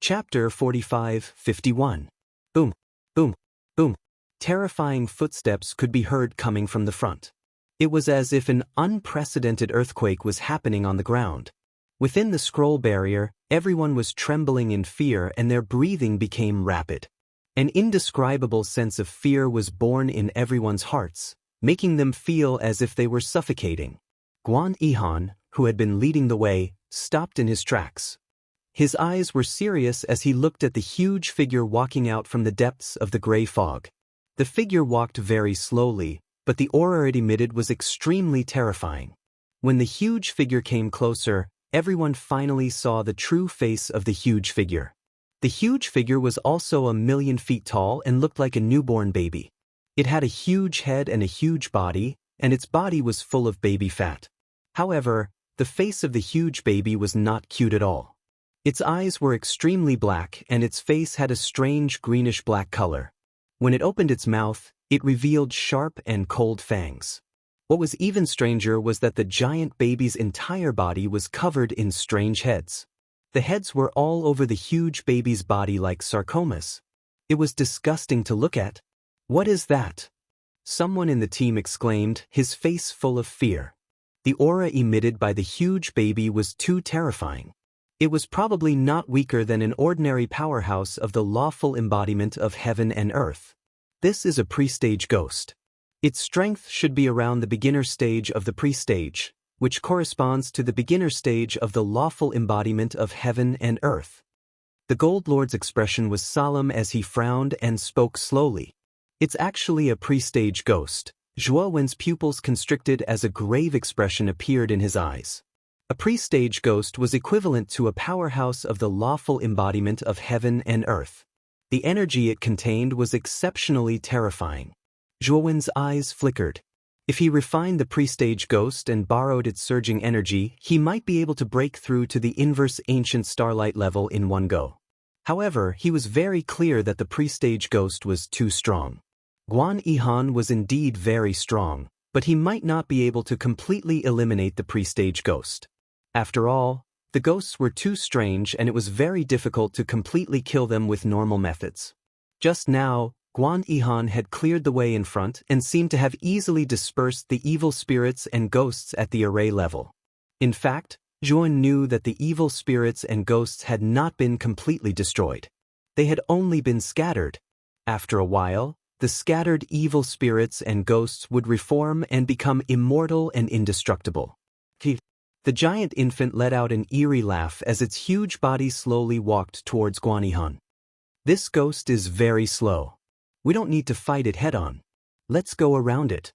Chapter 45-51. Boom, boom, boom. Terrifying footsteps could be heard coming from the front. It was as if an unprecedented earthquake was happening on the ground. Within the scroll barrier, everyone was trembling in fear and their breathing became rapid. An indescribable sense of fear was born in everyone's hearts, making them feel as if they were suffocating. Guan Yihan, who had been leading the way, stopped in his tracks. His eyes were serious as he looked at the huge figure walking out from the depths of the gray fog. The figure walked very slowly, but the aura it emitted was extremely terrifying. When the huge figure came closer, everyone finally saw the true face of the huge figure. The huge figure was also 1,000,000 feet tall and looked like a newborn baby. It had a huge head and a huge body, and its body was full of baby fat. However, the face of the huge baby was not cute at all. Its eyes were extremely black and its face had a strange greenish-black color. When it opened its mouth, it revealed sharp and cold fangs. What was even stranger was that the giant baby's entire body was covered in strange heads. The heads were all over the huge baby's body like sarcomas. It was disgusting to look at. "What is that?" Someone in the team exclaimed, his face full of fear. The aura emitted by the huge baby was too terrifying. It was probably not weaker than an ordinary powerhouse of the lawful embodiment of heaven and earth. This is a pre-stage ghost. Its strength should be around the beginner stage of the pre-stage, which corresponds to the beginner stage of the lawful embodiment of heaven and earth. The Gold Lord's expression was solemn as he frowned and spoke slowly. "It's actually a pre-stage ghost." Zhuo Wen's pupils constricted as a grave expression appeared in his eyes. A pre-stage ghost was equivalent to a powerhouse of the lawful embodiment of heaven and earth. The energy it contained was exceptionally terrifying. Zhuo Wen's eyes flickered. If he refined the pre-stage ghost and borrowed its surging energy, he might be able to break through to the inverse ancient starlight level in one go. However, he was very clear that the pre-stage ghost was too strong. Guan Yihan was indeed very strong, but he might not be able to completely eliminate the pre-stage ghost. After all, the ghosts were too strange and it was very difficult to completely kill them with normal methods. Just now, Guan Yihan had cleared the way in front and seemed to have easily dispersed the evil spirits and ghosts at the array level. In fact, Zhuo knew that the evil spirits and ghosts had not been completely destroyed. They had only been scattered. After a while, the scattered evil spirits and ghosts would reform and become immortal and indestructible. The giant infant let out an eerie laugh as its huge body slowly walked towards Guan Yihan. "This ghost is very slow. We don't need to fight it head-on. Let's go around it."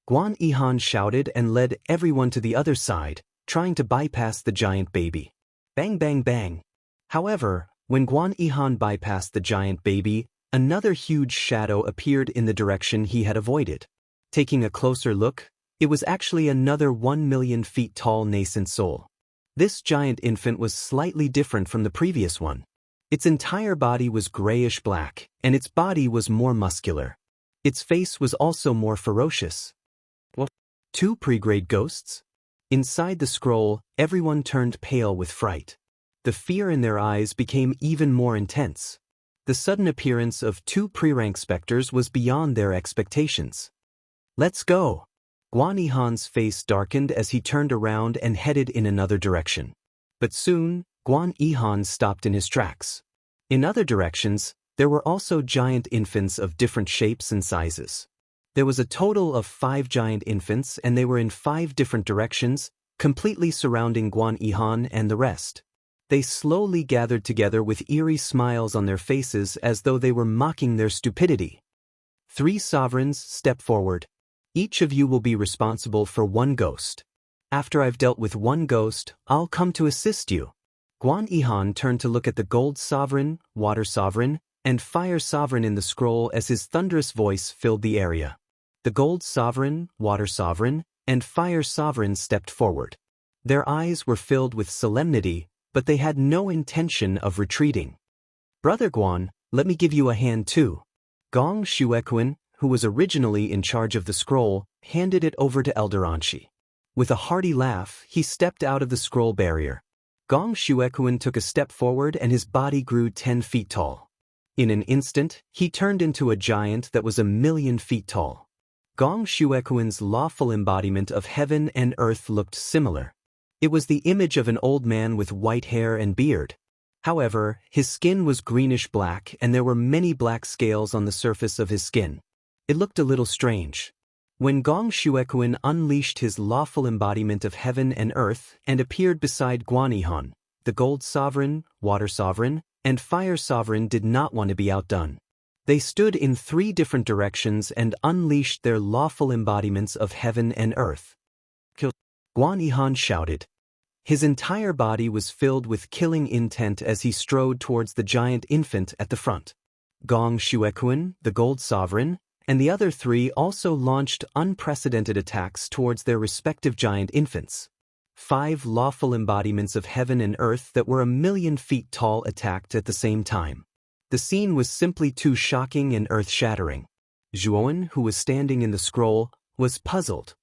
Guan Yihan shouted and led everyone to the other side, trying to bypass the giant baby. Bang bang bang. However, when Guan Yihan bypassed the giant baby, another huge shadow appeared in the direction he had avoided. Taking a closer look, it was actually another 1,000,000 feet tall nascent soul. This giant infant was slightly different from the previous one. Its entire body was grayish-black, and its body was more muscular. Its face was also more ferocious. What? 2 pre-grade ghosts? Inside the scroll, everyone turned pale with fright. The fear in their eyes became even more intense. The sudden appearance of 2 pre-rank specters was beyond their expectations. "Let's go!" Guan Yihan's face darkened as he turned around and headed in another direction. But soon, Guan Yihan stopped in his tracks. In other directions, there were also giant infants of different shapes and sizes. There was a total of 5 giant infants and they were in 5 different directions, completely surrounding Guan Yihan and the rest. They slowly gathered together with eerie smiles on their faces as though they were mocking their stupidity. 3 sovereigns stepped forward. "Each of you will be responsible for 1 ghost. After I've dealt with 1 ghost, I'll come to assist you." Guan Yihan turned to look at the Gold Sovereign, Water Sovereign, and Fire Sovereign in the scroll as his thunderous voice filled the area. The Gold Sovereign, Water Sovereign, and Fire Sovereign stepped forward. Their eyes were filled with solemnity, but they had no intention of retreating. "Brother Guan, let me give you a hand too." Gong Shuequan, who was originally in charge of the scroll, handed it over to Elder Anshi. With a hearty laugh, he stepped out of the scroll barrier. Gong Shuekuan took a step forward and his body grew 10 feet tall. In an instant, he turned into a giant that was 1,000,000 feet tall. Gong Shuekuan's lawful embodiment of heaven and earth looked similar. It was the image of an old man with white hair and beard. However, his skin was greenish-black and there were many black scales on the surface of his skin. It looked a little strange. When Gong Shuekuan unleashed his lawful embodiment of heaven and earth and appeared beside Guanyihan, the Gold Sovereign, Water Sovereign, and Fire Sovereign did not want to be outdone. They stood in 3 different directions and unleashed their lawful embodiments of heaven and earth. Kill! Guanyihan shouted. His entire body was filled with killing intent as he strode towards the giant infant at the front. Gong Shuekuan, the Gold Sovereign, and the other 3 also launched unprecedented attacks towards their respective giant infants. 5 lawful embodiments of heaven and earth that were 1,000,000 feet tall attacked at the same time. The scene was simply too shocking and earth-shattering. Zhuowen, who was standing in the scroll, was puzzled.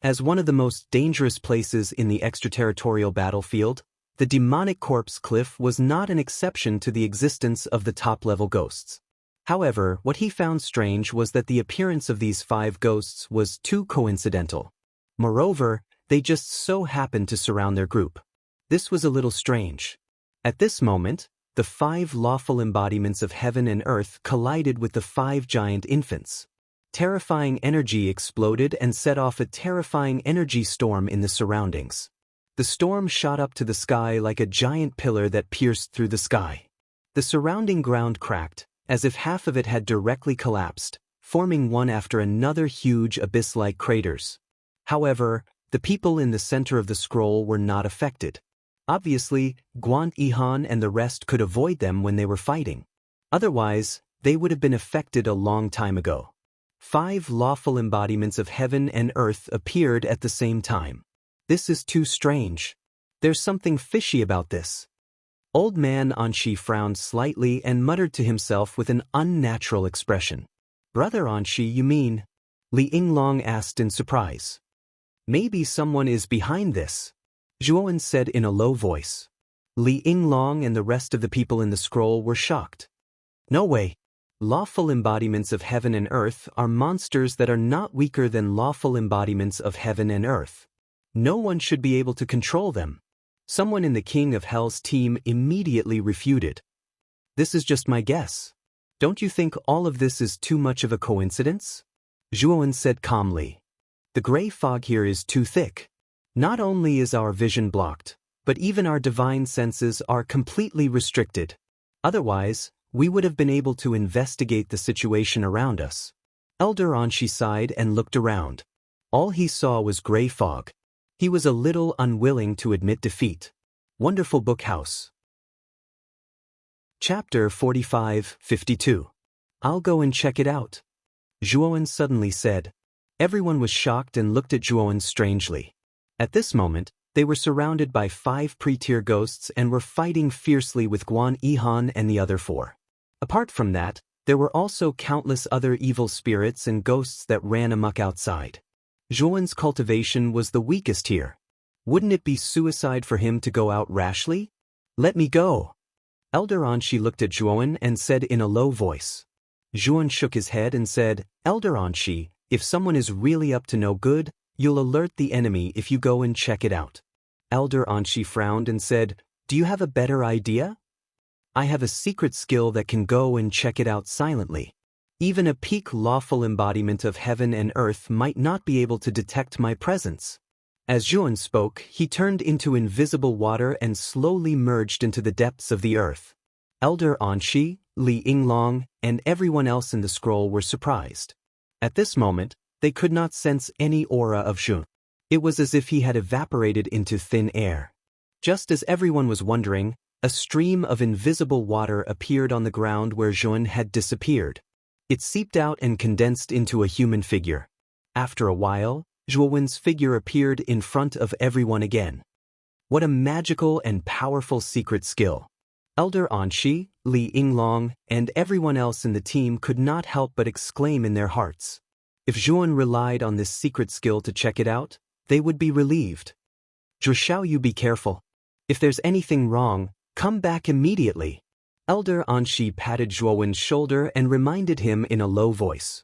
As one of the most dangerous places in the extraterritorial battlefield, the demonic corpse cliff was not an exception to the existence of the top-level ghosts. However, what he found strange was that the appearance of these 5 ghosts was too coincidental. Moreover, they just so happened to surround their group. This was a little strange. At this moment, the 5 lawful embodiments of heaven and earth collided with the 5 giant infants. Terrifying energy exploded and set off a terrifying energy storm in the surroundings. The storm shot up to the sky like a giant pillar that pierced through the sky. The surrounding ground cracked, as if half of it had directly collapsed, forming one after another huge abyss-like craters. However, the people in the center of the scroll were not affected. Obviously, Guanyihan and the rest could avoid them when they were fighting. Otherwise, they would have been affected a long time ago. 5 lawful embodiments of heaven and earth appeared at the same time. This is too strange. There's something fishy about this. Old man Anshi frowned slightly and muttered to himself with an unnatural expression. Brother Anshi, you mean? Li Yinglong asked in surprise. Maybe someone is behind this, Zhuowen said in a low voice. Li Yinglong and the rest of the people in the scroll were shocked. No way. Lawful embodiments of heaven and earth are monsters that are not weaker than lawful embodiments of heaven and earth. No one should be able to control them. Someone in the King of Hell's team immediately refuted. This is just my guess. Don't you think all of this is too much of a coincidence? Zhuowen said calmly. The gray fog here is too thick. Not only is our vision blocked, but even our divine senses are completely restricted. Otherwise, we would have been able to investigate the situation around us. Elder Anshi sighed and looked around. All he saw was gray fog. He was a little unwilling to admit defeat. Wonderful Book House. Chapter 45-52. I'll go and check it out, Zhuowen suddenly said. Everyone was shocked and looked at Zhuowen strangely. At this moment, they were surrounded by 5 pre-tier ghosts and were fighting fiercely with Guanyihan and the other 4. Apart from that, there were also countless other evil spirits and ghosts that ran amok outside. Zhuowen's cultivation was the weakest here. Wouldn't it be suicide for him to go out rashly? Let me go. Elder Anshi looked at Zhuowen and said in a low voice. Zhuowen shook his head and said, Elder Anshi, if someone is really up to no good, you'll alert the enemy if you go and check it out. Elder Anshi frowned and said, Do you have a better idea? I have a secret skill that can go and check it out silently. Even a peak lawful embodiment of heaven and earth might not be able to detect my presence. As Zhuowen spoke, he turned into invisible water and slowly merged into the depths of the earth. Elder Anshi, Li Yinglong, and everyone else in the scroll were surprised. At this moment, they could not sense any aura of Zhuowen. It was as if he had evaporated into thin air. Just as everyone was wondering, a stream of invisible water appeared on the ground where Zhuowen had disappeared. It seeped out and condensed into a human figure. After a while, Zhuowen's figure appeared in front of everyone again. What a magical and powerful secret skill. Elder Anshi, Li Yinglong, and everyone else in the team could not help but exclaim in their hearts. If Zhuowen relied on this secret skill to check it out, they would be relieved. Zhuo, you be careful. If there's anything wrong, come back immediately. Elder Anshi patted Zhuowen's shoulder and reminded him in a low voice.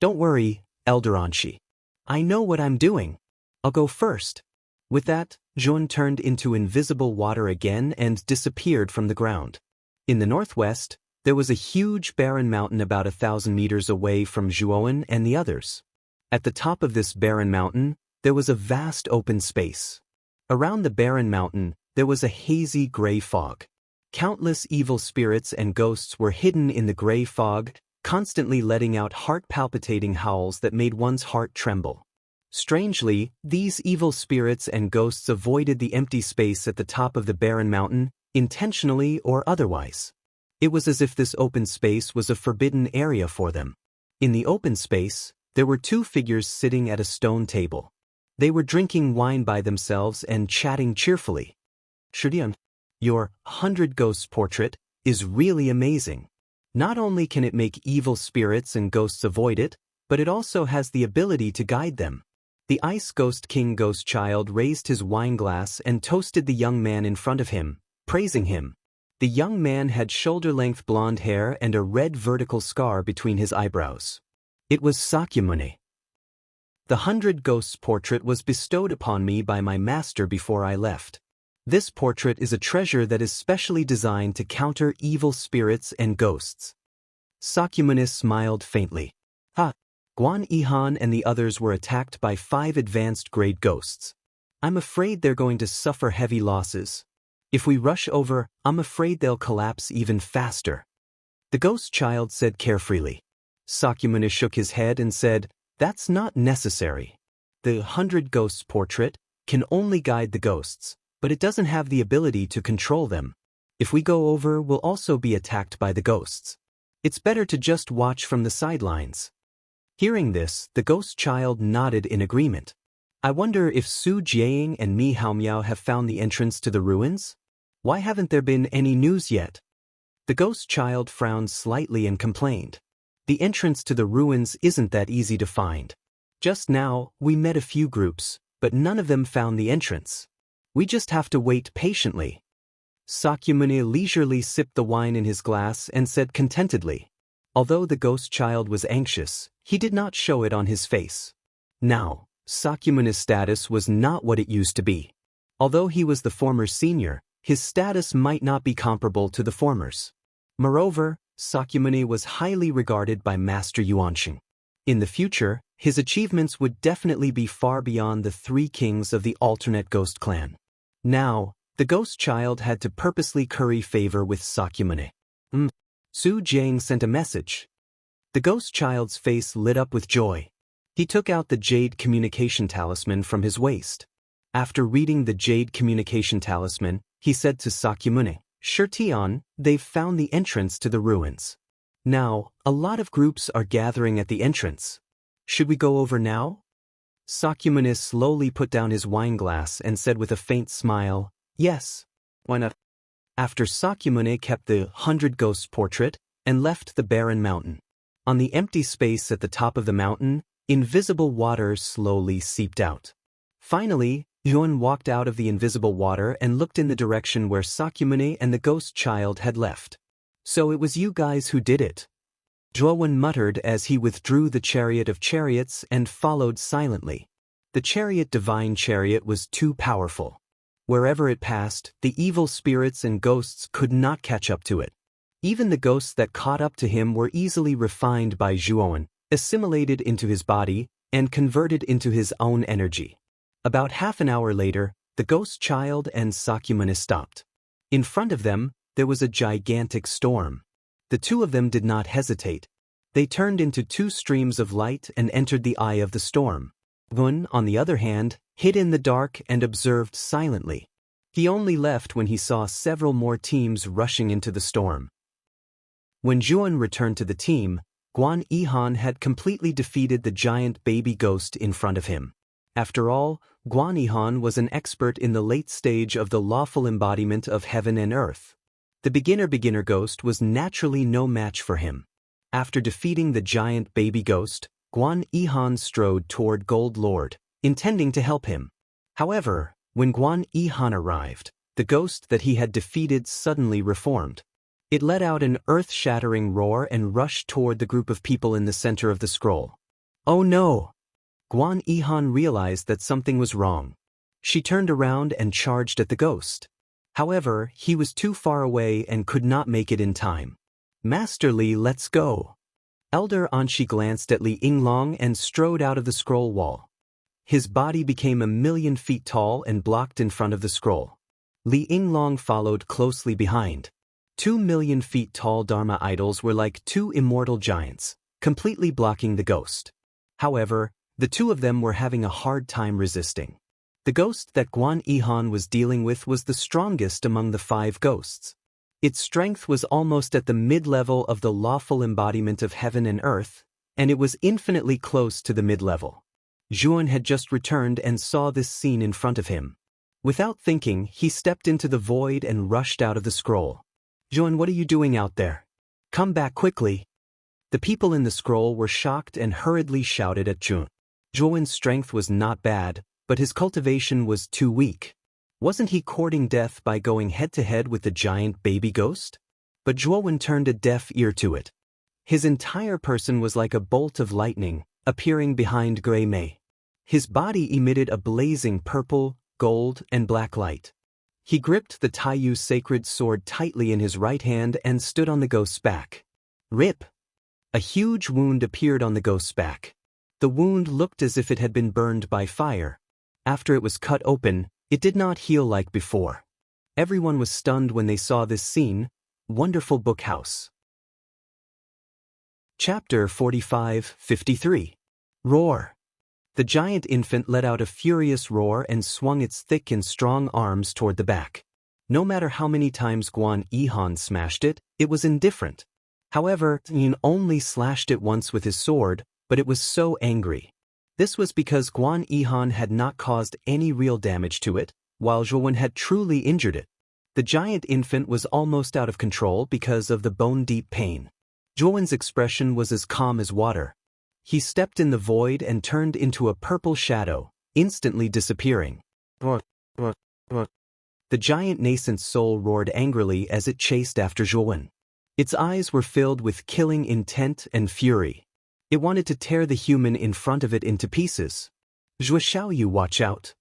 Don't worry, Elder Anshi. I know what I'm doing. I'll go first. With that, Zhuon turned into invisible water again and disappeared from the ground. In the northwest, there was a huge barren mountain about 1,000 meters away from Zhuowen and the others. At the top of this barren mountain, there was a vast open space. Around the barren mountain, there was a hazy gray fog. Countless evil spirits and ghosts were hidden in the gray fog, constantly letting out heart-palpitating howls that made one's heart tremble. Strangely, these evil spirits and ghosts avoided the empty space at the top of the barren mountain, intentionally or otherwise. It was as if this open space was a forbidden area for them. In the open space, there were two figures sitting at a stone table. They were drinking wine by themselves and chatting cheerfully. Shidian, your 100 Ghosts portrait is really amazing. Not only can it make evil spirits and ghosts avoid it, but it also has the ability to guide them. The Ice Ghost King Ghost Child raised his wine glass and toasted the young man in front of him, praising him. The young man had shoulder-length blonde hair and a red vertical scar between his eyebrows. It was Sakyamuni. The 100 Ghosts portrait was bestowed upon me by my master before I left. This portrait is a treasure that is specially designed to counter evil spirits and ghosts. Sakyamuni smiled faintly. Guan Yihan and the others were attacked by 5 advanced-grade ghosts. I'm afraid they're going to suffer heavy losses. If we rush over, I'm afraid they'll collapse even faster. The ghost child said carefreely. Sakyamuni shook his head and said, That's not necessary. The 100 Ghosts portrait can only guide the ghosts, but it doesn't have the ability to control them. If we go over, we'll also be attacked by the ghosts. It's better to just watch from the sidelines. Hearing this, the ghost child nodded in agreement. I wonder if Su Jiaying and Mi Haomiao have found the entrance to the ruins? Why haven't there been any news yet? The ghost child frowned slightly and complained. The entrance to the ruins isn't that easy to find. Just now, we met a few groups, but none of them found the entrance. We just have to wait patiently. Sakyamuni leisurely sipped the wine in his glass and said contentedly. Although the ghost child was anxious, he did not show it on his face. Now, Sakyamuni's status was not what it used to be. Although he was the former senior, his status might not be comparable to the former's. Moreover, Sakyamuni was highly regarded by Master Yuanxing. In the future, his achievements would definitely be far beyond the 3 kings of the alternate ghost clan. Now, the ghost child had to purposely curry favor with Sakyamuni. Su Jiang sent a message. The ghost child's face lit up with joy. He took out the jade communication talisman from his waist. After reading the jade communication talisman, he said to Sakyamuni, Shirtian, they've found the entrance to the ruins. Now, a lot of groups are gathering at the entrance. Should we go over now? Sakyamuni slowly put down his wine glass and said with a faint smile, Yes. Why not? After Sakyamuni kept the 100 Ghosts portrait and left the barren mountain. On the empty space at the top of the mountain, invisible water slowly seeped out. Finally, Yuan walked out of the invisible water and looked in the direction where Sakyamuni and the ghost child had left. So it was you guys who did it. Zhuowen muttered as he withdrew the chariot of chariots and followed silently. The chariot divine chariot was too powerful. Wherever it passed, the evil spirits and ghosts could not catch up to it. Even the ghosts that caught up to him were easily refined by Zhuowen, assimilated into his body, and converted into his own energy. About half an hour later, the ghost child and Sakyamuni stopped. In front of them, there was a gigantic storm. The two of them did not hesitate. They turned into 2 streams of light and entered the eye of the storm. Gun, on the other hand, hid in the dark and observed silently. He only left when he saw several more teams rushing into the storm. When Zhuan returned to the team, Guan Yihan had completely defeated the giant baby ghost in front of him. After all, Guan Yihan was an expert in the late stage of the lawful embodiment of heaven and earth. The beginner ghost was naturally no match for him. After defeating the giant baby ghost, Guan Yihan strode toward Gold Lord, intending to help him. However, when Guan Yihan arrived, The ghost that he had defeated suddenly reformed. It let out an earth-shattering roar and rushed toward the group of people in the center of the scroll. Oh no! Guan Yihan realized that something was wrong. She turned around and charged at the ghost. However, he was too far away and could not make it in time. Master Li, let's go. Elder Anshi glanced at Li Yinglong and strode out of the scroll wall. His body became 1,000,000 feet tall and blocked in front of the scroll. Li Yinglong followed closely behind. 2,000,000 feet tall Dharma idols were like two immortal giants, completely blocking the ghost. However, the two of them were having a hard time resisting. The ghost that Guan Yihan was dealing with was the strongest among the 5 ghosts. Its strength was almost at the mid-level of the lawful embodiment of heaven and earth, and it was infinitely close to the mid-level. Zhuan had just returned and saw this scene in front of him. Without thinking, he stepped into the void and rushed out of the scroll. Zhuan, what are you doing out there? Come back quickly. The people in the scroll were shocked and hurriedly shouted at Zhuan. Zhuan's strength was not bad, but his cultivation was too weak. Wasn't he courting death by going head-to-head with the giant baby ghost? But Zhuan turned a deaf ear to it. His entire person was like a bolt of lightning, appearing behind Gray Mei. His body emitted a blazing purple, gold, and black light. He gripped the Taiyu sacred sword tightly in his right hand and stood on the ghost's back. Rip! A huge wound appeared on the ghost's back. The wound looked as if it had been burned by fire. After it was cut open, it did not heal like before. Everyone was stunned when they saw this scene. Wonderful Book House. Chapter 45-53. Roar. The giant infant let out a furious roar and swung its thick and strong arms toward the back. No matter how many times Guan Yihan smashed it, it was indifferent. However, Yin only slashed it once with his sword, but it was so angry. This was because Guan Yihan had not caused any real damage to it, while Zhuan had truly injured it. The giant infant was almost out of control because of the bone-deep pain. Zhuan's expression was as calm as water. He stepped in the void and turned into a purple shadow, instantly disappearing. The giant nascent soul roared angrily as it chased after Zhuan. Its eyes were filled with killing intent and fury. It wanted to tear the human in front of it into pieces. Zhuo Xiaoyu, watch out.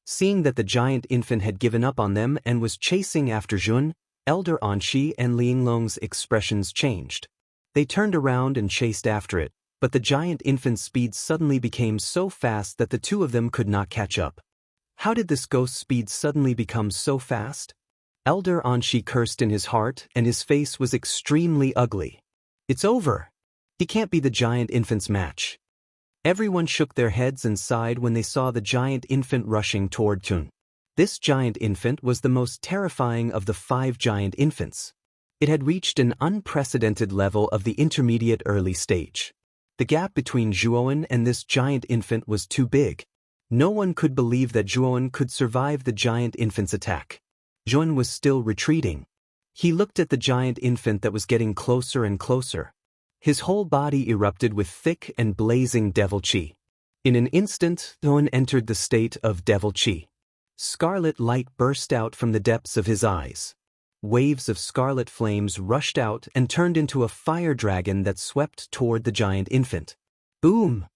Seeing that the giant infant had given up on them and was chasing after Zhuan, Elder Anshi and Li Yinglong's expressions changed. They turned around and chased after it, but the giant infant's speed suddenly became so fast that the two of them could not catch up. How did this ghost's speed suddenly become so fast? Elder Anshi cursed in his heart and his face was extremely ugly. It's over. He can't be the giant infant's match. Everyone shook their heads and sighed when they saw the giant infant rushing toward Zhuan. This giant infant was the most terrifying of the 5 giant infants. It had reached an unprecedented level of the intermediate early stage. The gap between Zhuan and this giant infant was too big. No one could believe that Zhuan could survive the giant infant's attack. Zhuan was still retreating. He looked at the giant infant that was getting closer and closer. His whole body erupted with thick and blazing devil qi. In an instant, Zhuan entered the state of devil qi. Scarlet light burst out from the depths of his eyes. Waves of scarlet flames rushed out and turned into a fire dragon that swept toward the giant infant. Boom!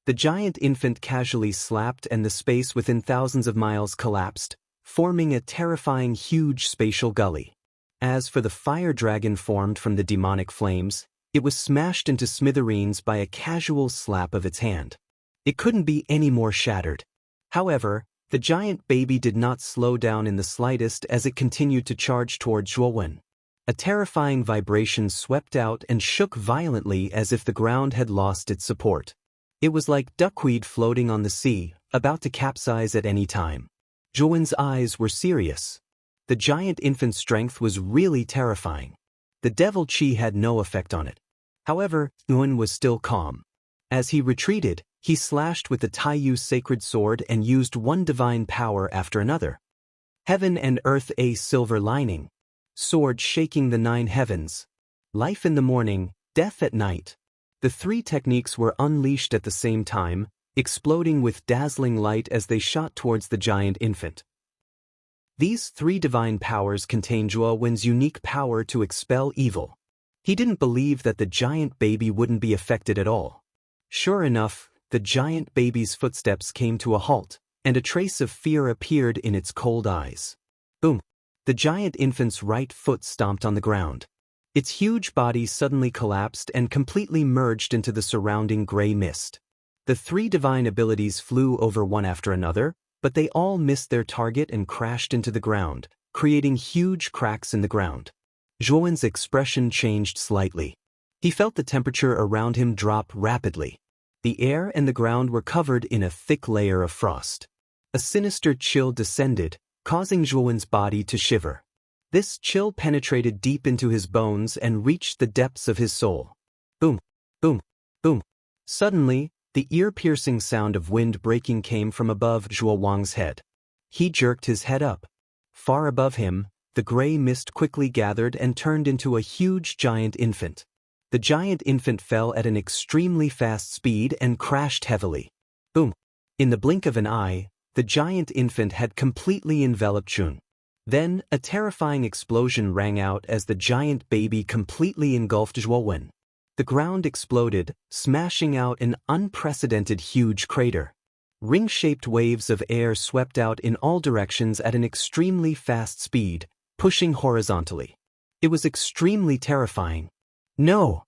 The giant infant casually slapped and the space within thousands of miles collapsed, forming a terrifying huge spatial gully. As for the fire dragon formed from the demonic flames, it was smashed into smithereens by a casual slap of its hand. It couldn't be any more shattered. However, the giant baby did not slow down in the slightest as it continued to charge toward Zhuan. A terrifying vibration swept out and shook violently as if the ground had lost its support. It was like duckweed floating on the sea, about to capsize at any time. Zhuan's eyes were serious. The giant infant's strength was really terrifying. The devil qi had no effect on it. However, Zhuan was still calm. As he retreated, he slashed with the Taiyu sacred sword and used one divine power after another. Heaven and earth, a silver lining. Sword shaking the 9 heavens. Life in the morning, death at night. The 3 techniques were unleashed at the same time, exploding with dazzling light as they shot towards the giant infant. These three divine powers contain Zhuo Wen's unique power to expel evil. He didn't believe that the giant baby wouldn't be affected at all. Sure enough, the giant baby's footsteps came to a halt, and a trace of fear appeared in its cold eyes. Boom! The giant infant's right foot stomped on the ground. Its huge body suddenly collapsed and completely merged into the surrounding gray mist. The three divine abilities flew over one after another, but they all missed their target and crashed into the ground, creating huge cracks in the ground. Zhuo Wen's expression changed slightly. He felt the temperature around him drop rapidly. The air and the ground were covered in a thick layer of frost. A sinister chill descended, causing Zhuo Wen's body to shiver. This chill penetrated deep into his bones and reached the depths of his soul. Boom, boom, boom. Suddenly, the ear-piercing sound of wind breaking came from above Zhuo Wang's head. He jerked his head up. Far above him, the gray mist quickly gathered and turned into a huge giant infant. The giant infant fell at an extremely fast speed and crashed heavily. Boom! In the blink of an eye, the giant infant had completely enveloped Chun. Then, a terrifying explosion rang out as the giant baby completely engulfed Zhuo Wen. The ground exploded, smashing out an unprecedented huge crater. Ring-shaped waves of air swept out in all directions at an extremely fast speed, pushing horizontally. It was extremely terrifying. No!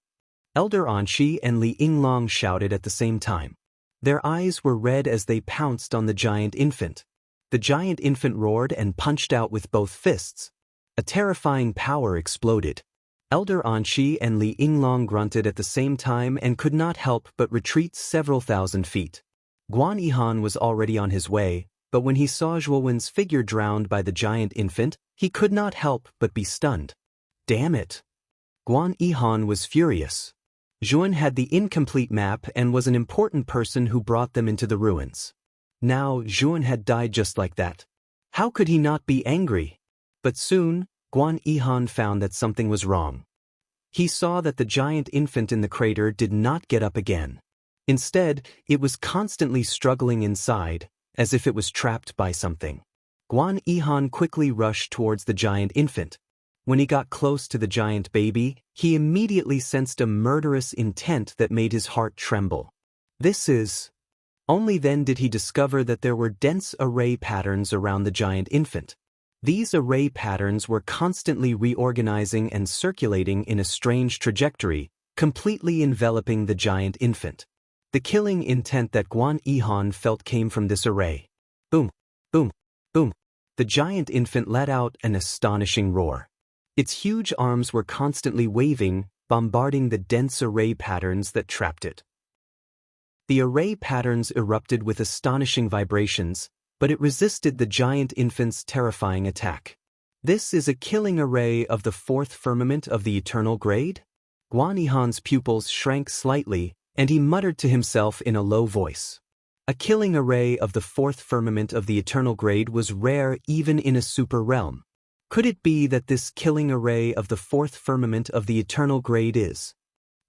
Elder Anshi and Li Yinglong shouted at the same time. Their eyes were red as they pounced on the giant infant. The giant infant roared and punched out with both fists. A terrifying power exploded. Elder Anshi and Li Yinglong grunted at the same time and could not help but retreat several thousand feet. Guan Yihan was already on his way, but when he saw Zhuo Wen's figure drowned by the giant infant, he could not help but be stunned. Damn it! Guan Yihan was furious. Zhuo Wen had the incomplete map and was an important person who brought them into the ruins. Now Zhuo Wen had died just like that. How could he not be angry? But soon, Guan Yihan found that something was wrong. He saw that the giant infant in the crater did not get up again. Instead, it was constantly struggling inside, as if it was trapped by something. Guan Yihan quickly rushed towards the giant infant. When he got close to the giant baby, he immediately sensed a murderous intent that made his heart tremble. Only then did he discover that there were dense array patterns around the giant infant. These array patterns were constantly reorganizing and circulating in a strange trajectory, completely enveloping the giant infant. The killing intent that Guan Yihan felt came from this array. Boom, boom, boom. The giant infant let out an astonishing roar. Its huge arms were constantly waving, bombarding the dense array patterns that trapped it. The array patterns erupted with astonishing vibrations, but it resisted the giant infant's terrifying attack. This is a killing array of the fourth firmament of the eternal grade? Guan Yihan's pupils shrank slightly, and he muttered to himself in a low voice. A killing array of the fourth firmament of the eternal grade was rare even in a super realm. Could it be that this killing array of the fourth firmament of the eternal grade is?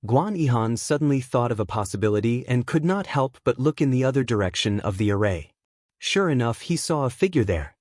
Guan Yihan suddenly thought of a possibility and could not help but look in the other direction of the array. Sure enough, he saw a figure there.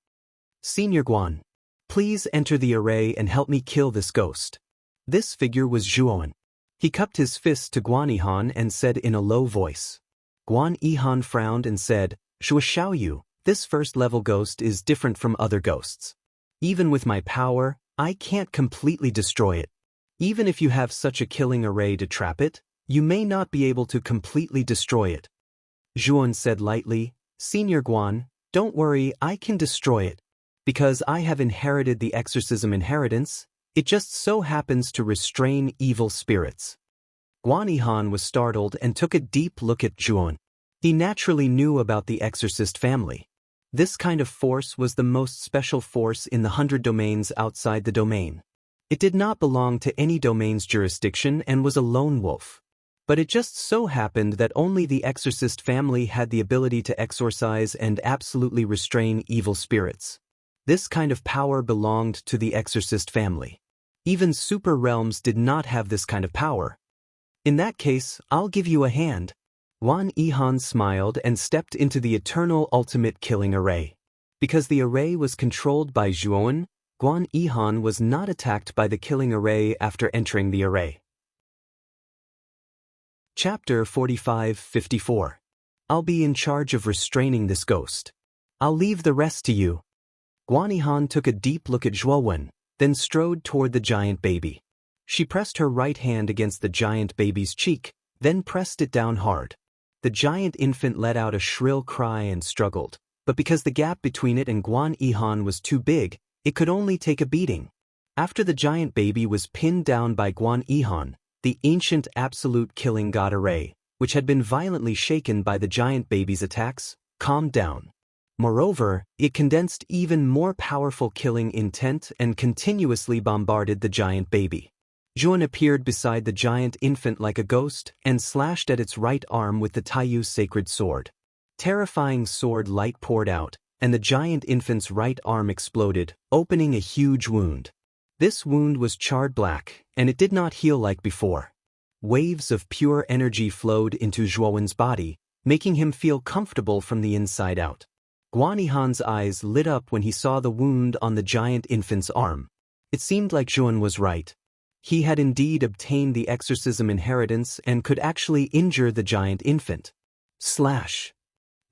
Senior Guan, please enter the array and help me kill this ghost. This figure was Zhuo Wen. He cupped his fist to Guan Yihan and said in a low voice. Guan Yihan frowned and said, Zhuo Xiaoyu, this first-level ghost is different from other ghosts. Even with my power, I can't completely destroy it. Even if you have such a killing array to trap it, you may not be able to completely destroy it. Zhuo Wen said lightly, Senior Guan, don't worry, I can destroy it. Because I have inherited the exorcism inheritance, it just so happens to restrain evil spirits. Guan Yihan was startled and took a deep look at Zhuo Wen. He naturally knew about the exorcist family. This kind of force was the most special force in the 100 domains outside the domain. It did not belong to any domain's jurisdiction and was a lone wolf. But it just so happened that only the exorcist family had the ability to exorcise and absolutely restrain evil spirits. This kind of power belonged to the exorcist family. Even super realms did not have this kind of power. In that case, I'll give you a hand. Guan Yihan smiled and stepped into the eternal ultimate killing array. Because the array was controlled by Zhuan, Guan Yihan was not attacked by the killing array after entering the array. Chapter 45-54. I'll be in charge of restraining this ghost. I'll leave the rest to you. Guan Yihan took a deep look at Zhuowen, then strode toward the giant baby. She pressed her right hand against the giant baby's cheek, then pressed it down hard. The giant infant let out a shrill cry and struggled, but because the gap between it and Guan Yihan was too big, it could only take a beating. After the giant baby was pinned down by Guan Yihan, the ancient absolute killing god array, which had been violently shaken by the giant baby's attacks, calmed down. Moreover, it condensed even more powerful killing intent and continuously bombarded the giant baby. Zhuan appeared beside the giant infant like a ghost and slashed at its right arm with the Taiyu sacred sword. Terrifying sword light poured out, and the giant infant's right arm exploded, opening a huge wound. This wound was charred black, and it did not heal like before. Waves of pure energy flowed into Zhuowen's body, making him feel comfortable from the inside out. Guan Yihan's eyes lit up when he saw the wound on the giant infant's arm. It seemed like Zhuan was right. He had indeed obtained the exorcism inheritance and could actually injure the giant infant. Slash!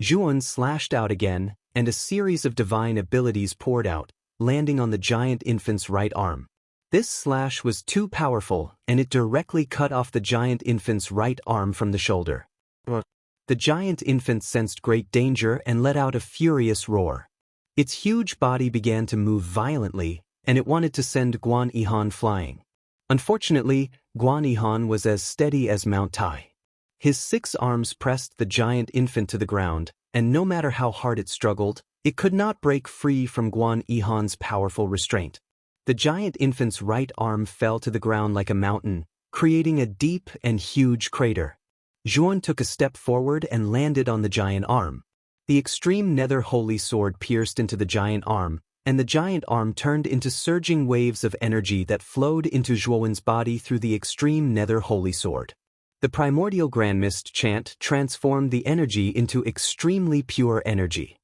Zhuan slashed out again, and a series of divine abilities poured out, landing on the giant infant's right arm. This slash was too powerful, and it directly cut off the giant infant's right arm from the shoulder. The giant infant sensed great danger and let out a furious roar. Its huge body began to move violently, and it wanted to send Guan Yihan flying. Unfortunately, Guan Yihan was as steady as Mount Tai. His 6 arms pressed the giant infant to the ground, and no matter how hard it struggled, it could not break free from Guan Yihan's powerful restraint. The giant infant's right arm fell to the ground like a mountain, creating a deep and huge crater. Zhuan took a step forward and landed on the giant arm. The extreme nether holy sword pierced into the giant arm, and the giant arm turned into surging waves of energy that flowed into Zhuowen's body through the extreme nether holy sword. The primordial grand mist chant transformed the energy into extremely pure energy.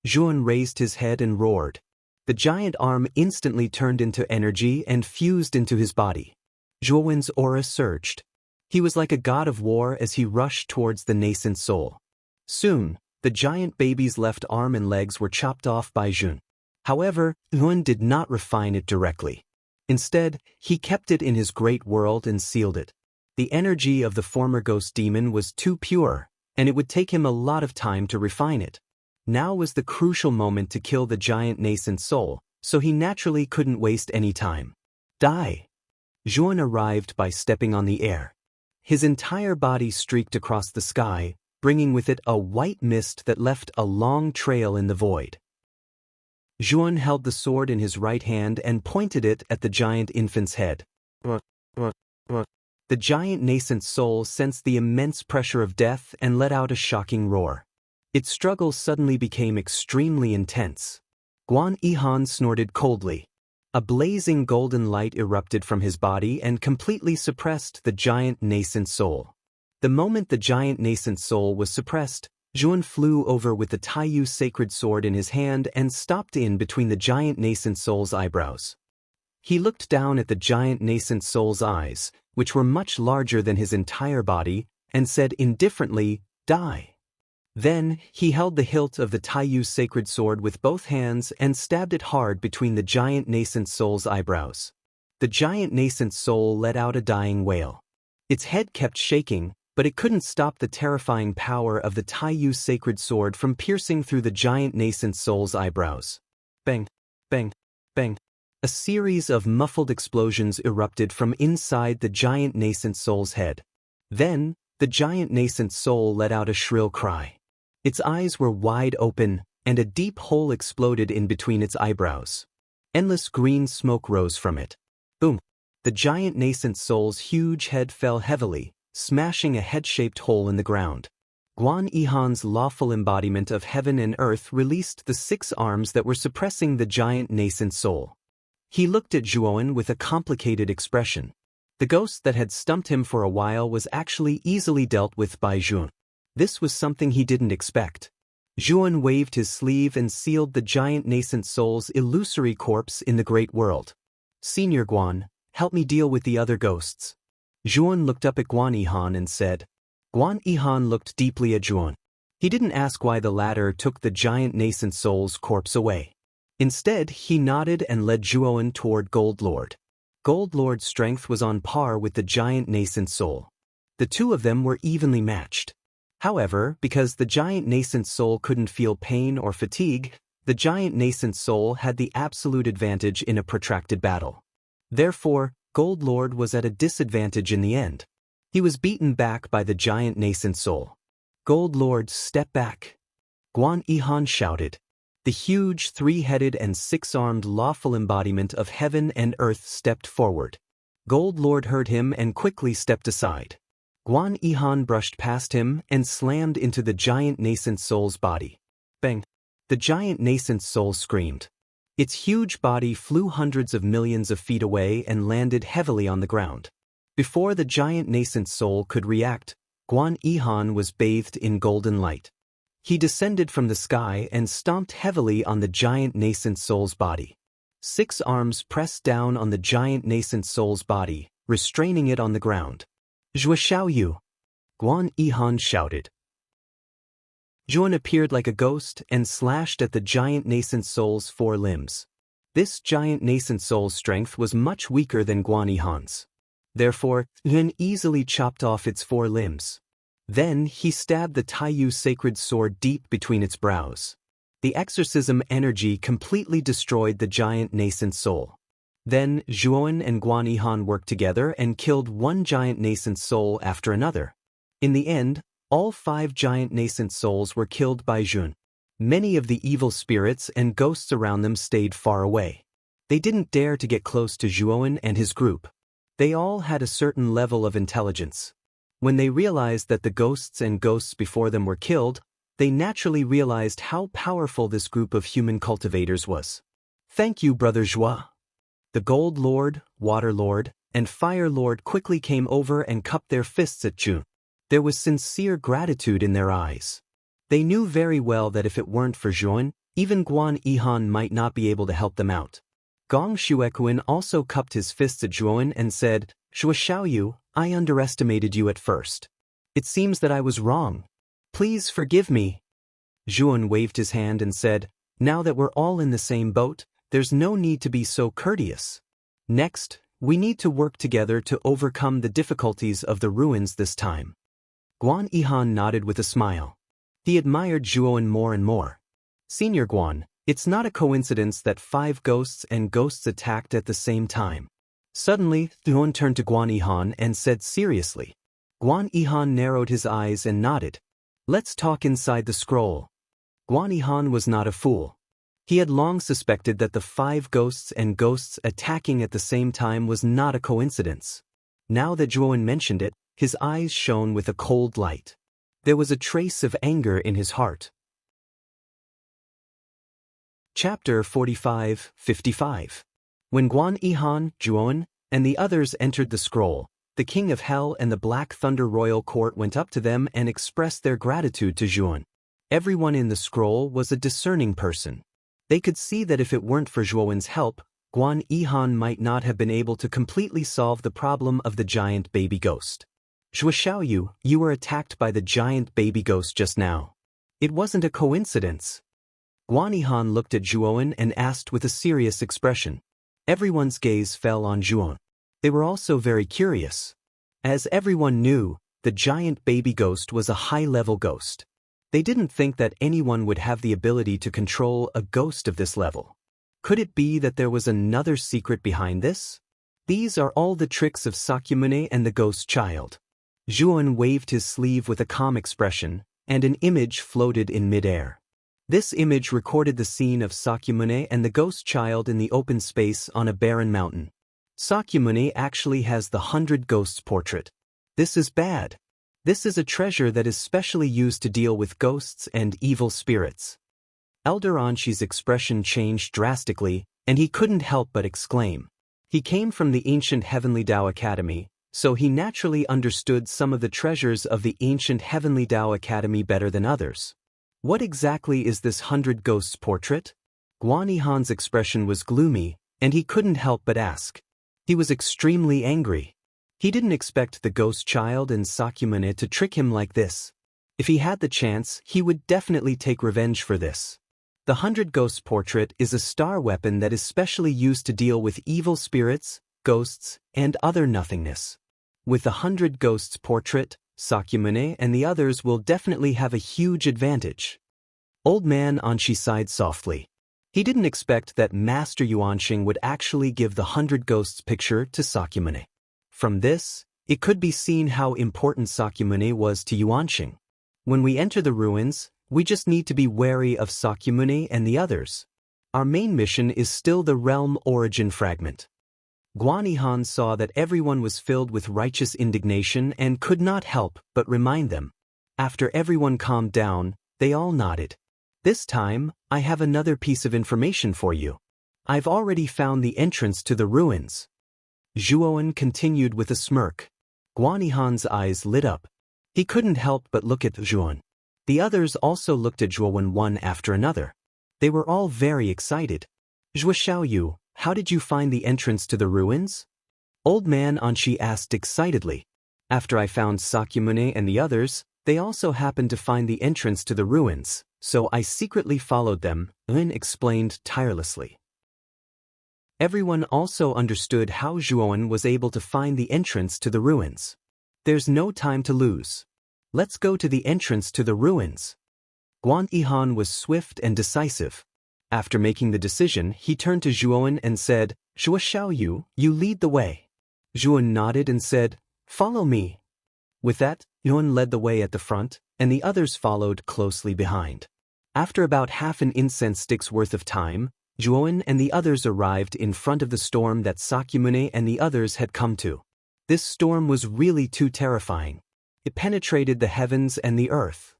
Zhuan raised his head and roared. The giant arm instantly turned into energy and fused into his body. Zhuowen's aura surged. He was like a god of war as he rushed towards the nascent soul. Soon, the giant baby's left arm and legs were chopped off by Zhuan. However, Zhuan did not refine it directly. Instead, he kept it in his great world and sealed it. The energy of the former ghost demon was too pure, and it would take him a lot of time to refine it. Now was the crucial moment to kill the giant nascent soul, so he naturally couldn't waste any time. Die! Zhuan arrived by stepping on the air. His entire body streaked across the sky, bringing with it a white mist that left a long trail in the void. Zhuan held the sword in his right hand and pointed it at the giant infant's head. The giant nascent soul sensed the immense pressure of death and let out a shocking roar. Its struggle suddenly became extremely intense. Guan Yihan snorted coldly. A blazing golden light erupted from his body and completely suppressed the giant nascent soul. The moment the giant nascent soul was suppressed, Zhuan flew over with the Taiyu sacred sword in his hand and stopped in between the giant nascent soul's eyebrows. He looked down at the giant nascent soul's eyes, which were much larger than his entire body, and said indifferently, "Die." Then, he held the hilt of the Taiyu sacred sword with both hands and stabbed it hard between the giant nascent soul's eyebrows. The giant nascent soul let out a dying wail. Its head kept shaking, but it couldn't stop the terrifying power of the Taiyu sacred sword from piercing through the giant nascent soul's eyebrows. Bang, bang, bang. A series of muffled explosions erupted from inside the giant nascent soul's head. Then, the giant nascent soul let out a shrill cry. Its eyes were wide open, and a deep hole exploded in between its eyebrows. Endless green smoke rose from it. Boom! The giant nascent soul's huge head fell heavily, smashing a head-shaped hole in the ground. Guan Yihan's lawful embodiment of heaven and earth released the 6 arms that were suppressing the giant nascent soul. He looked at Zhuowen with a complicated expression. The ghost that had stumped him for a while was actually easily dealt with by Zhuan. This was something he didn't expect. Zhuan waved his sleeve and sealed the giant nascent soul's illusory corpse in the great world. Senior Guan, help me deal with the other ghosts. Zhuan looked up at Guan Yihan and said. Guan Yihan looked deeply at Zhuan. He didn't ask why the latter took the giant nascent soul's corpse away. Instead, he nodded and led Zhuan toward Gold Lord. Gold Lord's strength was on par with the giant nascent soul. The two of them were evenly matched. However, because the giant nascent soul couldn't feel pain or fatigue, the giant nascent soul had the absolute advantage in a protracted battle. Therefore, Gold Lord was at a disadvantage in the end. He was beaten back by the giant nascent soul. Gold Lord, step back. Guan Yihan shouted. The huge three-headed and six-armed lawful embodiment of heaven and earth stepped forward. Gold Lord heard him and quickly stepped aside. Guan Yihan brushed past him and slammed into the giant nascent soul's body. Bang! The giant nascent soul screamed. Its huge body flew hundreds of millions of feet away and landed heavily on the ground. Before the giant nascent soul could react, Guan Yihan was bathed in golden light. He descended from the sky and stomped heavily on the giant nascent soul's body. 6 arms pressed down on the giant nascent soul's body, restraining it on the ground. Zhuo Xiaoyu! Guan Yihan shouted. Zhuan appeared like a ghost and slashed at the giant nascent soul's 4 limbs. This giant nascent soul's strength was much weaker than Guan Yihan's. Therefore, Yuan easily chopped off its 4 limbs. Then he stabbed the Taiyu sacred sword deep between its brows. The exorcism energy completely destroyed the giant nascent soul. Then Zhuan and Guan Yihan worked together and killed one giant nascent soul after another. In the end, all 5 giant nascent souls were killed by Zhuan. Many of the evil spirits and ghosts around them stayed far away. They didn't dare to get close to Zhuan and his group. They all had a certain level of intelligence. When they realized that the ghosts and ghosts before them were killed, they naturally realized how powerful this group of human cultivators was. Thank you, Brother Zhua. The Gold Lord, Water Lord, and Fire Lord quickly came over and cupped their fists at Zhuan. There was sincere gratitude in their eyes. They knew very well that if it weren't for Zhuan, even Guan Yihan might not be able to help them out. Gong Xuekuan also cupped his fists at Zhuan and said, Zhuo Xiaoyu, I underestimated you at first. It seems that I was wrong. Please forgive me. Zhuan waved his hand and said, now that we're all in the same boat, there's no need to be so courteous. Next, we need to work together to overcome the difficulties of the ruins this time. Guan Yihan nodded with a smile. He admired Zhuan more and more. Senior Guan, it's not a coincidence that 5 ghosts and ghosts attacked at the same time. Suddenly, Zhuan turned to Guan Yihan and said seriously. Guan Yihan narrowed his eyes and nodded. Let's talk inside the scroll. Guan Yihan was not a fool. He had long suspected that the 5 ghosts and ghosts attacking at the same time was not a coincidence. Now that Zhuan mentioned it, his eyes shone with a cold light. There was a trace of anger in his heart. Chapter 45-55. When Guan Yihan, Zhuan, and the others entered the scroll, the King of Hell and the Black Thunder Royal Court went up to them and expressed their gratitude to Zhuan. Everyone in the scroll was a discerning person. They could see that if it weren't for Zhuan's help, Guan Yihan might not have been able to completely solve the problem of the giant baby ghost. Zhuo Xiaoyu, you were attacked by the giant baby ghost just now. It wasn't a coincidence. Guan Yihan looked at Zhuan and asked with a serious expression. Everyone's gaze fell on Zhuan. They were also very curious. As everyone knew, the giant baby ghost was a high-level ghost. They didn't think that anyone would have the ability to control a ghost of this level. Could it be that there was another secret behind this? These are all the tricks of Sakyamune and the ghost child. Zhuan waved his sleeve with a calm expression, and an image floated in mid-air. This image recorded the scene of Sakyamune and the ghost child in the open space on a barren mountain. Sakyamune actually has the 100 Ghosts portrait. This is bad. This is a treasure that is specially used to deal with ghosts and evil spirits. Elder Anshi's expression changed drastically, and he couldn't help but exclaim. He came from the ancient Heavenly Tao Academy, so he naturally understood some of the treasures of the ancient Heavenly Tao Academy better than others. What exactly is this 100 Ghosts portrait? Guan Yihan's expression was gloomy, and he couldn't help but ask. He was extremely angry. He didn't expect the ghost child and Sakyamune to trick him like this. If he had the chance, he would definitely take revenge for this. The 100 Ghosts portrait is a star weapon that is specially used to deal with evil spirits, ghosts, and other nothingness. With the 100 Ghosts portrait, Sakyamune and the others will definitely have a huge advantage. Old man Anshi sighed softly. He didn't expect that Master Yuanxing would actually give the 100 Ghosts picture to Sakyamune. From this, it could be seen how important Sakyamune was to Yuanxing. When we enter the ruins, we just need to be wary of Sakyamune and the others. Our main mission is still the realm origin fragment. Guan Yihan saw that everyone was filled with righteous indignation and could not help but remind them. After everyone calmed down, they all nodded. This time, I have another piece of information for you. I've already found the entrance to the ruins. Zhuowen continued with a smirk. Guan Yihan's eyes lit up. He couldn't help but look at Zhuowen. The others also looked at Zhuowen one after another. They were all very excited. Zhuo Xiaoyu, how did you find the entrance to the ruins? Old man Anshi asked excitedly. After I found Sakyamune and the others, they also happened to find the entrance to the ruins, so I secretly followed them, Lin explained tirelessly. Everyone also understood how Zhuowen was able to find the entrance to the ruins. There's no time to lose. Let's go to the entrance to the ruins. Guan Yihan was swift and decisive. After making the decision, he turned to Zhuowen and said, Zhuo Xiaoyu, you lead the way. Zhuowen nodded and said, follow me. With that, Yuan led the way at the front, and the others followed closely behind. After about half an incense stick's worth of time, Zhuowen and the others arrived in front of the storm that Sakyamune and the others had come to. This storm was really too terrifying. It penetrated the heavens and the earth.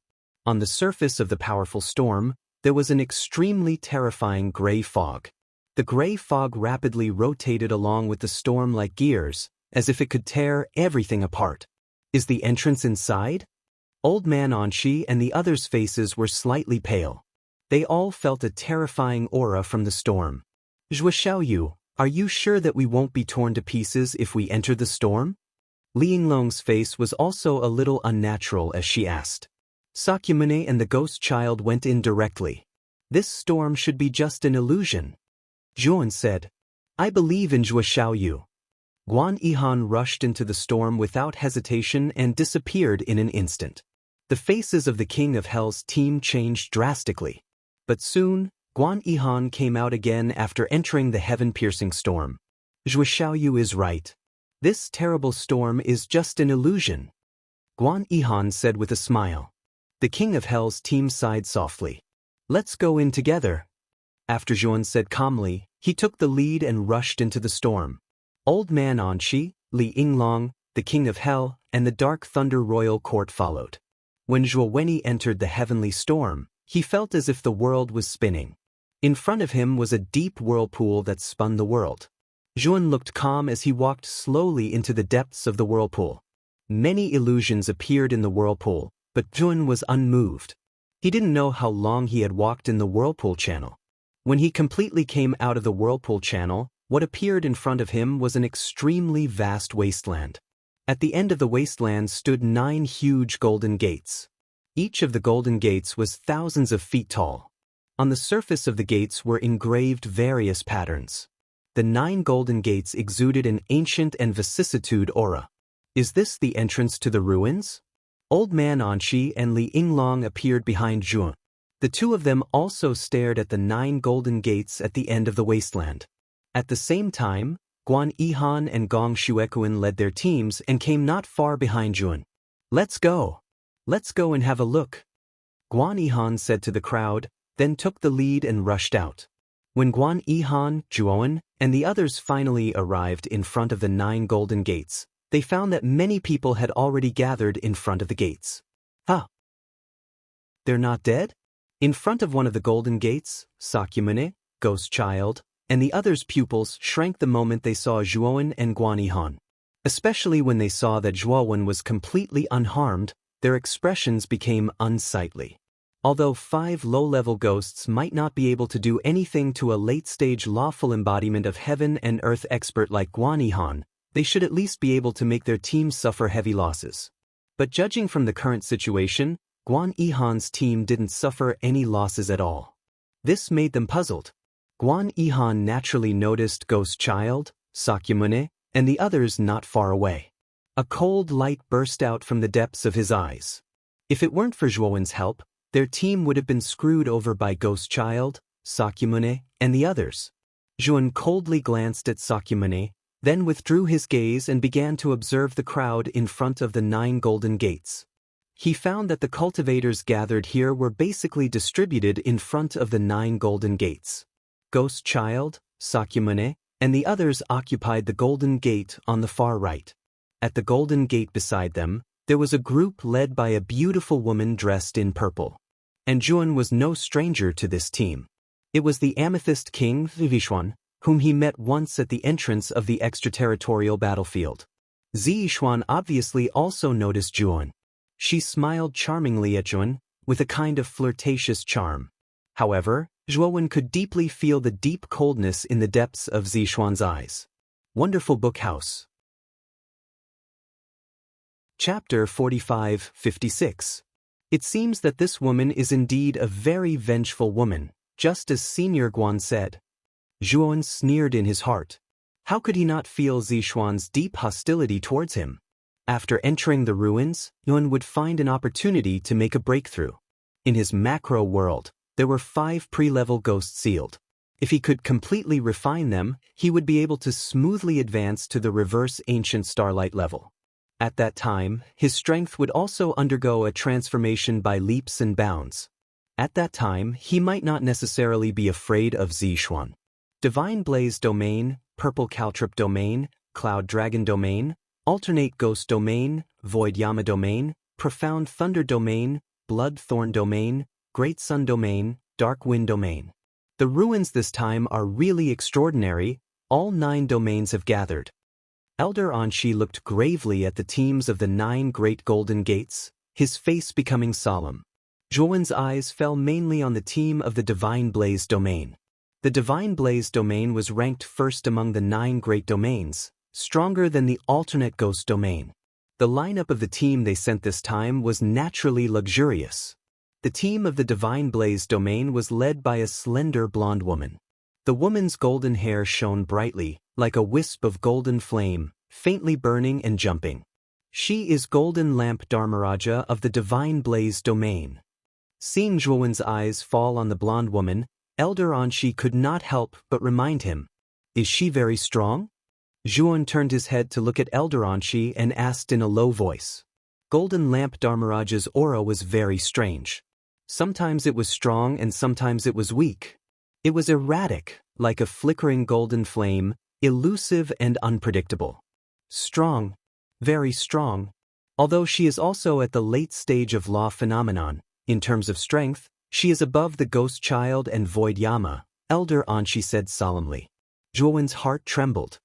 On the surface of the powerful storm, there was an extremely terrifying gray fog. The gray fog rapidly rotated along with the storm like gears, as if it could tear everything apart. Is the entrance inside? Old man Anshi and the others' faces were slightly pale. They all felt a terrifying aura from the storm. Zhuo Xiaoyu, are you sure that we won't be torn to pieces if we enter the storm? Li Yinglong's face was also a little unnatural as she asked. Sakyamune and the ghost child went in directly. This storm should be just an illusion. Zhuowen said, I believe in Zhuo Xiaoyu. Guan Yihan rushed into the storm without hesitation and disappeared in an instant. The faces of the King of Hell's team changed drastically. But soon, Guan Yihan came out again after entering the heaven-piercing storm. Zhuo Xiaoyu is right. This terrible storm is just an illusion. Guan Yihan said with a smile. The King of Hell's team sighed softly. Let's go in together. After Zhuowen said calmly, he took the lead and rushed into the storm. Old man Anshi, Li Yinglong, the King of Hell, and the Dark Thunder Royal Court followed. When Zhuoweni entered the heavenly storm, he felt as if the world was spinning. In front of him was a deep whirlpool that spun the world. Zhuowen looked calm as he walked slowly into the depths of the whirlpool. Many illusions appeared in the whirlpool, but Zhuowen was unmoved. He didn't know how long he had walked in the whirlpool channel. When he completely came out of the whirlpool channel, what appeared in front of him was an extremely vast wasteland. At the end of the wasteland stood 9 huge golden gates. Each of the golden gates was thousands of feet tall. On the surface of the gates were engraved various patterns. The 9 golden gates exuded an ancient and vicissitude aura. Is this the entrance to the ruins? Old man Anshi and Li Yinglong appeared behind Zhuowen. The two of them also stared at the 9 golden gates at the end of the wasteland. At the same time, Guan Yihan and Gong Shuekuan led their teams and came not far behind Zhuowen. Let's go. Let's go and have a look. Guan Yihan said to the crowd, then took the lead and rushed out. When Guan Yihan, Zhuowen, and the others finally arrived in front of the 9 golden gates, they found that many people had already gathered in front of the gates. Huh? They're not dead? In front of one of the golden gates, Sakyamune, Ghost Child, and the others' pupils shrank the moment they saw Zhuowen and Guan Yihan. Especially when they saw that Zhuowen was completely unharmed, their expressions became unsightly. Although 5 low-level ghosts might not be able to do anything to a late-stage lawful embodiment of heaven and earth expert like Guan Yihan, they should at least be able to make their team suffer heavy losses. But judging from the current situation, Guan Yihan's team didn't suffer any losses at all. This made them puzzled. Guan Yihan naturally noticed Ghost Child, Sakyamune, and the others not far away. A cold light burst out from the depths of his eyes. If it weren't for Zhuowen's help, their team would have been screwed over by Ghost Child, Sakyamune, and the others. Zhuowen coldly glanced at Sakyamune, then withdrew his gaze and began to observe the crowd in front of the 9 golden gates. He found that the cultivators gathered here were basically distributed in front of the 9 golden gates. Ghost Child, Sakyamune, and the others occupied the golden gate on the far right. At the golden gate beside them, there was a group led by a beautiful woman dressed in purple. And Zhuowen was no stranger to this team. It was the Amethyst King, Ziyixuan, whom he met once at the entrance of the extraterritorial battlefield. Ziyixuan obviously also noticed Zhuowen. She smiled charmingly at Zhuowen, with a kind of flirtatious charm. However, Zhuowen could deeply feel the deep coldness in the depths of Ziyixuan's eyes. Wonderful Book House. Chapter 45-56. It seems that this woman is indeed a very vengeful woman, just as Senior Guan said. Zhuowen sneered in his heart. How could he not feel Ziyixuan's deep hostility towards him? After entering the ruins, Zhuowen would find an opportunity to make a breakthrough. In his macro world, there were 5 pre-level ghosts sealed. If he could completely refine them, he would be able to smoothly advance to the reverse ancient starlight level. At that time, his strength would also undergo a transformation by leaps and bounds. At that time, he might not necessarily be afraid of Ziyixuan. Divine Blaze Domain, Purple Caltrip Domain, Cloud Dragon Domain, Alternate Ghost Domain, Void Yama Domain, Profound Thunder Domain, Blood Thorn Domain, Great Sun Domain, Dark Wind Domain. The ruins this time are really extraordinary. All 9 domains have gathered. Elder Anshi looked gravely at the teams of the 9 great golden gates, his face becoming solemn. Zhuowen's eyes fell mainly on the team of the Divine Blaze Domain. The Divine Blaze Domain was ranked first among the 9 great domains, stronger than the Alternate Ghost Domain. The lineup of the team they sent this time was naturally luxurious. The team of the Divine Blaze Domain was led by a slender blonde woman. The woman's golden hair shone brightly, like a wisp of golden flame, faintly burning and jumping. She is Golden Lamp Dharmaraja of the Divine Blaze Domain. Seeing Zhuowen's eyes fall on the blonde woman, Elder Anshi could not help but remind him, "Is she very strong?" Zhuowen turned his head to look at Elder Anshi and asked in a low voice. Golden Lamp Dharmaraja's aura was very strange. Sometimes it was strong and sometimes it was weak. It was erratic, like a flickering golden flame, elusive and unpredictable. Strong, very strong. Although she is also at the late stage of law phenomenon, in terms of strength, she is above the Ghost Child and Void Yama, Elder Anshi said solemnly. Zhuowen's heart trembled.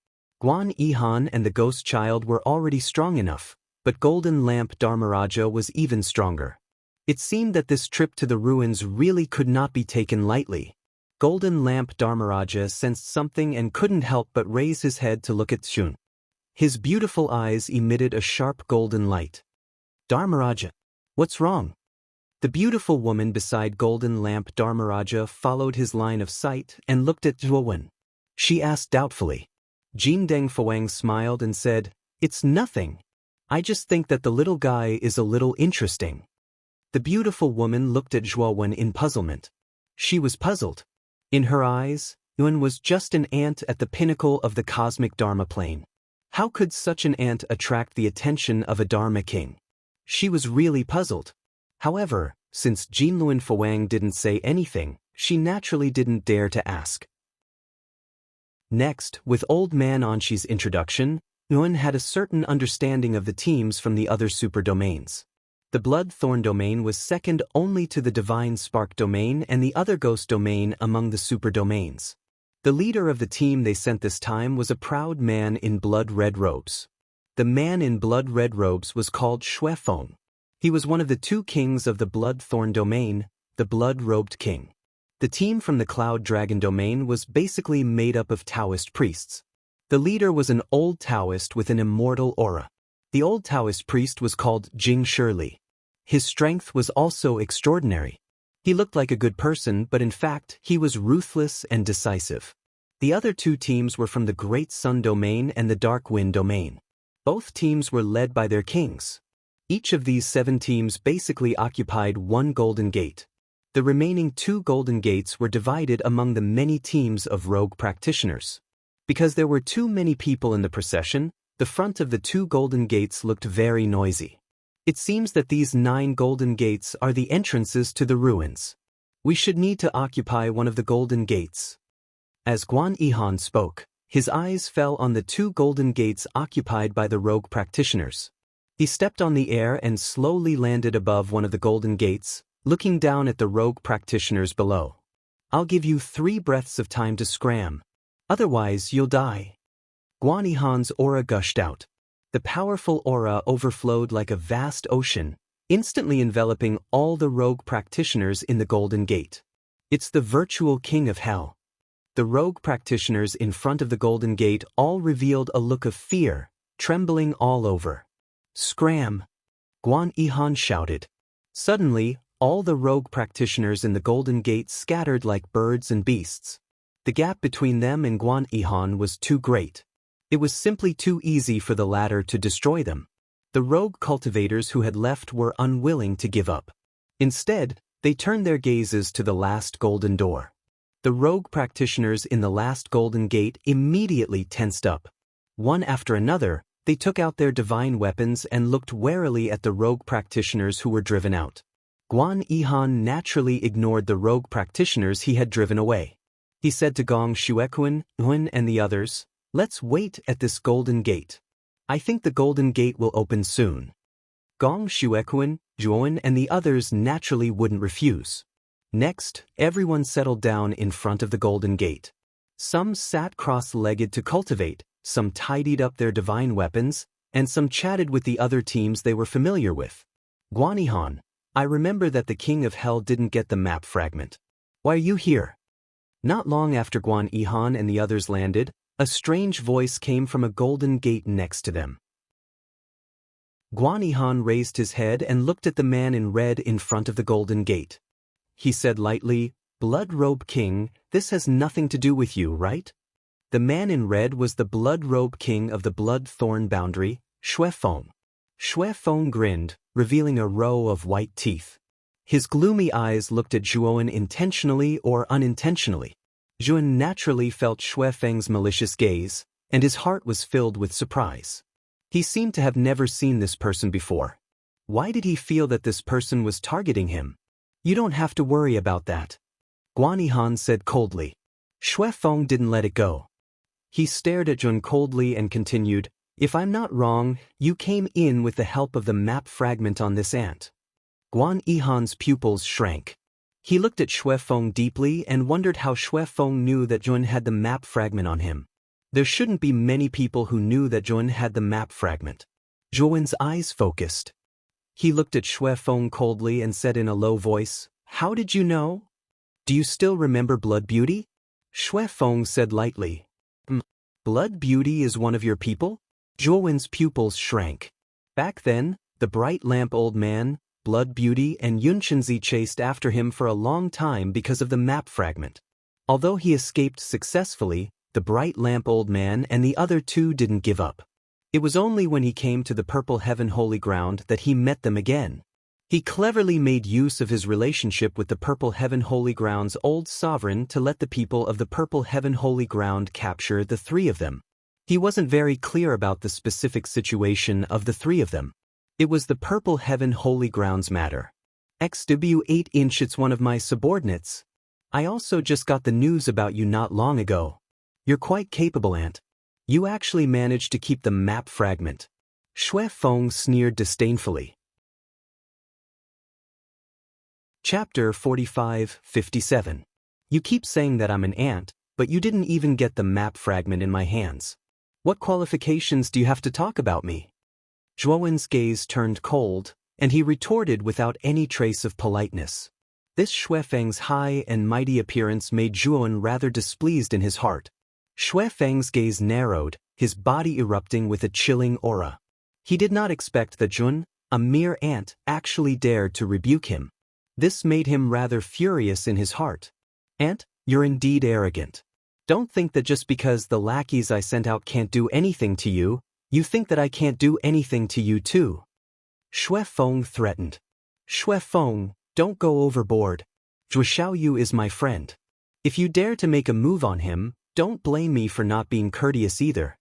Guan Yihan and the Ghost Child were already strong enough, but Golden Lamp Dharmaraja was even stronger. It seemed that this trip to the ruins really could not be taken lightly. Golden Lamp Dharmaraja sensed something and couldn't help but raise his head to look at Zhuowen. His beautiful eyes emitted a sharp golden light. Dharmaraja, what's wrong? The beautiful woman beside Golden Lamp Dharmaraja followed his line of sight and looked at Zhuowen. She asked doubtfully. Jin Deng Fuang smiled and said, "It's nothing. I just think that the little guy is a little interesting." The beautiful woman looked at Zhuowen in puzzlement. She was puzzled. In her eyes, Zhuowen was just an ant at the pinnacle of the cosmic Dharma plane. How could such an ant attract the attention of a Dharma king? She was really puzzled. However, since Jinluen Fuang didn't say anything, she naturally didn't dare to ask. Next, with Old Man Anshi's introduction, Zhuowen had a certain understanding of the teams from the other super domains. The Blood Thorn Domain was second only to the Divine Spark Domain and the other Ghost Domain among the super domains. The leader of the team they sent this time was a proud man in blood-red robes. The man in blood-red robes was called Xuefeng. He was one of the 2 kings of the Blood Thorn Domain, the blood-robed king. The team from the Cloud Dragon domain was basically made up of Taoist priests. The leader was an old Taoist with an immortal aura. The old Taoist priest was called Jing Shirli. His strength was also extraordinary. He looked like a good person, but in fact, he was ruthless and decisive. The other two teams were from the Great Sun domain and the Dark Wind domain. Both teams were led by their kings. Each of these 7 teams basically occupied one golden gate. The remaining 2 golden gates were divided among the many teams of rogue practitioners. Because there were too many people in the procession, the front of the 2 golden gates looked very noisy. It seems that these 9 golden gates are the entrances to the ruins. We should need to occupy one of the golden gates. As Guan Yihan spoke, his eyes fell on the 2 golden gates occupied by the rogue practitioners. He stepped on the air and slowly landed above one of the golden gates, looking down at the rogue practitioners below. I'll give you 3 breaths of time to scram. Otherwise, you'll die. Guan Yihan's aura gushed out. The powerful aura overflowed like a vast ocean, instantly enveloping all the rogue practitioners in the golden gate. It's the virtual king of hell. The rogue practitioners in front of the golden gate all revealed a look of fear, trembling all over. Scram! Guan Yihan shouted. Suddenly, all the rogue practitioners in the golden gate scattered like birds and beasts. The gap between them and Guan Yihan was too great. It was simply too easy for the latter to destroy them. The rogue cultivators who had left were unwilling to give up. Instead, they turned their gazes to the last golden door. The rogue practitioners in the last golden gate immediately tensed up. One after another, they took out their divine weapons and looked warily at the rogue practitioners who were driven out. Guan Yihan naturally ignored the rogue practitioners he had driven away. He said to Gong Shuequan, Yun and the others, "Let's wait at this golden gate. I think the golden gate will open soon." Gong Shuequan, Yun and the others naturally wouldn't refuse. Next, everyone settled down in front of the golden gate. Some sat cross-legged to cultivate, some tidied up their divine weapons, and some chatted with the other teams they were familiar with. Guan Yihan, I remember that the King of Hell didn't get the map fragment. Why are you here? Not long after Guan Yihan and the others landed, a strange voice came from a golden gate next to them. Guan Yihan raised his head and looked at the man in red in front of the golden gate. He said lightly, "Blood-robe king, this has nothing to do with you, right?" The man in red was the blood-robe king of the blood-thorn boundary, Xuefeng. Xuefeng grinned, revealing a row of white teeth. His gloomy eyes looked at Zhuowen intentionally or unintentionally. Zhuowen naturally felt Xuefeng's malicious gaze, and his heart was filled with surprise. He seemed to have never seen this person before. Why did he feel that this person was targeting him? You don't have to worry about that, Guan Yihan said coldly. Xuefeng didn't let it go. He stared at Zhuowen coldly and continued, "If I'm not wrong, you came in with the help of the map fragment on this ant." Guan Yihan's pupils shrank. He looked at Xuefeng deeply and wondered how Xuefeng knew that Zhuowen had the map fragment on him. There shouldn't be many people who knew that Zhuowen had the map fragment. Zhuowen's eyes focused. He looked at Xuefeng coldly and said in a low voice, "How did you know? Do you still remember Blood Beauty?" Xuefeng said lightly, "Blood Beauty is one of your people?" Zhuowen's pupils shrank. Back then, the bright lamp old man, Blood Beauty and Yunshenzi chased after him for a long time because of the map fragment. Although he escaped successfully, the bright lamp old man and the other two didn't give up. It was only when he came to the Purple Heaven Holy Ground that he met them again. He cleverly made use of his relationship with the Purple Heaven Holy Ground's old sovereign to let the people of the Purple Heaven Holy Ground capture the 3 of them. He wasn't very clear about the specific situation of the 3 of them. It was the Purple Heaven Holy Ground's matter. XW8-inch, it's one of my subordinates. I also just got the news about you not long ago. You're quite capable, Ant. You actually managed to keep the map fragment. Xuefeng sneered disdainfully. Chapter 45-57. You keep saying that I'm an ant, but you didn't even get the map fragment in my hands. What qualifications do you have to talk about me? Zhuowen's gaze turned cold, and he retorted without any trace of politeness. This Xuefeng's high and mighty appearance made Zhuan rather displeased in his heart. Xuefeng's gaze narrowed, his body erupting with a chilling aura. He did not expect that Zhuan, a mere ant, actually dared to rebuke him. This made him rather furious in his heart. Ant, you're indeed arrogant. Don't think that just because the lackeys I sent out can't do anything to you, you think that I can't do anything to you too. Xuefeng threatened. Xuefeng, don't go overboard. Zhuo Xiaoyu is my friend. If you dare to make a move on him, don't blame me for not being courteous either.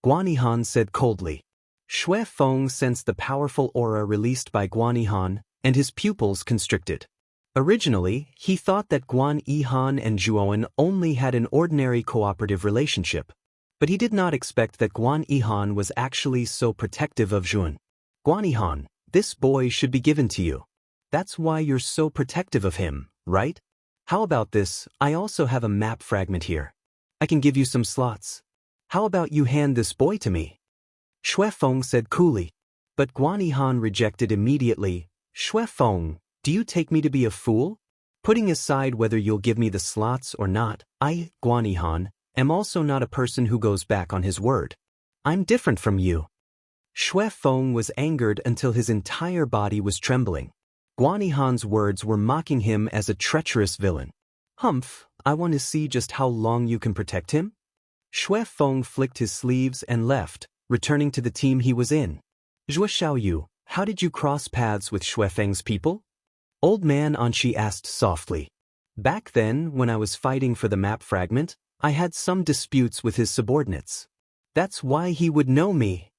Guanihan said coldly. Xuefeng sensed the powerful aura released by Guanihan, and his pupils constricted. Originally, he thought that Guan Yihan and Zhuowen only had an ordinary cooperative relationship. But he did not expect that Guan Yihan was actually so protective of Zhuan. Guan Yihan, this boy should be given to you. That's why you're so protective of him, right? How about this? I also have a map fragment here. I can give you some slots. How about you hand this boy to me? Xuefeng said coolly. But Guan Yihan rejected immediately. Xuefeng, do you take me to be a fool? Putting aside whether you'll give me the slots or not, I, Guan Yihan, am also not a person who goes back on his word. I'm different from you. Xuefeng was angered until his entire body was trembling. Guan Yihan's words were mocking him as a treacherous villain. Humph, I want to see just how long you can protect him. Xuefeng flicked his sleeves and left, returning to the team he was in. Zhuo Xiaoyu, how did you cross paths with Xuefeng's people? Old man Anshi asked softly. Back then, when I was fighting for the map fragment, I had some disputes with his subordinates. That's why he would know me.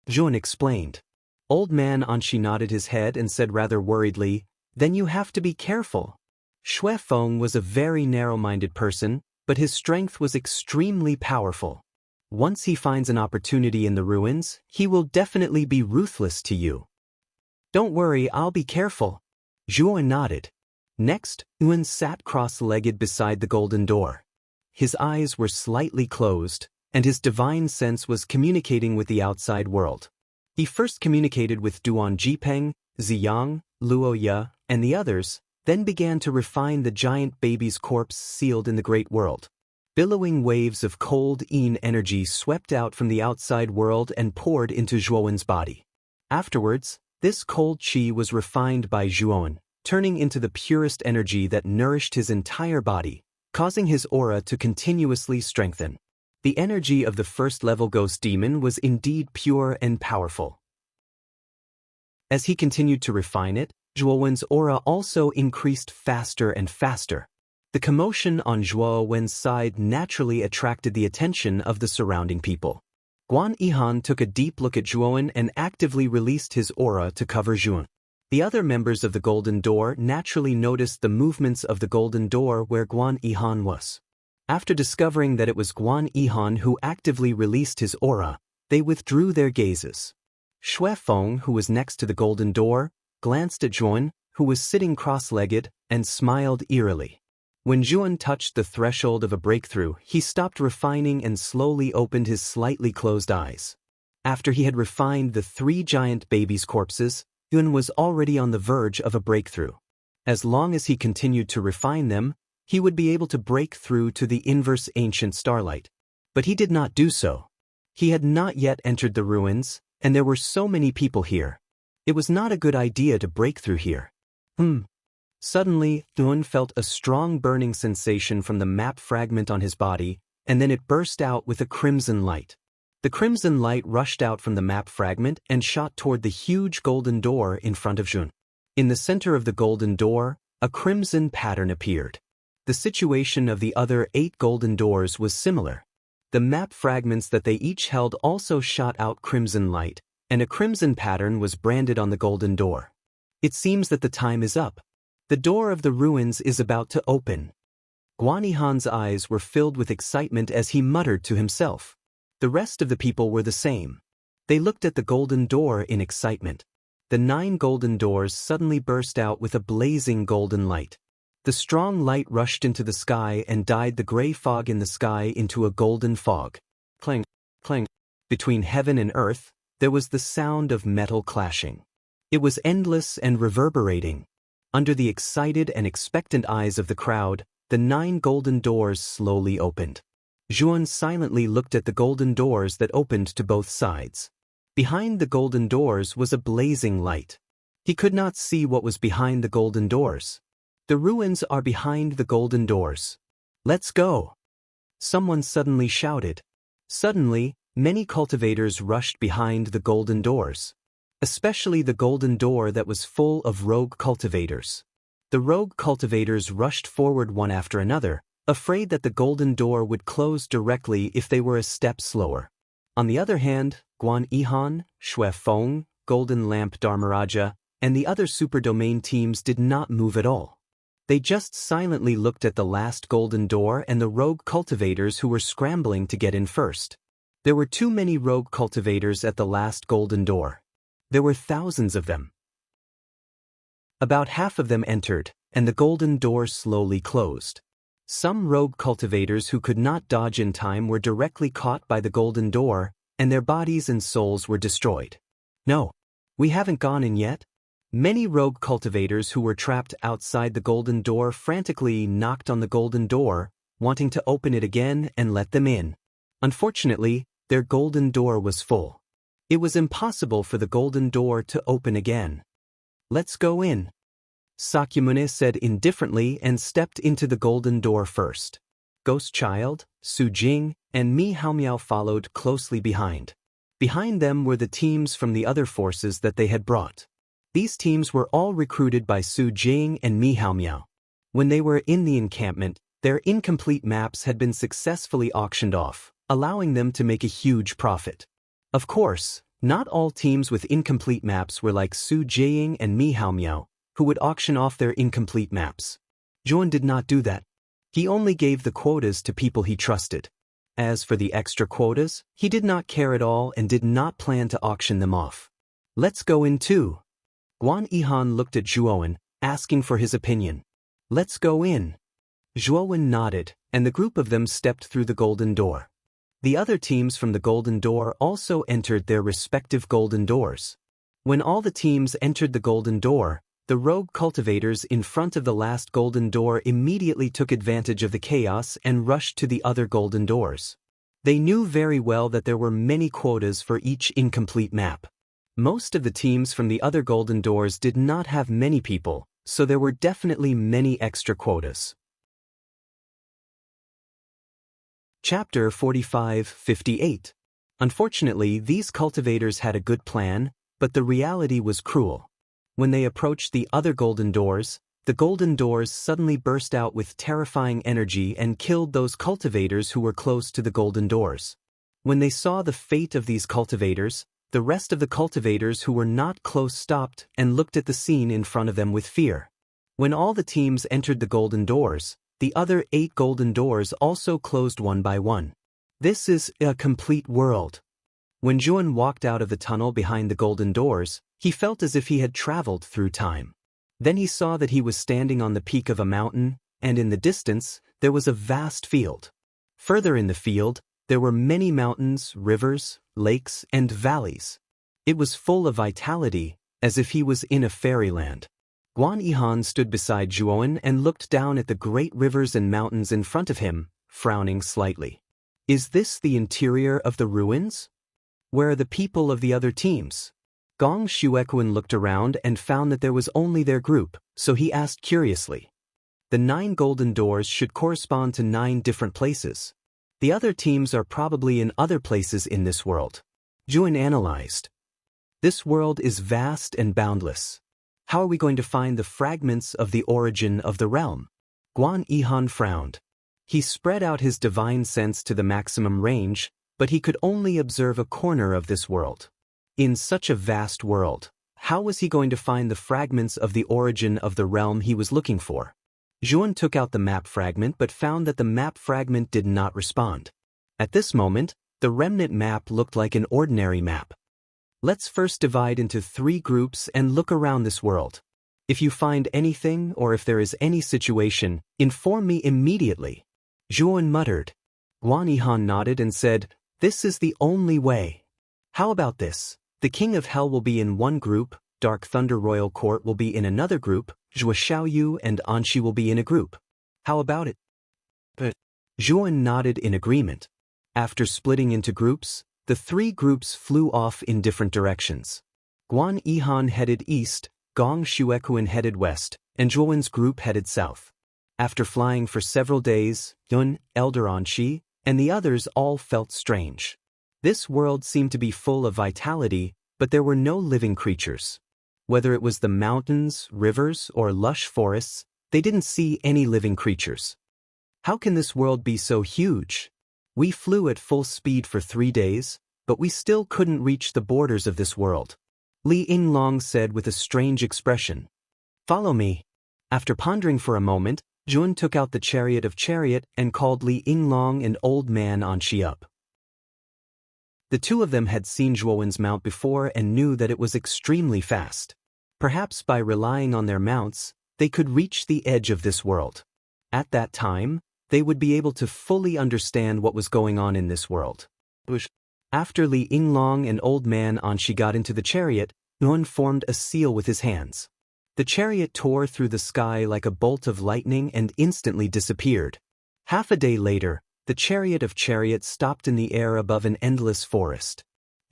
Zhuan explained. Old man Anshi nodded his head and said rather worriedly, then you have to be careful. Xuefeng was a very narrow-minded person, but his strength was extremely powerful. Once he finds an opportunity in the ruins, he will definitely be ruthless to you. Don't worry, I'll be careful. Zhuan nodded. Next, Yuan sat cross-legged beside the golden door. His eyes were slightly closed, and his divine sense was communicating with the outside world. He first communicated with Duan Jipeng, Ziyang, Luo Ye, and the others, then began to refine the giant baby's corpse sealed in the great world. Billowing waves of cold yin energy swept out from the outside world and poured into Zhuowen's body. Afterwards, this cold qi was refined by Zhuowen, turning into the purest energy that nourished his entire body, causing his aura to continuously strengthen. The energy of the first-level ghost demon was indeed pure and powerful. As he continued to refine it, Zhuowen's aura also increased faster and faster. The commotion on Zhuowen's side naturally attracted the attention of the surrounding people. Guan Yihan took a deep look at Zhuowen and actively released his aura to cover Zhuowen. The other members of the Golden Door naturally noticed the movements of the Golden Door where Guan Yihan was. After discovering that it was Guan Yihan who actively released his aura, they withdrew their gazes. Xuefeng, who was next to the Golden Door, glanced at Zhuowen, who was sitting cross-legged, and smiled eerily. When Zhuowen touched the threshold of a breakthrough, he stopped refining and slowly opened his slightly closed eyes. After he had refined the 3 giant babies' corpses, Zhuowen was already on the verge of a breakthrough. As long as he continued to refine them, he would be able to break through to the inverse ancient starlight. But he did not do so. He had not yet entered the ruins, and there were so many people here. It was not a good idea to break through here. Suddenly, Zhuowen felt a strong burning sensation from the map fragment on his body, and then it burst out with a crimson light. The crimson light rushed out from the map fragment and shot toward the huge golden door in front of Zhuowen. In the center of the golden door, a crimson pattern appeared. The situation of the other 8 golden doors was similar. The map fragments that they each held also shot out crimson light, and a crimson pattern was branded on the golden door. It seems that the time is up. The door of the ruins is about to open. Guan Yihan's eyes were filled with excitement as he muttered to himself. The rest of the people were the same. They looked at the golden door in excitement. The 9 golden doors suddenly burst out with a blazing golden light. The strong light rushed into the sky and dyed the gray fog in the sky into a golden fog. Clang, clang. Between heaven and earth, there was the sound of metal clashing. It was endless and reverberating. Under the excited and expectant eyes of the crowd, the 9 golden doors slowly opened. Zhuan silently looked at the golden doors that opened to both sides. Behind the golden doors was a blazing light. He could not see what was behind the golden doors. The ruins are behind the golden doors. Let's go! Someone suddenly shouted. Suddenly, many cultivators rushed behind the golden doors. Especially the golden door that was full of rogue cultivators. The rogue cultivators rushed forward one after another, afraid that the golden door would close directly if they were a step slower. On the other hand, Guan Yihan, Shui Feng, Golden Lamp Dharmaraja, and the other super domain teams did not move at all. They just silently looked at the last golden door and the rogue cultivators who were scrambling to get in first. There were too many rogue cultivators at the last golden door. There were thousands of them. About half of them entered, and the golden door slowly closed. Some rogue cultivators who could not dodge in time were directly caught by the golden door, and their bodies and souls were destroyed. No, we haven't gone in yet. Many rogue cultivators who were trapped outside the golden door frantically knocked on the golden door, wanting to open it again and let them in. Unfortunately, their golden door was full. It was impossible for the golden door to open again. Let's go in, Sakyamuni said indifferently and stepped into the golden door first. Ghost Child, Su Jing, and Mi Haomiao followed closely behind. Behind them were the teams from the other forces that they had brought. These teams were all recruited by Su Jing and Mi Haomiao. When they were in the encampment, their incomplete maps had been successfully auctioned off, allowing them to make a huge profit. Of course, not all teams with incomplete maps were like Su Jing and Mi Haomiao, who would auction off their incomplete maps. Zhuan did not do that. He only gave the quotas to people he trusted. As for the extra quotas, he did not care at all and did not plan to auction them off. Let's go in too. Guan Yihan looked at Zhuowen, asking for his opinion. Let's go in. Zhuowen nodded, and the group of them stepped through the golden door. The other teams from the golden door also entered their respective golden doors. When all the teams entered the golden door, the rogue cultivators in front of the last golden door immediately took advantage of the chaos and rushed to the other golden doors. They knew very well that there were many quotas for each incomplete map. Most of the teams from the other golden doors did not have many people, so there were definitely many extra quotas. Chapter 45-58. Unfortunately, these cultivators had a good plan, but the reality was cruel. When they approached the other golden doors suddenly burst out with terrifying energy and killed those cultivators who were close to the golden doors. When they saw the fate of these cultivators, the rest of the cultivators who were not close stopped and looked at the scene in front of them with fear. When all the teams entered the golden doors, the other 8 golden doors also closed one by one. This is a complete world. When Zhuan walked out of the tunnel behind the golden doors, he felt as if he had traveled through time. Then he saw that he was standing on the peak of a mountain, and in the distance, there was a vast field. Further in the field, there were many mountains, rivers, lakes, and valleys. It was full of vitality, as if he was in a fairyland. Guan Yihan stood beside Zhuowen and looked down at the great rivers and mountains in front of him, frowning slightly. Is this the interior of the ruins? Where are the people of the other teams? Gong Xuequan looked around and found that there was only their group, so he asked curiously. The 9 golden doors should correspond to 9 different places. The other teams are probably in other places in this world. Zhuan analyzed. This world is vast and boundless. How are we going to find the fragments of the origin of the realm? Guan Yihan frowned. He spread out his divine sense to the maximum range, but he could only observe a corner of this world. In such a vast world, how was he going to find the fragments of the origin of the realm he was looking for? Zhuan took out the map fragment but found that the map fragment did not respond. At this moment, the remnant map looked like an ordinary map. Let's first divide into 3 groups and look around this world. If you find anything or if there is any situation, inform me immediately. Zhuan muttered. Guan Yihan nodded and said, This is the only way. How about this? The King of Hell will be in one group, Dark Thunder Royal Court will be in another group, Zhua Xiaoyu and Anxi will be in a group. How about it? But Zhuan nodded in agreement. After splitting into groups, the three groups flew off in different directions. Guan Yihan headed east, Gong Shuekuan headed west, and Zhuan's group headed south. After flying for several days, Yun, Elder Anxi, and the others all felt strange. This world seemed to be full of vitality, but there were no living creatures. Whether it was the mountains, rivers, or lush forests, they didn't see any living creatures. How can this world be so huge? We flew at full speed for 3 days, but we still couldn't reach the borders of this world. Li Yinglong said with a strange expression. Follow me. After pondering for a moment, Zhuan took out the chariot of chariot and called Li Yinglong and Old Man Anxi up. The two of them had seen Zhuowen's mount before and knew that it was extremely fast. Perhaps by relying on their mounts, they could reach the edge of this world. At that time, they would be able to fully understand what was going on in this world. After Li Yinglong and Old Man Anxi got into the chariot, Zhuan formed a seal with his hands. The chariot tore through the sky like a bolt of lightning and instantly disappeared. Half a day later, the chariot of chariots stopped in the air above an endless forest.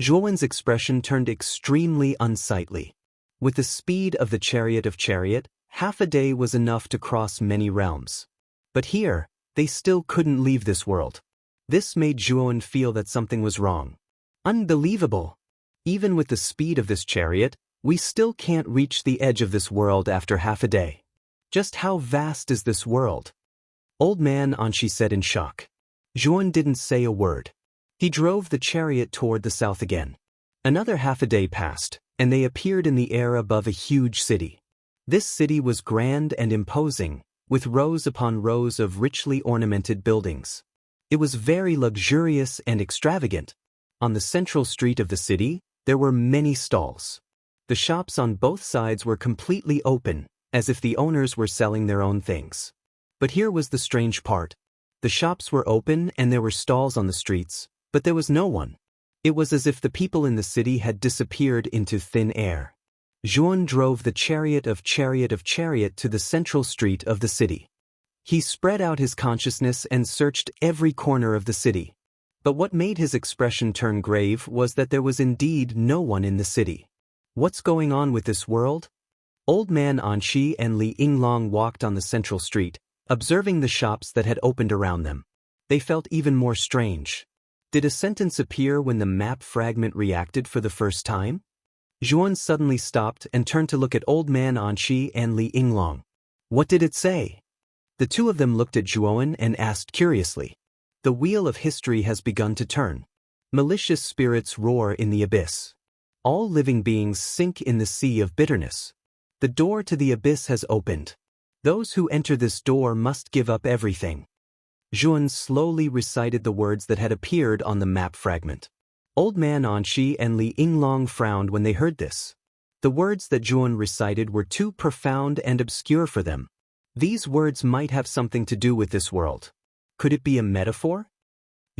Zhuowen's expression turned extremely unsightly. With the speed of the chariot of chariot, half a day was enough to cross many realms. But here, they still couldn't leave this world. This made Zhuowen feel that something was wrong. Unbelievable! Even with the speed of this chariot, we still can't reach the edge of this world after half a day. Just how vast is this world? Old Man Anxi said in shock. Zhuowen didn't say a word. He drove the chariot toward the south again. Another half a day passed, and they appeared in the air above a huge city. This city was grand and imposing, with rows upon rows of richly ornamented buildings. It was very luxurious and extravagant. On the central street of the city, there were many stalls. The shops on both sides were completely open, as if the owners were selling their own things. But here was the strange part. The shops were open and there were stalls on the streets, but there was no one. It was as if the people in the city had disappeared into thin air. Zhuan drove the chariot of chariot to the central street of the city. He spread out his consciousness and searched every corner of the city. But what made his expression turn grave was that there was indeed no one in the city. What's going on with this world? Old Man Anxi and Li Yinglong walked on the central street, observing the shops that had opened around them. They felt even more strange. Did a sentence appear when the map fragment reacted for the first time? Zhuan suddenly stopped and turned to look at Old Man Anxi and Li Yinglong. What did it say? The two of them looked at Zhuowen and asked curiously. The wheel of history has begun to turn. Malicious spirits roar in the abyss. All living beings sink in the sea of bitterness. The door to the abyss has opened. Those who enter this door must give up everything. Zhuan slowly recited the words that had appeared on the map fragment. Old Man Anxi and Li Yinglong frowned when they heard this. The words that Zhuan recited were too profound and obscure for them. These words might have something to do with this world. Could it be a metaphor?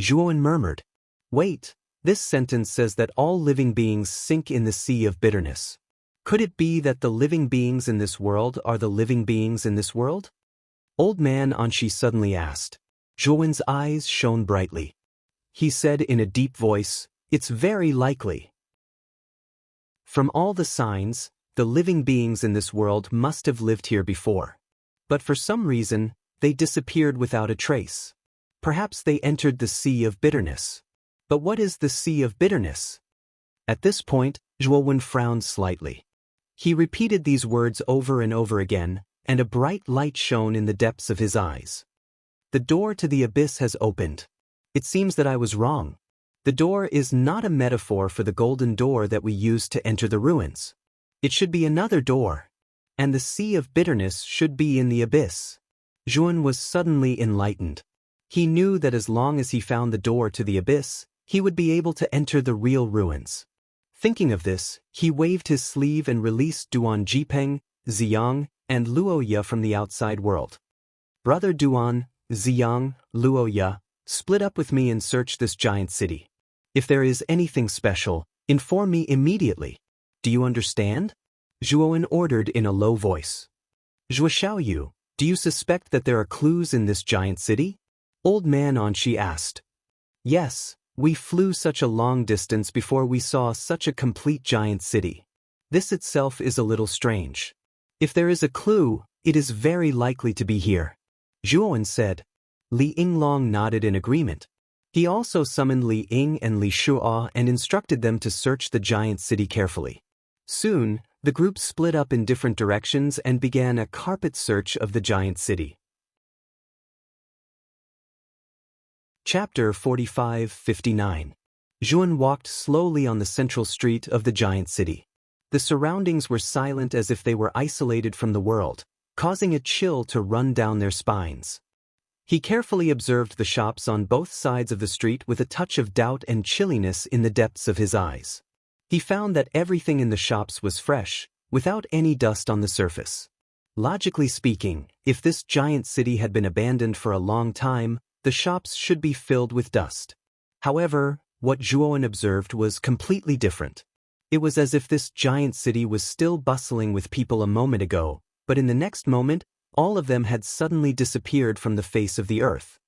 Zhuan murmured. Wait, this sentence says that all living beings sink in the sea of bitterness. Could it be that the living beings in this world are the living beings in this world? Old Man Anxi suddenly asked. Zhuowen's eyes shone brightly. He said in a deep voice, It's very likely. From all the signs, the living beings in this world must have lived here before. But for some reason, they disappeared without a trace. Perhaps they entered the sea of bitterness. But what is the sea of bitterness? At this point, Zhuowen frowned slightly. He repeated these words over and over again, and a bright light shone in the depths of his eyes. The door to the abyss has opened. It seems that I was wrong. The door is not a metaphor for the golden door that we use to enter the ruins. It should be another door. And the sea of bitterness should be in the abyss. Zhuan was suddenly enlightened. He knew that as long as he found the door to the abyss, he would be able to enter the real ruins. Thinking of this, he waved his sleeve and released Duan Jipeng, Ziyang, and Luoya from the outside world. Brother Duan, Ziyang, Luoya, split up with me and search this giant city. If there is anything special, inform me immediately. Do you understand? Zhuowen ordered in a low voice. Zhuo Xiaoyu, do you suspect that there are clues in this giant city? Old man Anqi asked. Yes, we flew such a long distance before we saw such a complete giant city. This itself is a little strange. If there is a clue, it is very likely to be here. Zhuowen said. Li Yinglong nodded in agreement. He also summoned Li Ying and Li Shuo and instructed them to search the giant city carefully. Soon, the group split up in different directions and began a carpet search of the giant city. Chapter 45-59. Zhuowen walked slowly on the central street of the giant city. The surroundings were silent as if they were isolated from the world, causing a chill to run down their spines. He carefully observed the shops on both sides of the street with a touch of doubt and chilliness in the depths of his eyes. He found that everything in the shops was fresh, without any dust on the surface. Logically speaking, if this giant city had been abandoned for a long time, the shops should be filled with dust. However, what Zhuowen observed was completely different. It was as if this giant city was still bustling with people a moment ago, but in the next moment, all of them had suddenly disappeared from the face of the earth.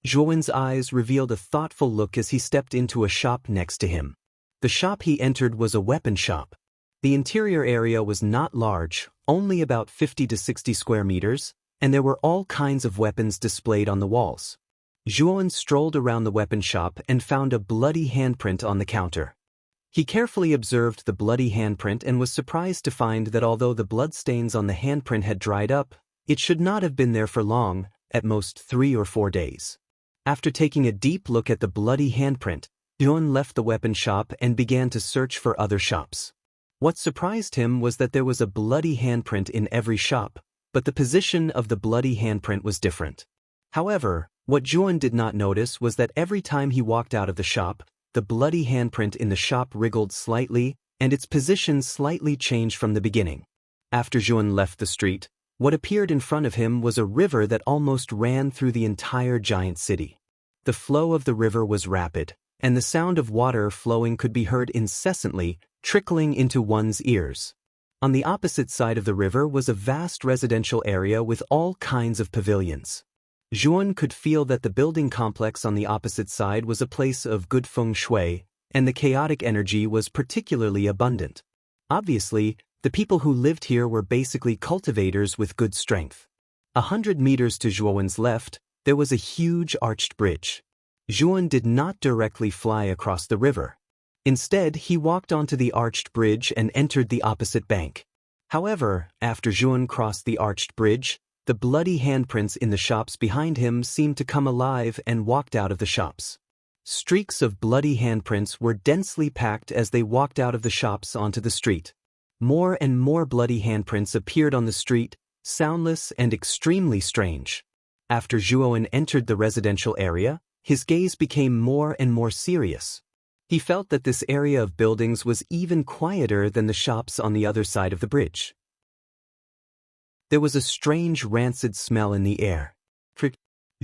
Zhuowen's eyes revealed a thoughtful look as he stepped into a shop next to him. The shop he entered was a weapon shop. The interior area was not large, only about 50 to 60 square meters, and there were all kinds of weapons displayed on the walls. Zhuowen strolled around the weapon shop and found a bloody handprint on the counter. He carefully observed the bloody handprint and was surprised to find that although the bloodstains on the handprint had dried up, it should not have been there for long, at most 3 or 4 days. After taking a deep look at the bloody handprint, Zhuowen left the weapon shop and began to search for other shops. What surprised him was that there was a bloody handprint in every shop, but the position of the bloody handprint was different. However, what Zhuowen did not notice was that every time he walked out of the shop, the bloody handprint in the shop wriggled slightly, and its position slightly changed from the beginning. After Zhuowen left the street, what appeared in front of him was a river that almost ran through the entire giant city. The flow of the river was rapid, and the sound of water flowing could be heard incessantly, trickling into one's ears. On the opposite side of the river was a vast residential area with all kinds of pavilions. Zhuowen could feel that the building complex on the opposite side was a place of good feng shui, and the chaotic energy was particularly abundant. Obviously, the people who lived here were basically cultivators with good strength. 100 meters to Zhuowen's left, there was a huge arched bridge. Zhuowen did not directly fly across the river. Instead, he walked onto the arched bridge and entered the opposite bank. However, after Zhuowen crossed the arched bridge, the bloody handprints in the shops behind him seemed to come alive and walked out of the shops. Streaks of bloody handprints were densely packed as they walked out of the shops onto the street. More and more bloody handprints appeared on the street, soundless and extremely strange. After Zhuowen entered the residential area, his gaze became more and more serious. He felt that this area of buildings was even quieter than the shops on the other side of the bridge. There was a strange rancid smell in the air.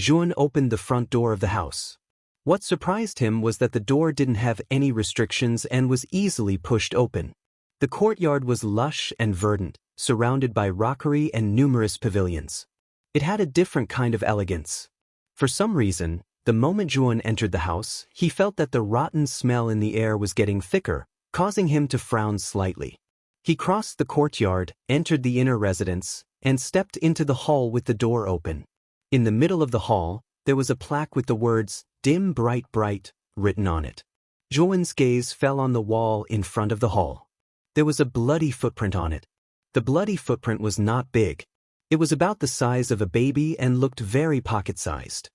Zhuowen opened the front door of the house. What surprised him was that the door didn't have any restrictions and was easily pushed open. The courtyard was lush and verdant, surrounded by rockery and numerous pavilions. It had a different kind of elegance. For some reason, the moment Zhuowen entered the house, he felt that the rotten smell in the air was getting thicker, causing him to frown slightly. He crossed the courtyard, entered the inner residence, and stepped into the hall with the door open. In the middle of the hall, there was a plaque with the words, "Dim Bright Bright," written on it. Zhuowen's gaze fell on the wall in front of the hall. There was a bloody footprint on it. The bloody footprint was not big. It was about the size of a baby and looked very pocket-sized.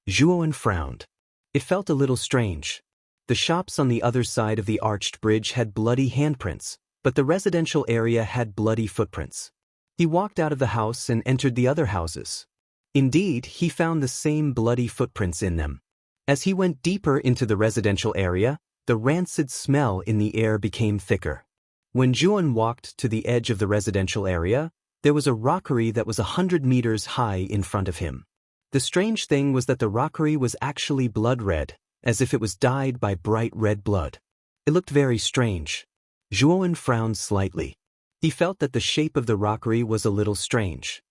Zhuowen frowned. It felt a little strange. The shops on the other side of the arched bridge had bloody handprints, but the residential area had bloody footprints. He walked out of the house and entered the other houses. Indeed, he found the same bloody footprints in them. As he went deeper into the residential area, the rancid smell in the air became thicker. When Zhuowen walked to the edge of the residential area, there was a rockery that was 100 meters high in front of him. The strange thing was that the rockery was actually blood red, as if it was dyed by bright red blood. It looked very strange. Zhuowen frowned slightly. He felt that the shape of the rockery was a little strange.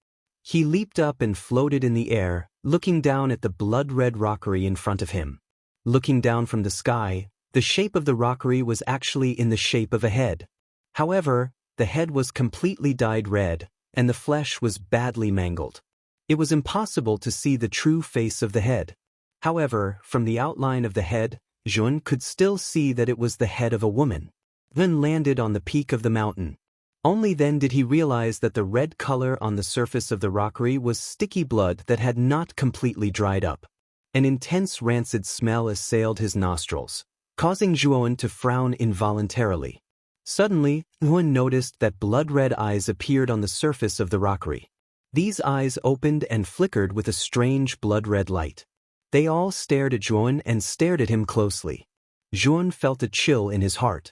He leaped up and floated in the air, looking down at the blood-red rockery in front of him. Looking down from the sky, the shape of the rockery was actually in the shape of a head. However, the head was completely dyed red, and the flesh was badly mangled. It was impossible to see the true face of the head. However, from the outline of the head, Jun could still see that it was the head of a woman. Then landed on the peak of the mountain. Only then did he realize that the red color on the surface of the rockery was sticky blood that had not completely dried up. An intense rancid smell assailed his nostrils, causing Zhuowen to frown involuntarily. Suddenly, Zhuowen noticed that blood-red eyes appeared on the surface of the rockery. These eyes opened and flickered with a strange blood-red light. They all stared at Zhuowen and stared at him closely. Zhuowen felt a chill in his heart.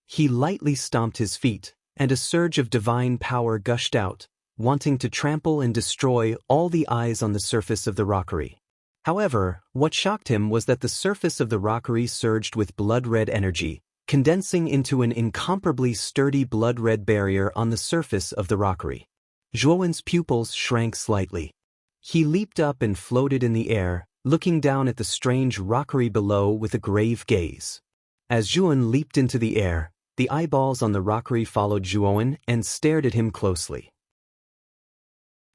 He lightly stomped his feet, and a surge of divine power gushed out, wanting to trample and destroy all the eyes on the surface of the rockery. However, what shocked him was that the surface of the rockery surged with blood-red energy, condensing into an incomparably sturdy blood-red barrier on the surface of the rockery. Zhuowen's pupils shrank slightly. He leaped up and floated in the air, looking down at the strange rockery below with a grave gaze. As Zhuowen leaped into the air, the eyeballs on the rockery followed Zhuowen and stared at him closely.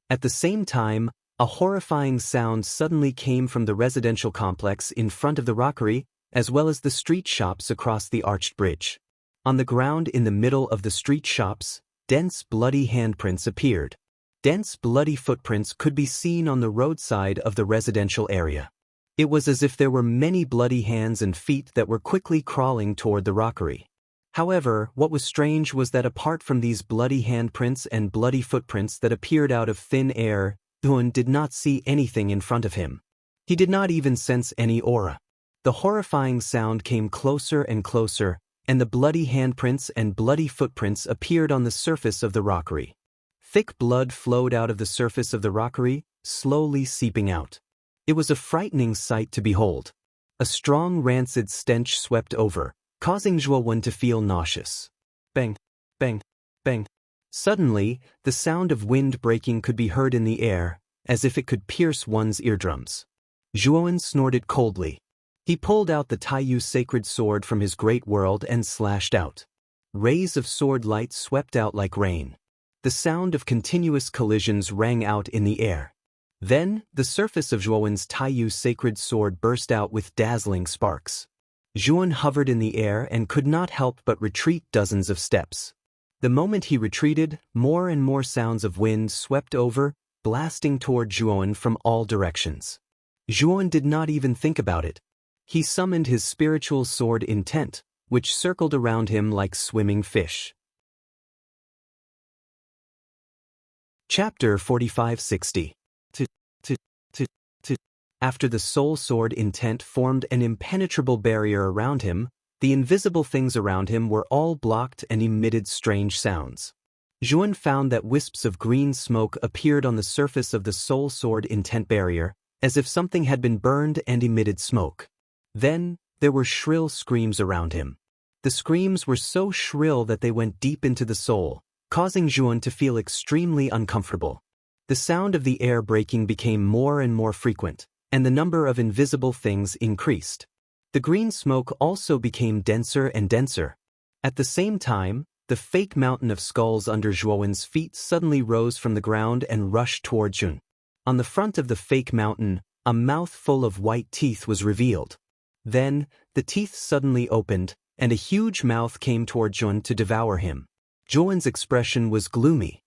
At the same time, a horrifying sound suddenly came from the residential complex in front of the rockery, as well as the street shops across the arched bridge. On the ground in the middle of the street shops, dense bloody handprints appeared. Dense bloody footprints could be seen on the roadside of the residential area. It was as if there were many bloody hands and feet that were quickly crawling toward the rockery. However, what was strange was that apart from these bloody handprints and bloody footprints that appeared out of thin air, Zhuowen did not see anything in front of him. He did not even sense any aura. The horrifying sound came closer and closer, and the bloody handprints and bloody footprints appeared on the surface of the rockery. Thick blood flowed out of the surface of the rockery, slowly seeping out. It was a frightening sight to behold. A strong rancid stench swept over, causing Zhuowen to feel nauseous. Bang, bang, bang. Suddenly, the sound of wind breaking could be heard in the air, as if it could pierce one's eardrums. Zhuowen snorted coldly. He pulled out the Taiyu sacred sword from his great world and slashed out. Rays of sword light swept out like rain. The sound of continuous collisions rang out in the air. Then, the surface of Zhuowen's Taiyu sacred sword burst out with dazzling sparks. Zhuowen hovered in the air and could not help but retreat dozens of steps. The moment he retreated, more and more sounds of wind swept over, blasting toward Zhuowen from all directions. Zhuowen did not even think about it. He summoned his spiritual sword Intent, which circled around him like swimming fish. Chapter 4560. After the soul sword Intent formed an impenetrable barrier around him, the invisible things around him were all blocked and emitted strange sounds. Zhuowen found that wisps of green smoke appeared on the surface of the soul sword Intent barrier, as if something had been burned and emitted smoke. Then, there were shrill screams around him. The screams were so shrill that they went deep into the soul, causing Zhuowen to feel extremely uncomfortable. The sound of the air breaking became more and more frequent, and the number of invisible things increased. The green smoke also became denser and denser. At the same time, the fake mountain of skulls under Zhuowen's feet suddenly rose from the ground and rushed toward Zhuowen. On the front of the fake mountain, a mouth full of white teeth was revealed. Then, the teeth suddenly opened, and a huge mouth came toward Zhuowen to devour him. Zhuowen's expression was gloomy.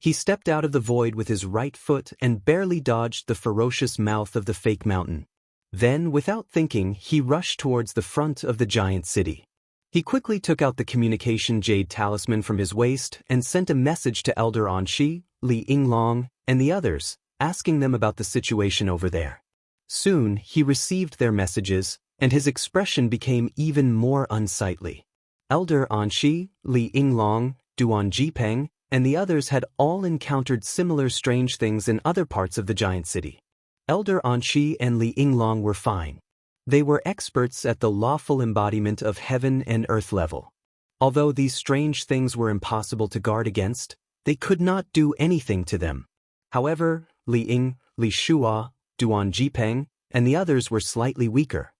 He stepped out of the void with his right foot and barely dodged the ferocious mouth of the fake mountain. Then, without thinking, he rushed towards the front of the giant city. He quickly took out the communication jade talisman from his waist and sent a message to Elder Anshi, Li Yinglong, and the others, asking them about the situation over there. Soon, he received their messages, and his expression became even more unsightly. Elder Anshi, Li Yinglong, Duan Jipeng, and the others had all encountered similar strange things in other parts of the giant city. Elder Anshi and Li Yinglong were fine. They were experts at the lawful embodiment of heaven and earth level. Although these strange things were impossible to guard against, they could not do anything to them. However, Li Ying, Li Shua, Duan Jipeng, and the others were slightly weaker.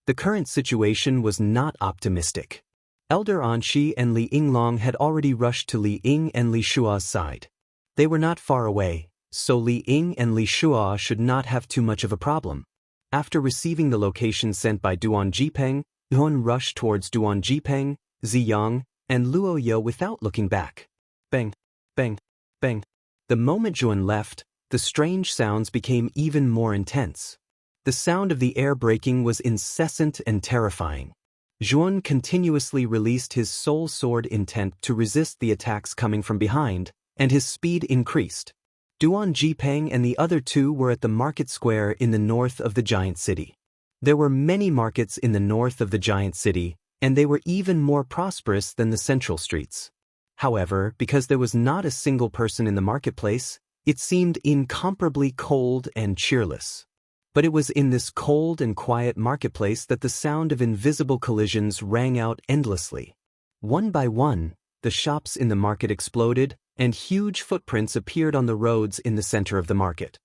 The current situation was not optimistic. Elder Anshi and Li Yinglong had already rushed to Li Ying and Li Shua's side. They were not far away, so Li Ying and Li Shua should not have too much of a problem. After receiving the location sent by Duan Jipeng, Yuan rushed towards Duan Jipeng, Ziyang, and Luo Yo without looking back. Bang, bang, bang. The moment Yuan left, the strange sounds became even more intense. The sound of the air breaking was incessant and terrifying. Yuan continuously released his soul sword intent to resist the attacks coming from behind, and his speed increased. Duan Jipeng and the other two were at the market square in the north of the giant city. There were many markets in the north of the giant city, and they were even more prosperous than the central streets. However, because there was not a single person in the marketplace, it seemed incomparably cold and cheerless. But it was in this cold and quiet marketplace that the sound of invisible collisions rang out endlessly. One by one, the shops in the market exploded, and huge footprints appeared on the roads in the center of the market.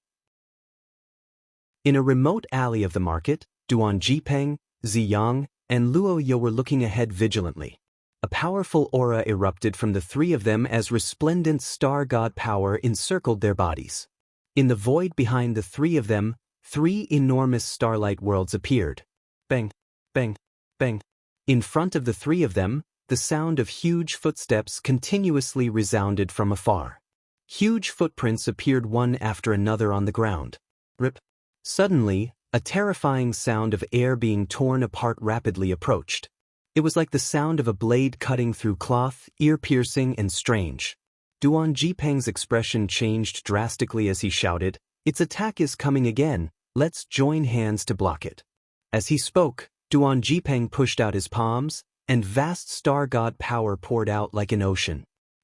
In a remote alley of the market, Duan Jipeng, Ziyang, and Luo Yo were looking ahead vigilantly. A powerful aura erupted from the three of them as resplendent star god power encircled their bodies. In the void behind the three of them, three enormous starlight worlds appeared. Bang, bang, bang. In front of the three of them, the sound of huge footsteps continuously resounded from afar. Huge footprints appeared one after another on the ground. Rip. Suddenly, a terrifying sound of air being torn apart rapidly approached. It was like the sound of a blade cutting through cloth, ear-piercing and strange. Duan Jipeng's expression changed drastically as he shouted, "Its attack is coming again, let's join hands to block it." As he spoke, Duan Jipeng pushed out his palms, and vast star god power poured out like an ocean.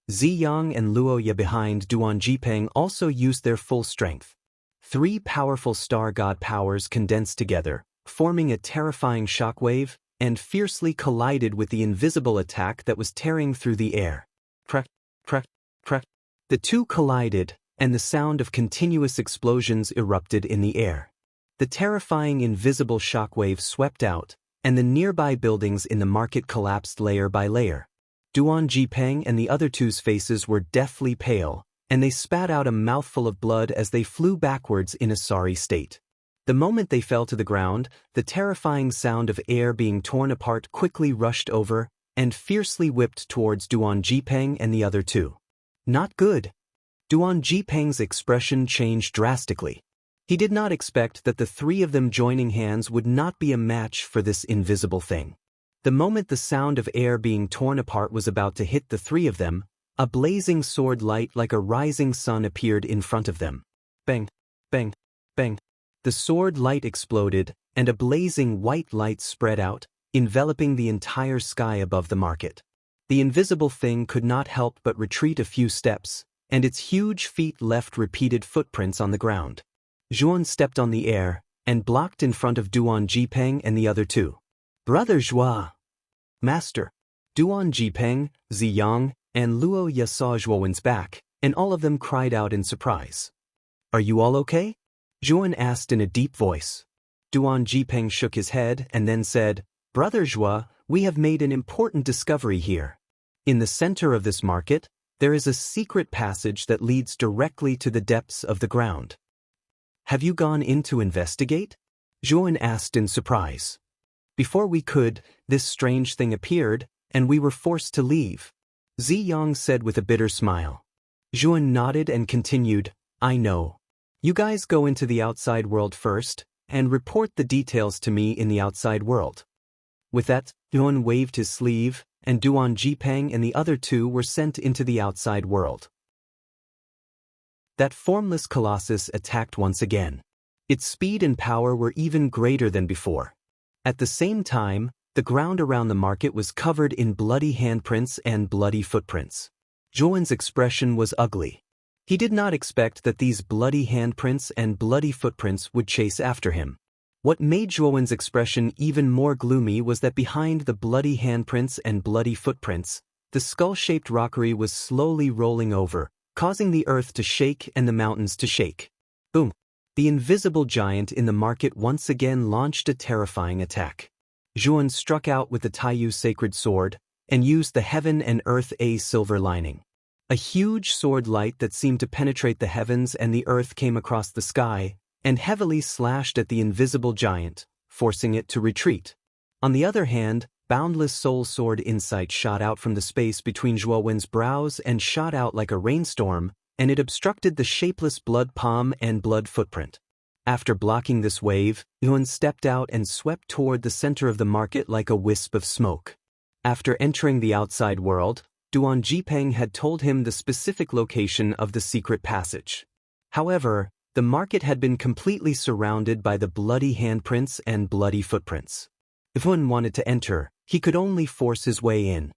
Ziyang and Luo Ye behind Duan Jipeng also used their full strength. Three powerful star god powers condensed together, forming a terrifying shockwave, and fiercely collided with the invisible attack that was tearing through the air. Crack, crack, crack. The two collided, and the sound of continuous explosions erupted in the air. The terrifying invisible shockwave swept out, and the nearby buildings in the market collapsed layer by layer. Duan Jipeng and the other two's faces were deathly pale, and they spat out a mouthful of blood as they flew backwards in a sorry state. The moment they fell to the ground, the terrifying sound of air being torn apart quickly rushed over and fiercely whipped towards Duan Jipeng and the other two. Not good. Duan Jipeng's expression changed drastically. He did not expect that the three of them joining hands would not be a match for this invisible thing. The moment the sound of air being torn apart was about to hit the three of them, a blazing sword light like a rising sun appeared in front of them. Bang, bang, bang. The sword light exploded, and a blazing white light spread out, enveloping the entire sky above the market. The invisible thing could not help but retreat a few steps, and its huge feet left repeated footprints on the ground. Zhuan stepped on the air, and blocked in front of Duan Jipeng and the other two. "Brother Zhua!" "Master!" Duan Jipeng, Ziyang, and Luo Ye saw Zhuowen's back, and all of them cried out in surprise. "Are you all okay?" Zhuan asked in a deep voice. Duan Jipeng shook his head and then said, "Brother Zhua, we have made an important discovery here. In the center of this market, there is a secret passage that leads directly to the depths of the ground." "Have you gone in to investigate?" Zhuan asked in surprise. "Before we could, this strange thing appeared, and we were forced to leave," Ziyang said with a bitter smile. Zhuan nodded and continued, "I know. You guys go into the outside world first, and report the details to me in the outside world." With that, Zhuan waved his sleeve, and Duan Jipeng and the other two were sent into the outside world. That formless colossus attacked once again. Its speed and power were even greater than before. At the same time, the ground around the market was covered in bloody handprints and bloody footprints. Zhuan's expression was ugly. He did not expect that these bloody handprints and bloody footprints would chase after him. What made Zhuowen's expression even more gloomy was that behind the bloody handprints and bloody footprints, the skull-shaped rockery was slowly rolling over, causing the earth to shake and the mountains to shake. Boom! The invisible giant in the market once again launched a terrifying attack. Zhuowen struck out with the Taiyu sacred sword and used the heaven and earth A silver lining. A huge sword light that seemed to penetrate the heavens and the earth came across the sky and heavily slashed at the invisible giant, forcing it to retreat. On the other hand, boundless soul sword insight shot out from the space between Zhuowen's brows and shot out like a rainstorm, and it obstructed the shapeless blood palm and blood footprint. After blocking this wave, Zhuowen stepped out and swept toward the center of the market like a wisp of smoke. After entering the outside world, Duan Jipeng had told him the specific location of the secret passage. However, the market had been completely surrounded by the bloody handprints and bloody footprints. If Zhuowen wanted to enter, he could only force his way in.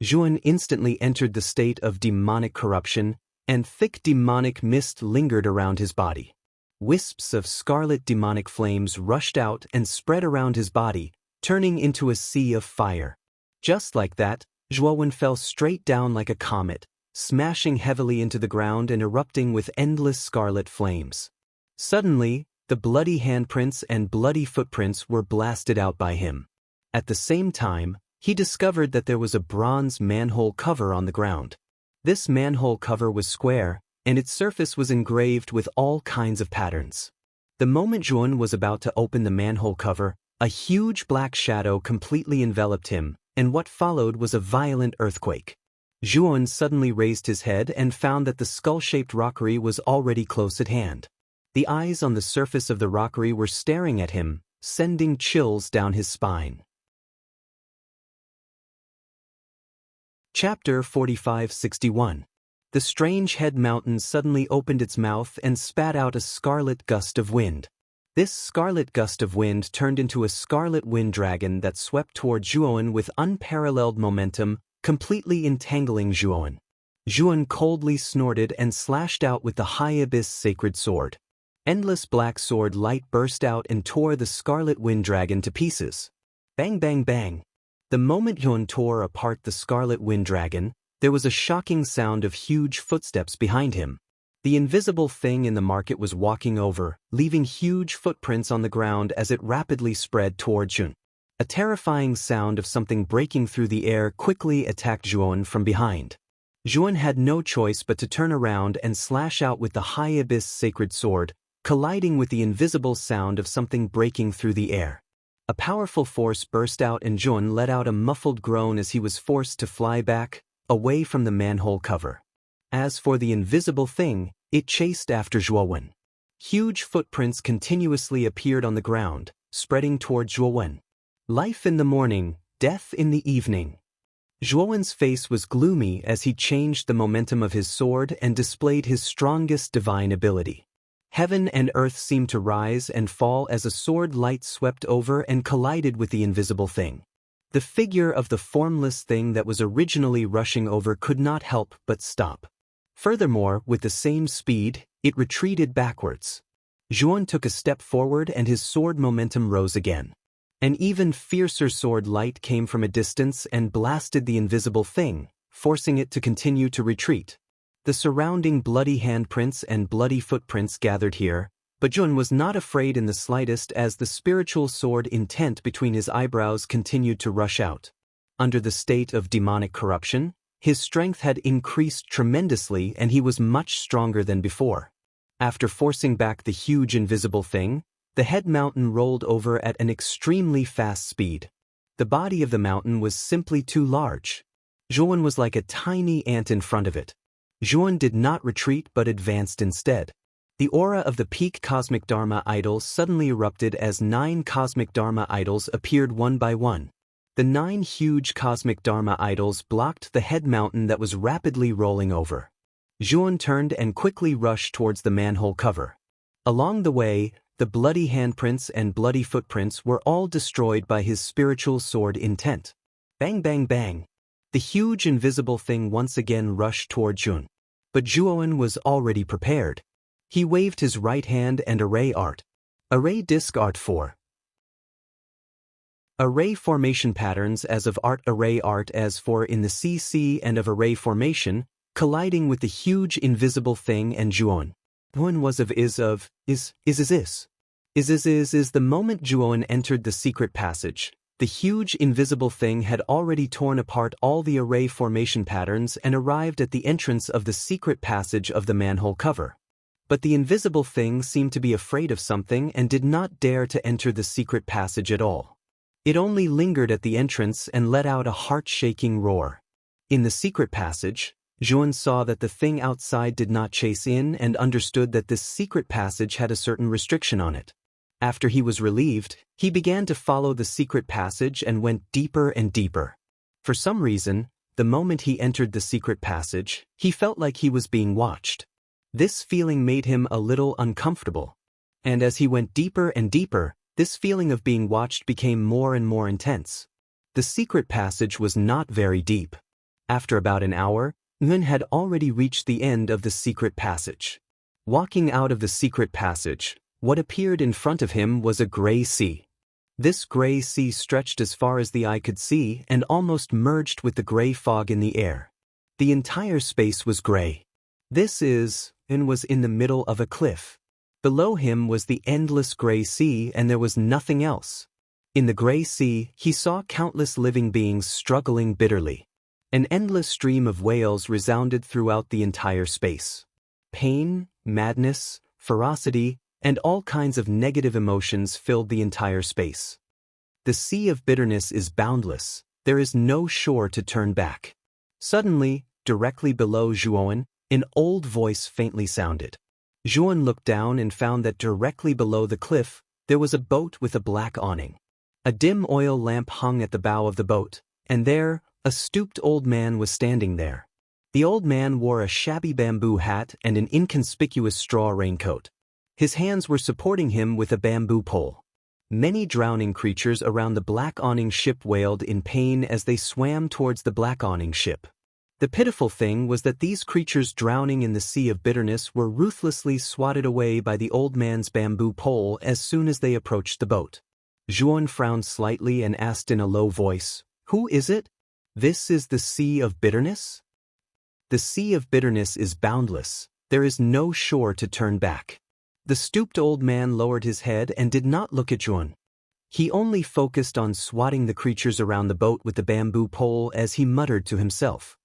Zhuowen instantly entered the state of demonic corruption, and thick demonic mist lingered around his body. Wisps of scarlet demonic flames rushed out and spread around his body, turning into a sea of fire. Just like that, Zhuowen fell straight down like a comet, smashing heavily into the ground and erupting with endless scarlet flames. Suddenly, the bloody handprints and bloody footprints were blasted out by him. At the same time, he discovered that there was a bronze manhole cover on the ground. This manhole cover was square, and its surface was engraved with all kinds of patterns. The moment Zhuowen was about to open the manhole cover, a huge black shadow completely enveloped him, and what followed was a violent earthquake. Zhuowen suddenly raised his head and found that the skull-shaped rockery was already close at hand. The eyes on the surface of the rockery were staring at him, sending chills down his spine. Chapter 4561. The strange head mountain suddenly opened its mouth and spat out a scarlet gust of wind. This scarlet gust of wind turned into a scarlet wind dragon that swept toward Zhuowen with unparalleled momentum, completely entangling Zhuowen. Zhuowen coldly snorted and slashed out with the High Abyss sacred sword. Endless black sword light burst out and tore the scarlet wind dragon to pieces. Bang bang bang. The moment Zhuowen tore apart the scarlet wind dragon, there was a shocking sound of huge footsteps behind him. The invisible thing in the market was walking over, leaving huge footprints on the ground as it rapidly spread toward Zhuowen. A terrifying sound of something breaking through the air quickly attacked Zhuowen from behind. Zhuowen had no choice but to turn around and slash out with the High Abyss sacred sword, colliding with the invisible sound of something breaking through the air. A powerful force burst out and Zhuowen let out a muffled groan as he was forced to fly back, away from the manhole cover. As for the invisible thing, it chased after Zhuowen. Huge footprints continuously appeared on the ground, spreading toward Zhuowen. Life in the morning, death in the evening. Zhuowen's face was gloomy as he changed the momentum of his sword and displayed his strongest divine ability. Heaven and earth seemed to rise and fall as a sword light swept over and collided with the invisible thing. The figure of the formless thing that was originally rushing over could not help but stop. Furthermore, with the same speed, it retreated backwards. Zhuowen took a step forward and his sword momentum rose again. An even fiercer sword light came from a distance and blasted the invisible thing, forcing it to continue to retreat. The surrounding bloody handprints and bloody footprints gathered here, but Zhuowen was not afraid in the slightest as the spiritual sword intent between his eyebrows continued to rush out. Under the state of demonic corruption, his strength had increased tremendously and he was much stronger than before. After forcing back the huge invisible thing, the head mountain rolled over at an extremely fast speed. The body of the mountain was simply too large. Zhuowen was like a tiny ant in front of it. Zhuowen did not retreat but advanced instead. The aura of the peak cosmic Dharma idol suddenly erupted as 9 cosmic Dharma idols appeared one by one. The 9 huge cosmic Dharma idols blocked the head mountain that was rapidly rolling over. Zhuowen turned and quickly rushed towards the manhole cover. Along the way, the bloody handprints and bloody footprints were all destroyed by his spiritual sword intent. Bang bang bang. The huge invisible thing once again rushed toward Zhuowen. But Zhuowen was already prepared. He waved his right hand and array art. Array disc art 4. Array formation patterns as of array art as for in the CC and of array formation, colliding with the huge invisible thing and Juon. Juon was of is the moment Juon entered the secret passage. The huge invisible thing had already torn apart all the array formation patterns and arrived at the entrance of the secret passage of the manhole cover. But the invisible thing seemed to be afraid of something and did not dare to enter the secret passage at all. It only lingered at the entrance and let out a heart-shaking roar. In the secret passage, Juon saw that the thing outside did not chase in and understood that this secret passage had a certain restriction on it. After he was relieved, he began to follow the secret passage and went deeper and deeper. For some reason, the moment he entered the secret passage, he felt like he was being watched. This feeling made him a little uncomfortable. And as he went deeper and deeper, this feeling of being watched became more and more intense. The secret passage was not very deep. After about an hour, Nguyen had already reached the end of the secret passage. Walking out of the secret passage, what appeared in front of him was a gray sea. This gray sea stretched as far as the eye could see and almost merged with the gray fog in the air. The entire space was gray. Was in the middle of a cliff. Below him was the endless gray sea and there was nothing else. In the gray sea, he saw countless living beings struggling bitterly. An endless stream of wails resounded throughout the entire space. Pain, madness, ferocity, and all kinds of negative emotions filled the entire space. The sea of bitterness is boundless. There is no shore to turn back. Suddenly, directly below Juon, an old voice faintly sounded. Juon looked down and found that directly below the cliff, there was a boat with a black awning. A dim oil lamp hung at the bow of the boat, and there, a stooped old man was standing there. The old man wore a shabby bamboo hat and an inconspicuous straw raincoat. His hands were supporting him with a bamboo pole. Many drowning creatures around the black awning ship wailed in pain as they swam towards the black awning ship. The pitiful thing was that these creatures drowning in the sea of bitterness were ruthlessly swatted away by the old man's bamboo pole as soon as they approached the boat. Juon frowned slightly and asked in a low voice, "Who is it? This is the sea of bitterness?" The sea of bitterness is boundless. There is no shore to turn back. The stooped old man lowered his head and did not look at Juon. He only focused on swatting the creatures around the boat with the bamboo pole as he muttered to himself.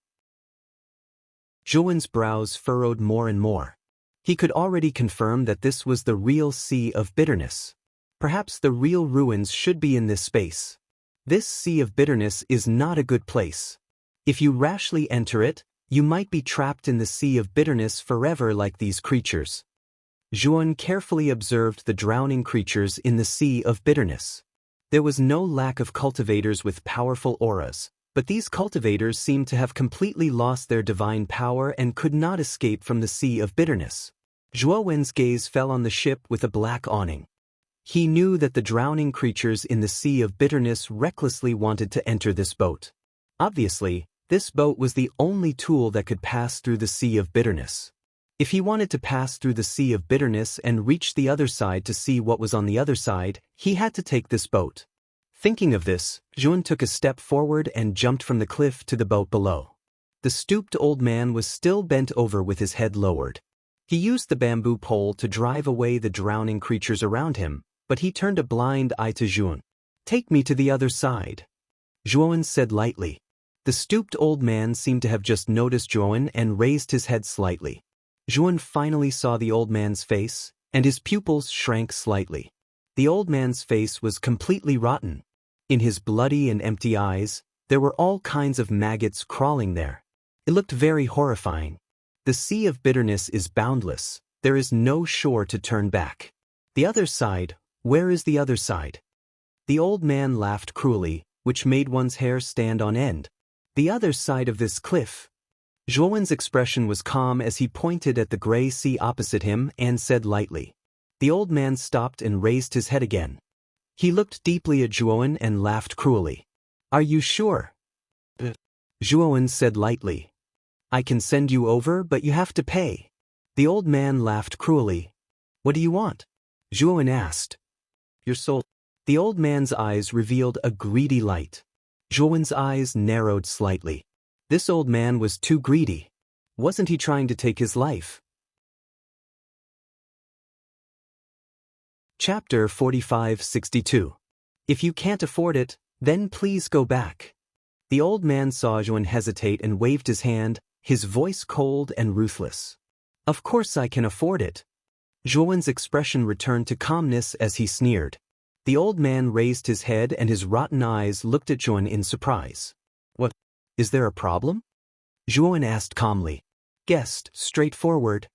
Juon's brows furrowed more and more. He could already confirm that this was the real sea of bitterness. Perhaps the real ruins should be in this space. This sea of bitterness is not a good place. If you rashly enter it, you might be trapped in the sea of bitterness forever like these creatures. Juon carefully observed the drowning creatures in the sea of bitterness. There was no lack of cultivators with powerful auras, but these cultivators seemed to have completely lost their divine power and could not escape from the sea of bitterness. Juon's gaze fell on the ship with a black awning. He knew that the drowning creatures in the sea of bitterness recklessly wanted to enter this boat. Obviously, this boat was the only tool that could pass through the sea of bitterness. If he wanted to pass through the sea of bitterness and reach the other side to see what was on the other side, he had to take this boat. Thinking of this, Juon took a step forward and jumped from the cliff to the boat below. The stooped old man was still bent over with his head lowered. He used the bamboo pole to drive away the drowning creatures around him, but he turned a blind eye to Juon. "Take me to the other side," Juon said lightly. The stooped old man seemed to have just noticed Juon and raised his head slightly. Juon finally saw the old man's face, and his pupils shrank slightly. The old man's face was completely rotten. In his bloody and empty eyes, there were all kinds of maggots crawling there. It looked very horrifying. The sea of bitterness is boundless. There is no shore to turn back. The other side, where is the other side? The old man laughed cruelly, which made one's hair stand on end. The other side of this cliff. Juon's expression was calm as he pointed at the gray sea opposite him and said lightly. The old man stopped and raised his head again. He looked deeply at Juon and laughed cruelly. "Are you sure?" Juon said lightly. "I can send you over, but you have to pay." The old man laughed cruelly. "What do you want?" Juon asked. "Your soul." The old man's eyes revealed a greedy light. Zhuan's eyes narrowed slightly. This old man was too greedy. Wasn't he trying to take his life? Chapter 45-62. If you can't afford it, then please go back. The old man saw Zhuan hesitate and waved his hand, his voice cold and ruthless. Of course I can afford it. Zhuan's expression returned to calmness as he sneered. The old man raised his head and his rotten eyes looked at Zhuan in surprise. What? Is there a problem? Zhuan asked calmly. Guessed, straightforward.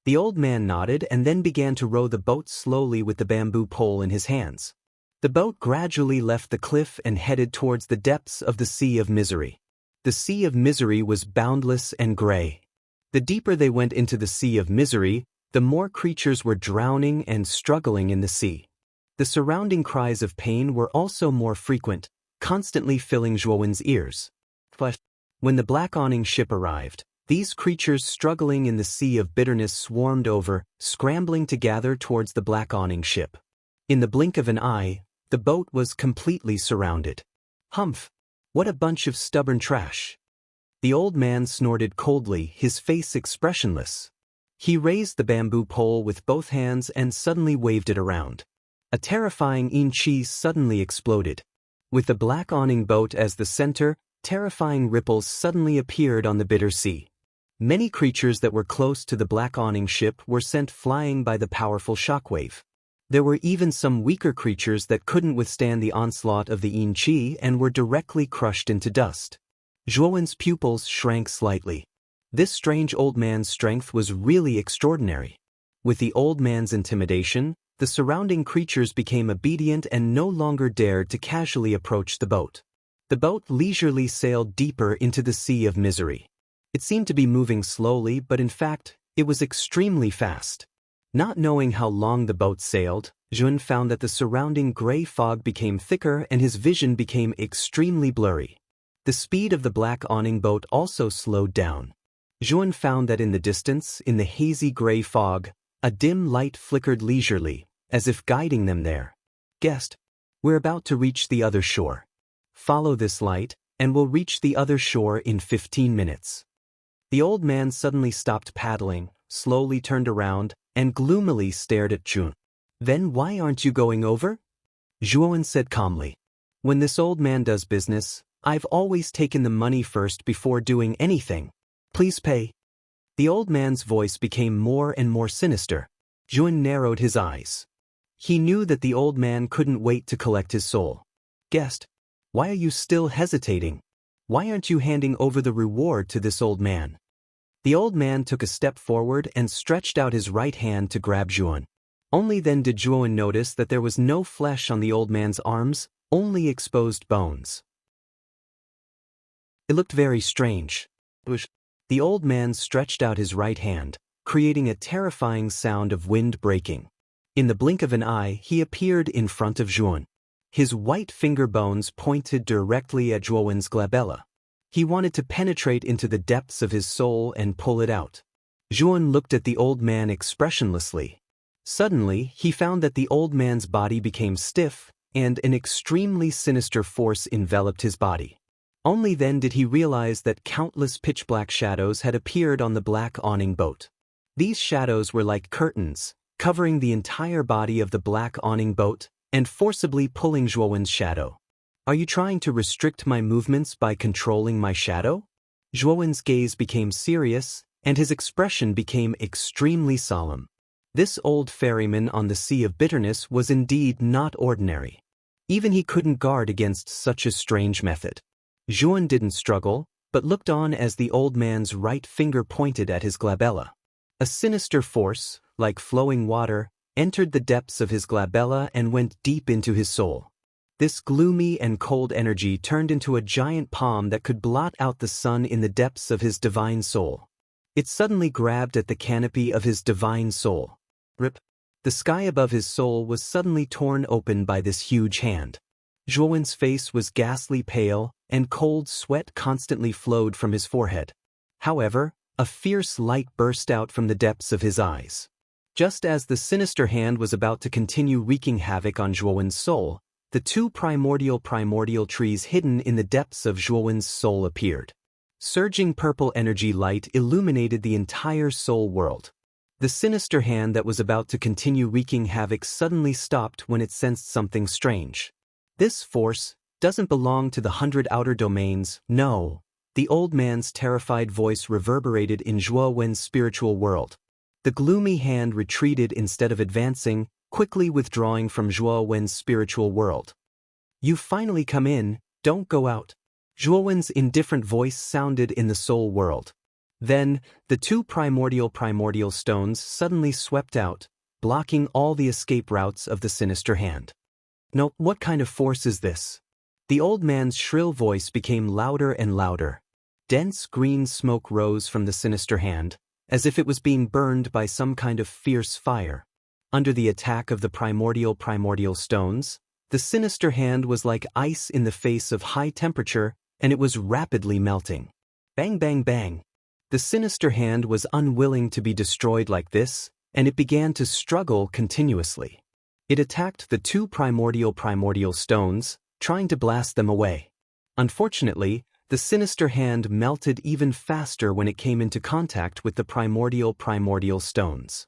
The old man nodded and then began to row the boat slowly with the bamboo pole in his hands. The boat gradually left the cliff and headed towards the depths of the Sea of Misery. The Sea of Misery was boundless and gray. The deeper they went into the Sea of Misery, the more creatures were drowning and struggling in the sea. The surrounding cries of pain were also more frequent, constantly filling Zhuan's ears. But when the black awning ship arrived, these creatures struggling in the sea of bitterness swarmed over, scrambling to gather towards the black awning ship. In the blink of an eye, the boat was completely surrounded. Humph! What a bunch of stubborn trash! The old man snorted coldly, his face expressionless. He raised the bamboo pole with both hands and suddenly waved it around. A terrifying yin-chi suddenly exploded. With the black awning boat as the center, terrifying ripples suddenly appeared on the bitter sea. Many creatures that were close to the black awning ship were sent flying by the powerful shockwave. There were even some weaker creatures that couldn't withstand the onslaught of the yin-chi and were directly crushed into dust. Zhuan's pupils shrank slightly. This strange old man's strength was really extraordinary. With the old man's intimidation, the surrounding creatures became obedient and no longer dared to casually approach the boat. The boat leisurely sailed deeper into the Sea of Misery. It seemed to be moving slowly, but in fact, it was extremely fast. Not knowing how long the boat sailed, Zhuan found that the surrounding gray fog became thicker and his vision became extremely blurry. The speed of the black awning boat also slowed down. Zhuan found that in the distance, in the hazy gray fog, a dim light flickered leisurely, as if guiding them there. Guest, we're about to reach the other shore. Follow this light, and we'll reach the other shore in 15 minutes. The old man suddenly stopped paddling, slowly turned around, and gloomily stared at Zhuan. Then why aren't you going over? Zhuan said calmly. When this old man does business, I've always taken the money first before doing anything. Please pay. The old man's voice became more and more sinister. Zhuan narrowed his eyes. He knew that the old man couldn't wait to collect his soul. Guest, why are you still hesitating? Why aren't you handing over the reward to this old man? The old man took a step forward and stretched out his right hand to grab Zhuan. Only then did Zhuan notice that there was no flesh on the old man's arms, only exposed bones. It looked very strange. The old man stretched out his right hand, creating a terrifying sound of wind breaking. In the blink of an eye, he appeared in front of Zhuan. His white finger bones pointed directly at Zhuan's glabella. He wanted to penetrate into the depths of his soul and pull it out. Zhuan looked at the old man expressionlessly. Suddenly, he found that the old man's body became stiff, and an extremely sinister force enveloped his body. Only then did he realize that countless pitch-black shadows had appeared on the black awning boat. These shadows were like curtains, covering the entire body of the black awning boat, and forcibly pulling Zhuan's shadow. Are you trying to restrict my movements by controlling my shadow? Zhuan's gaze became serious, and his expression became extremely solemn. This old ferryman on the Sea of Bitterness was indeed not ordinary. Even he couldn't guard against such a strange method. Zhuan didn't struggle, but looked on as the old man's right finger pointed at his glabella. A sinister force, like flowing water, entered the depths of his glabella and went deep into his soul. This gloomy and cold energy turned into a giant palm that could blot out the sun in the depths of his divine soul. It suddenly grabbed at the canopy of his divine soul. Rip! The sky above his soul was suddenly torn open by this huge hand. Zhuan's face was ghastly pale, and cold sweat constantly flowed from his forehead. However, a fierce light burst out from the depths of his eyes. Just as the sinister hand was about to continue wreaking havoc on Zhuan's soul, the two primordial trees hidden in the depths of Zhuowen's soul appeared. Surging purple energy light illuminated the entire soul world. The sinister hand that was about to continue wreaking havoc suddenly stopped when it sensed something strange. This force doesn't belong to the 100 outer domains, no. The old man's terrified voice reverberated in Zhuowen's spiritual world. The gloomy hand retreated instead of advancing, quickly withdrawing from Zhuowen's spiritual world. "You've finally come in, don't go out." Zhuowen's indifferent voice sounded in the soul world. Then, the two primordial stones suddenly swept out, blocking all the escape routes of the sinister hand. "No, what kind of force is this?" The old man's shrill voice became louder and louder. Dense green smoke rose from the sinister hand, as if it was being burned by some kind of fierce fire. Under the attack of the primordial stones, the sinister hand was like ice in the face of high temperature, and it was rapidly melting. Bang, bang, bang. The sinister hand was unwilling to be destroyed like this, and it began to struggle continuously. It attacked the two primordial stones, trying to blast them away. Unfortunately, the sinister hand melted even faster when it came into contact with the primordial stones.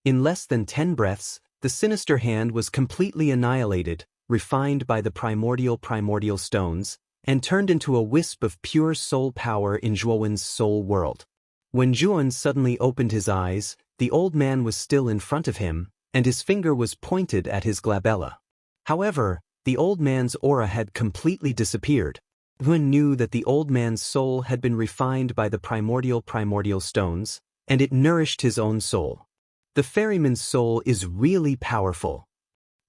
In less than 10 breaths, the sinister hand was completely annihilated, refined by the primordial stones, and turned into a wisp of pure soul power in Zhuowen's soul world. When Zhuowen suddenly opened his eyes, the old man was still in front of him, and his finger was pointed at his glabella. However, the old man's aura had completely disappeared. Zhuowen knew that the old man's soul had been refined by the primordial stones, and it nourished his own soul. The ferryman's soul is really powerful.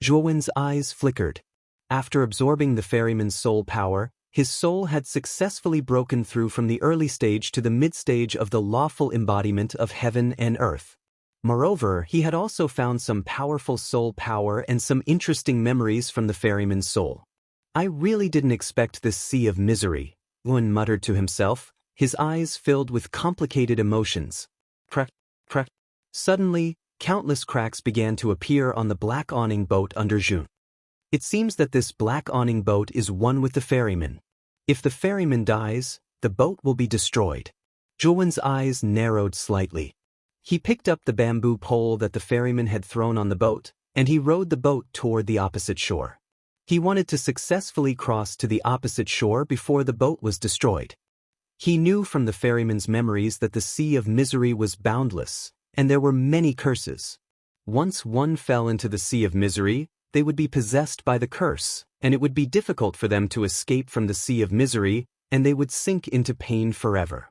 Zhuowen's eyes flickered. After absorbing the ferryman's soul power, his soul had successfully broken through from the early stage to the mid-stage of the lawful embodiment of heaven and earth. Moreover, he had also found some powerful soul power and some interesting memories from the ferryman's soul. "I really didn't expect this sea of misery," Zhuowen muttered to himself, his eyes filled with complicated emotions. Crack, crack. Suddenly, countless cracks began to appear on the black awning boat under Zhuowen. It seems that this black awning boat is one with the ferryman. If the ferryman dies, the boat will be destroyed. Zhuowen's eyes narrowed slightly. He picked up the bamboo pole that the ferryman had thrown on the boat, and he rowed the boat toward the opposite shore. He wanted to successfully cross to the opposite shore before the boat was destroyed. He knew from the ferryman's memories that the sea of misery was boundless, and there were many curses. Once one fell into the sea of misery, they would be possessed by the curse, and it would be difficult for them to escape from the sea of misery, and they would sink into pain forever.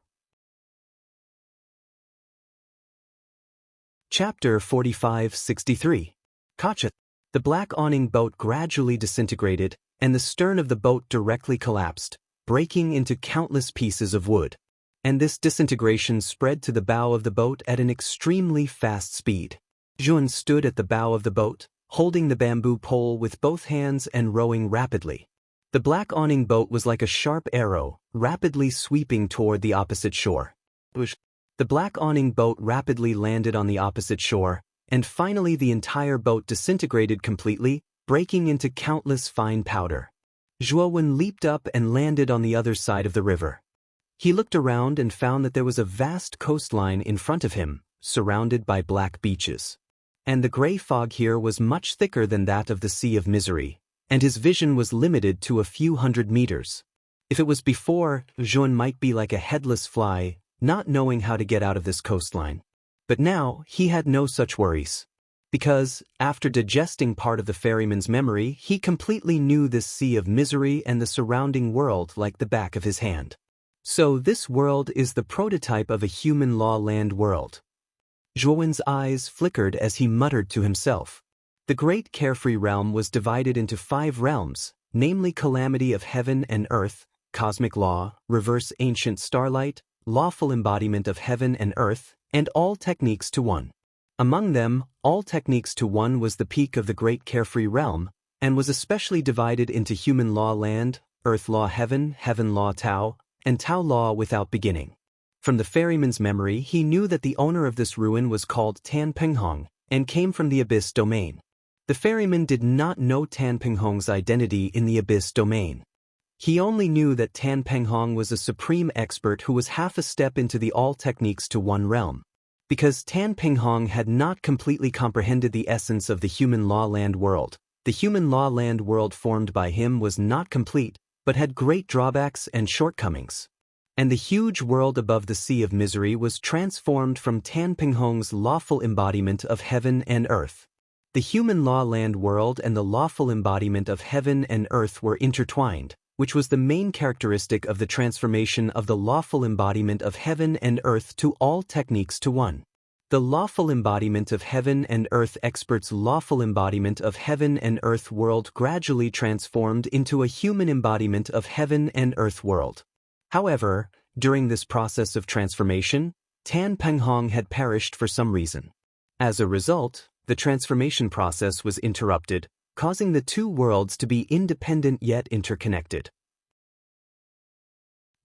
Chapter 45-63. Kacha. The black awning boat gradually disintegrated, and the stern of the boat directly collapsed, breaking into countless pieces of wood. And this disintegration spread to the bow of the boat at an extremely fast speed. Zhuowen stood at the bow of the boat, holding the bamboo pole with both hands and rowing rapidly. The black awning boat was like a sharp arrow, rapidly sweeping toward the opposite shore. The black awning boat rapidly landed on the opposite shore, and finally the entire boat disintegrated completely, breaking into countless fine powder. Zhuowen leaped up and landed on the other side of the river. He looked around and found that there was a vast coastline in front of him, surrounded by black beaches. And the gray fog here was much thicker than that of the Sea of Misery, and his vision was limited to a few hundred meters. If it was before, Zhuowen might be like a headless fly, not knowing how to get out of this coastline. But now, he had no such worries. Because, after digesting part of the ferryman's memory, he completely knew this Sea of Misery and the surrounding world like the back of his hand. So this world is the prototype of a human law land world. Zhuowen's eyes flickered as he muttered to himself. The great carefree realm was divided into 5 realms, namely calamity of heaven and earth, cosmic law, reverse ancient starlight, lawful embodiment of heaven and earth, and all techniques to one. Among them, all techniques to one was the peak of the great carefree realm, and was especially divided into human law land, earth law heaven, heaven law Tao, and Tao law without beginning. From the ferryman's memory, he knew that the owner of this ruin was called Tan Penghong, and came from the abyss domain. The ferryman did not know Tan Penghong's identity in the Abyss domain. He only knew that Tan Penghong was a supreme expert who was half a step into the all techniques to one realm. Because Tan Penghong had not completely comprehended the essence of the human law land world, the human law land world formed by him was not complete, but had great drawbacks and shortcomings. And the huge world above the sea of misery was transformed from Tan Penghong's lawful embodiment of heaven and earth. The human law land world and the lawful embodiment of heaven and earth were intertwined, which was the main characteristic of the transformation of the lawful embodiment of heaven and earth to all techniques to one. The lawful embodiment of heaven and earth expert's lawful embodiment of heaven and earth world gradually transformed into a human embodiment of heaven and earth world. However, during this process of transformation, Tan Penghong had perished for some reason. As a result, the transformation process was interrupted, causing the two worlds to be independent yet interconnected.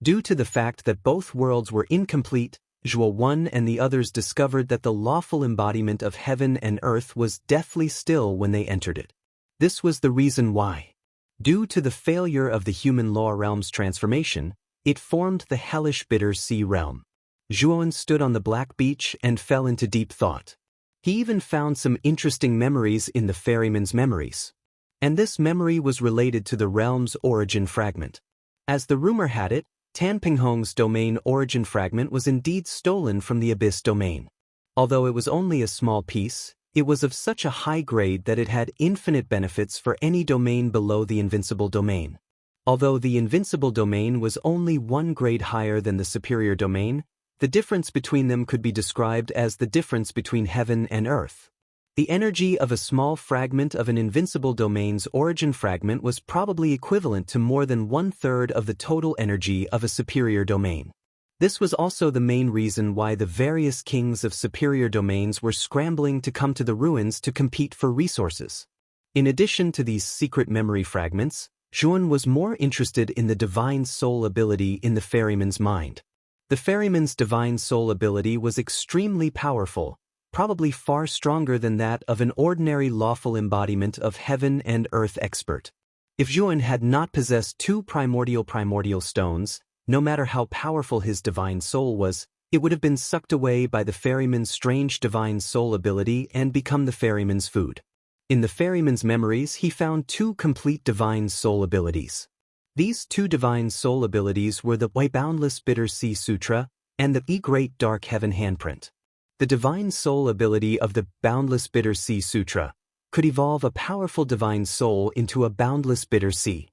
Due to the fact that both worlds were incomplete, Zhuo Wen and the others discovered that the lawful embodiment of heaven and earth was deathly still when they entered it. This was the reason why. Due to the failure of the human law realm's transformation, it formed the hellish bitter sea realm. Zhuo stood on the black beach and fell into deep thought. He even found some interesting memories in the ferryman's memories. And this memory was related to the realm's origin fragment. As the rumor had it, Tan Penghong's domain origin fragment was indeed stolen from the Abyss domain. Although it was only a small piece, it was of such a high grade that it had infinite benefits for any domain below the invincible domain. Although the invincible domain was only one grade higher than the superior domain, the difference between them could be described as the difference between heaven and earth. The energy of a small fragment of an invincible domain's origin fragment was probably equivalent to more than 1/3 of the total energy of a superior domain. This was also the main reason why the various kings of superior domains were scrambling to come to the ruins to compete for resources. In addition to these secret memory fragments, Zhuan was more interested in the divine soul ability in the ferryman's mind. The ferryman's divine soul ability was extremely powerful, probably far stronger than that of an ordinary lawful embodiment of heaven and earth expert. If Zhuan had not possessed two primordial stones, no matter how powerful his divine soul was, it would have been sucked away by the ferryman's strange divine soul ability and become the ferryman's food. In the ferryman's memories, he found two complete divine soul abilities. These two divine soul abilities were the Boundless Bitter Sea Sutra and the Great Dark Heaven Handprint. The divine soul ability of the Boundless Bitter Sea Sutra could evolve a powerful divine soul into a boundless bitter sea.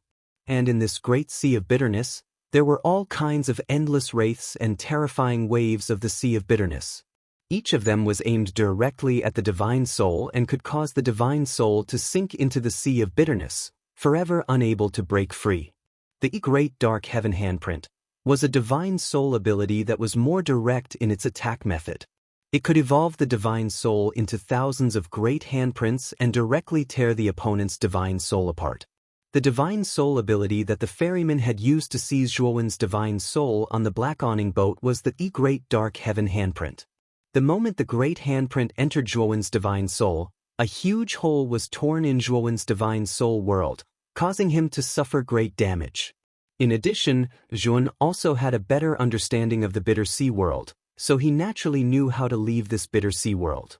And in this great sea of bitterness, there were all kinds of endless wraiths and terrifying waves of the sea of bitterness. Each of them was aimed directly at the divine soul and could cause the divine soul to sink into the sea of bitterness, forever unable to break free. The Great Dark Heaven Handprint was a divine soul ability that was more direct in its attack method. It could evolve the divine soul into thousands of great handprints and directly tear the opponent's divine soul apart. The divine soul ability that the ferryman had used to seize Zhuowen's divine soul on the Black Awning boat was the Great Dark Heaven Handprint. The moment the great handprint entered Zhuowen's divine soul, a huge hole was torn in Zhuowen's divine soul world, causing him to suffer great damage. In addition, Zhuan also had a better understanding of the bitter sea world, so he naturally knew how to leave this bitter sea world.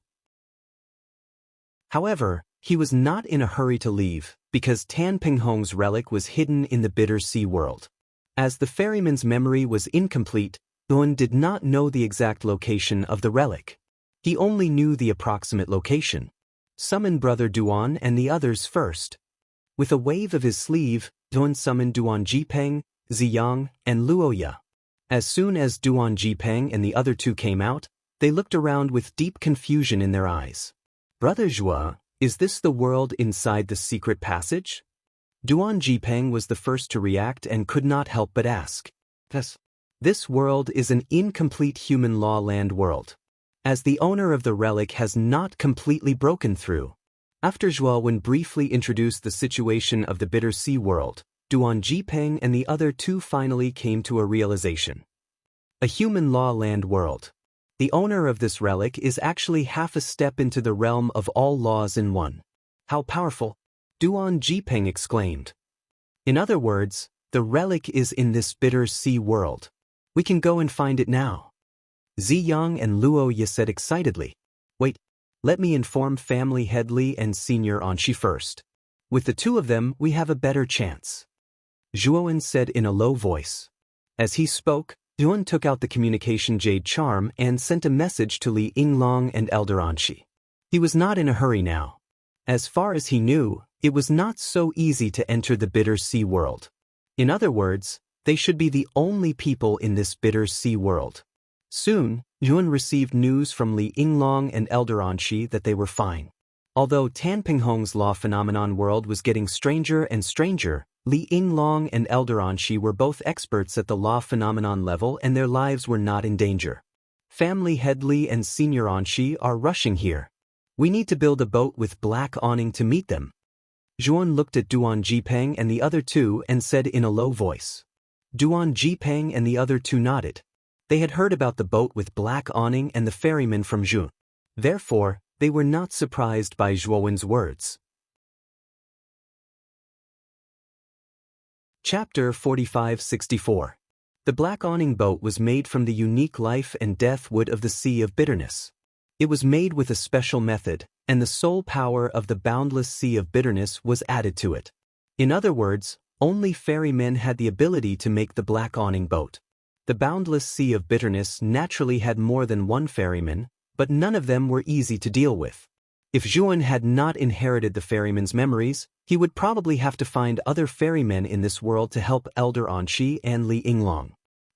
However, he was not in a hurry to leave, because Tan Penghong's relic was hidden in the bitter sea world. As the ferryman's memory was incomplete, Zhuan did not know the exact location of the relic. He only knew the approximate location. Summon Brother Duan and the others first. With a wave of his sleeve, Duan summoned Duan Jipeng, Ziyang, and Luoya. As soon as Duan Jipeng and the other two came out, they looked around with deep confusion in their eyes. Brother Zhua, is this the world inside the secret passage? Duan Jipeng was the first to react and could not help but ask. This world is an incomplete human law land world. As the owner of the relic has not completely broken through. After Zhuowen briefly introduced the situation of the bitter sea world, Duan Jipeng and the other two finally came to a realization. A human law land world. The owner of this relic is actually half a step into the realm of all laws in one. How powerful! Duan Jipeng exclaimed. In other words, the relic is in this bitter sea world. We can go and find it now. Ziyang and Luo Ye said excitedly. Wait, let me inform family head Li and senior Anshi first. With the two of them, we have a better chance. Zhuowen said in a low voice. As he spoke, Duan took out the communication jade charm and sent a message to Li Yinglong and Elder Anshi. He was not in a hurry now. As far as he knew, it was not so easy to enter the bitter sea world. In other words, they should be the only people in this bitter sea world. Soon, Yuan received news from Li Yinglong and Elder Anshi that they were fine. Although Tanpinghong's law phenomenon world was getting stranger and stranger, Li Yinglong and Elder Anshi were both experts at the law phenomenon level and their lives were not in danger. Family head Li and senior Anshi are rushing here. We need to build a boat with black awning to meet them. Zhuan looked at Duan Jipeng and the other two and said in a low voice. Duan Jipeng and the other two nodded. They had heard about the boat with black awning and the ferryman from Zhun. Therefore, they were not surprised by Zhuowen's words. Chapter 45-64. The black awning boat was made from the unique life and death wood of the Sea of Bitterness. It was made with a special method, and the soul power of the boundless Sea of Bitterness was added to it. In other words, only ferrymen had the ability to make the black awning boat. The boundless Sea of Bitterness naturally had more than one ferryman, but none of them were easy to deal with. If Zhuan had not inherited the ferryman's memories, he would probably have to find other ferrymen in this world to help Elder Anshi and Li Yinglong.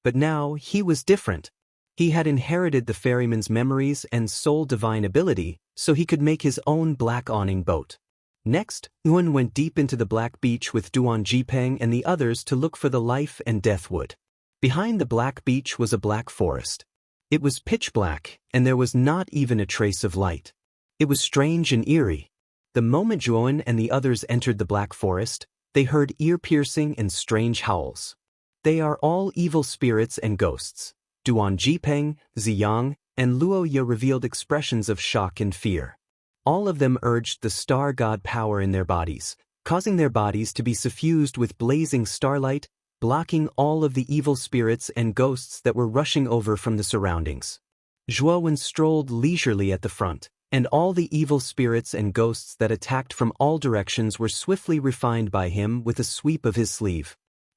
But now, he was different. He had inherited the ferryman's memories and soul divine ability, so he could make his own black awning boat. Next, Yuan went deep into the black beach with Duan Jipeng and the others to look for the life and death wood. Behind the black beach was a black forest. It was pitch black, and there was not even a trace of light. It was strange and eerie. The moment Zhuowen and the others entered the black forest, they heard ear-piercing and strange howls. They are all evil spirits and ghosts. Duan Jipeng, Ziyang, and Luo Ye revealed expressions of shock and fear. All of them urged the star god power in their bodies, causing their bodies to be suffused with blazing starlight, blocking all of the evil spirits and ghosts that were rushing over from the surroundings. Zhuowen strolled leisurely at the front, and all the evil spirits and ghosts that attacked from all directions were swiftly refined by him with a sweep of his sleeve.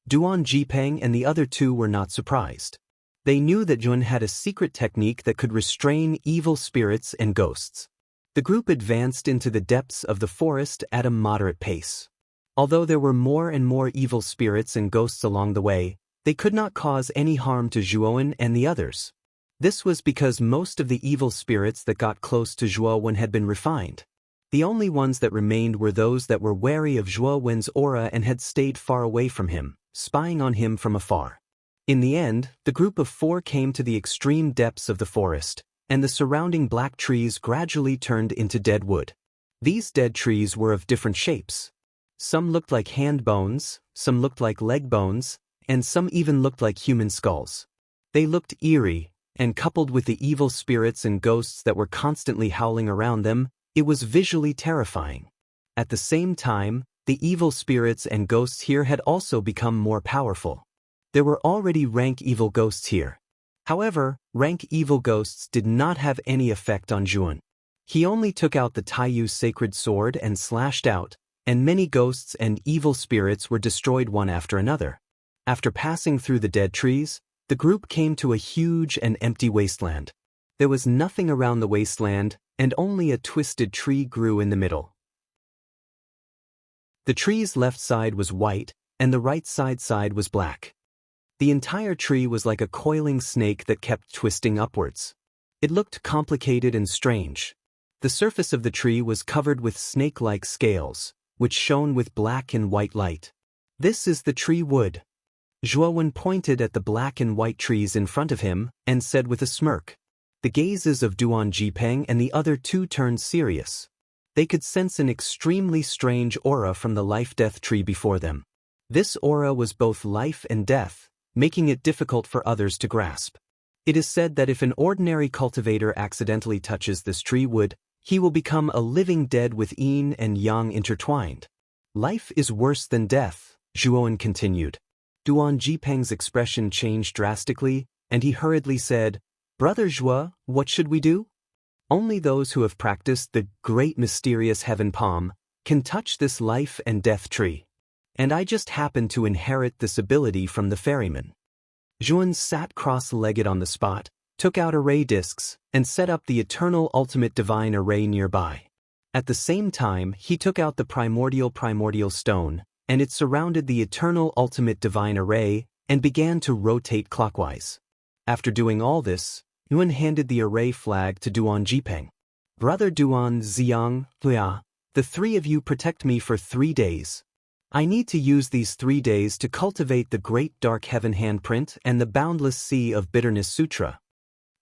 Duan Jipeng and the other two were not surprised. They knew that Zhuan had a secret technique that could restrain evil spirits and ghosts. The group advanced into the depths of the forest at a moderate pace. Although there were more and more evil spirits and ghosts along the way, they could not cause any harm to Zhuowen and the others. This was because most of the evil spirits that got close to Zhuowen had been refined. The only ones that remained were those that were wary of Zhuowen's aura and had stayed far away from him, spying on him from afar. In the end, the group of four came to the extreme depths of the forest, and the surrounding black trees gradually turned into dead wood. These dead trees were of different shapes. Some looked like hand bones, some looked like leg bones, and some even looked like human skulls. They looked eerie, and coupled with the evil spirits and ghosts that were constantly howling around them, it was visually terrifying. At the same time, the evil spirits and ghosts here had also become more powerful. There were already rank evil ghosts here. However, rank evil ghosts did not have any effect on Zhuan. He only took out the Taiyu's sacred sword and slashed out, and many ghosts and evil spirits were destroyed one after another. After passing through the dead trees, the group came to a huge and empty wasteland. There was nothing around the wasteland, and only a twisted tree grew in the middle. The tree's left side was white, and the right side was black. The entire tree was like a coiling snake that kept twisting upwards. It looked complicated and strange. The surface of the tree was covered with snake-like scales, which shone with black and white light. This is the tree wood. Zhuowen pointed at the black and white trees in front of him and said with a smirk. The gazes of Duan Jipeng and the other two turned serious. They could sense an extremely strange aura from the life-death tree before them. This aura was both life and death, making it difficult for others to grasp. It is said that if an ordinary cultivator accidentally touches this tree wood, he will become a living dead with yin and yang intertwined. Life is worse than death, Zhuowen continued. Duan Jipeng's expression changed drastically, and he hurriedly said, Brother Zhuo, what should we do? Only those who have practiced the great mysterious heaven palm can touch this life and death tree. And I just happen to inherit this ability from the ferryman. Zhuowen sat cross-legged on the spot, took out array discs, and set up the eternal ultimate divine array nearby. At the same time, he took out the primordial stone, and it surrounded the eternal ultimate divine array and began to rotate clockwise. After doing all this, Yuan handed the array flag to Duan Jipeng. Brother Duan Ziyang, Huya, the three of you protect me for 3 days. I need to use these 3 days to cultivate the great dark heaven handprint and the boundless sea of bitterness sutra.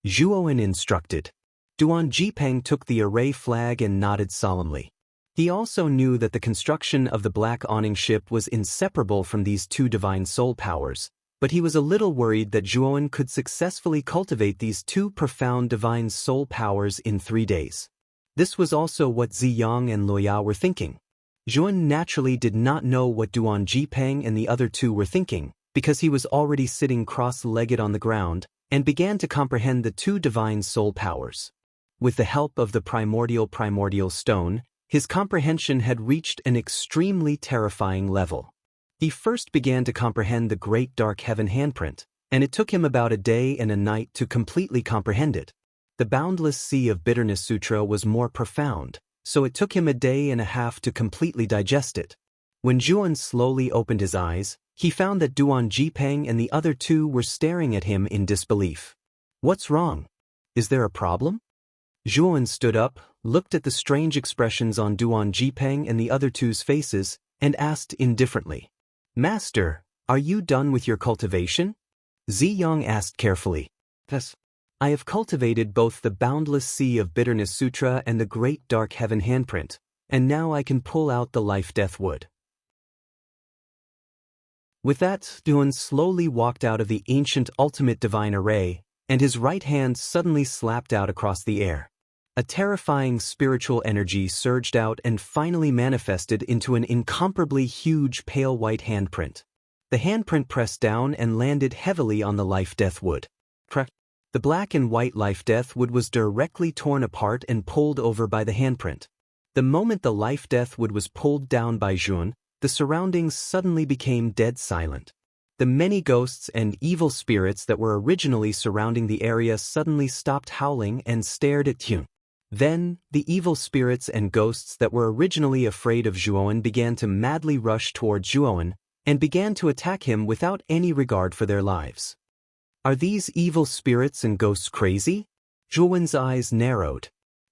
Zhuowen instructed. Duan Jipeng took the array flag and nodded solemnly. He also knew that the construction of the black awning ship was inseparable from these two divine soul powers, but he was a little worried that Zhuowen could successfully cultivate these two profound divine soul powers in 3 days. This was also what Ziyang and Luoya were thinking. Zhuowen naturally did not know what Duan Jipeng and the other two were thinking, because he was already sitting cross-legged on the ground, and began to comprehend the two divine soul powers. With the help of the primordial stone, his comprehension had reached an extremely terrifying level. He first began to comprehend the great dark heaven handprint, and it took him about a day and a night to completely comprehend it. The boundless sea of bitterness sutra was more profound, so it took him a day and a half to completely digest it. When Zhuowen slowly opened his eyes, he found that Duan Jipeng and the other two were staring at him in disbelief. What's wrong? Is there a problem? Zhuowen stood up, looked at the strange expressions on Duan Jipeng and the other two's faces, and asked indifferently, Master, are you done with your cultivation? Ziyang asked carefully. Yes. I have cultivated both the boundless sea of bitterness sutra and the great dark heaven handprint, and now I can pull out the life-death wood. With that, Duan slowly walked out of the ancient ultimate divine array, and his right hand suddenly slapped out across the air. A terrifying spiritual energy surged out and finally manifested into an incomparably huge pale white handprint. The handprint pressed down and landed heavily on the life-death wood. The black and white life-death wood was directly torn apart and pulled over by the handprint. The moment the life-death wood was pulled down by Zhuowen, the surroundings suddenly became dead silent. The many ghosts and evil spirits that were originally surrounding the area suddenly stopped howling and stared at Zhuowen. Then, the evil spirits and ghosts that were originally afraid of Zhuowen began to madly rush toward Zhuowen and began to attack him without any regard for their lives. Are these evil spirits and ghosts crazy? Zhuowen's eyes narrowed.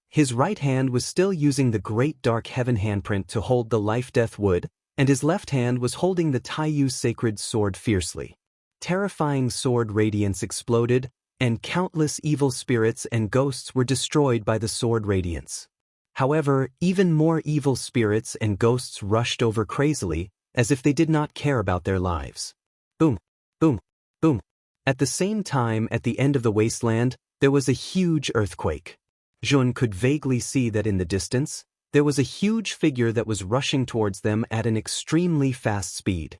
His right hand was still using the great dark heaven handprint to hold the life-death wood, and his left hand was holding the Taiyu sacred sword fiercely. Terrifying sword radiance exploded, and countless evil spirits and ghosts were destroyed by the sword radiance. However, even more evil spirits and ghosts rushed over crazily, as if they did not care about their lives. Boom, boom, boom. At the same time, at the end of the wasteland, there was a huge earthquake. Zhuowen could vaguely see that in the distance, there was a huge figure that was rushing towards them at an extremely fast speed.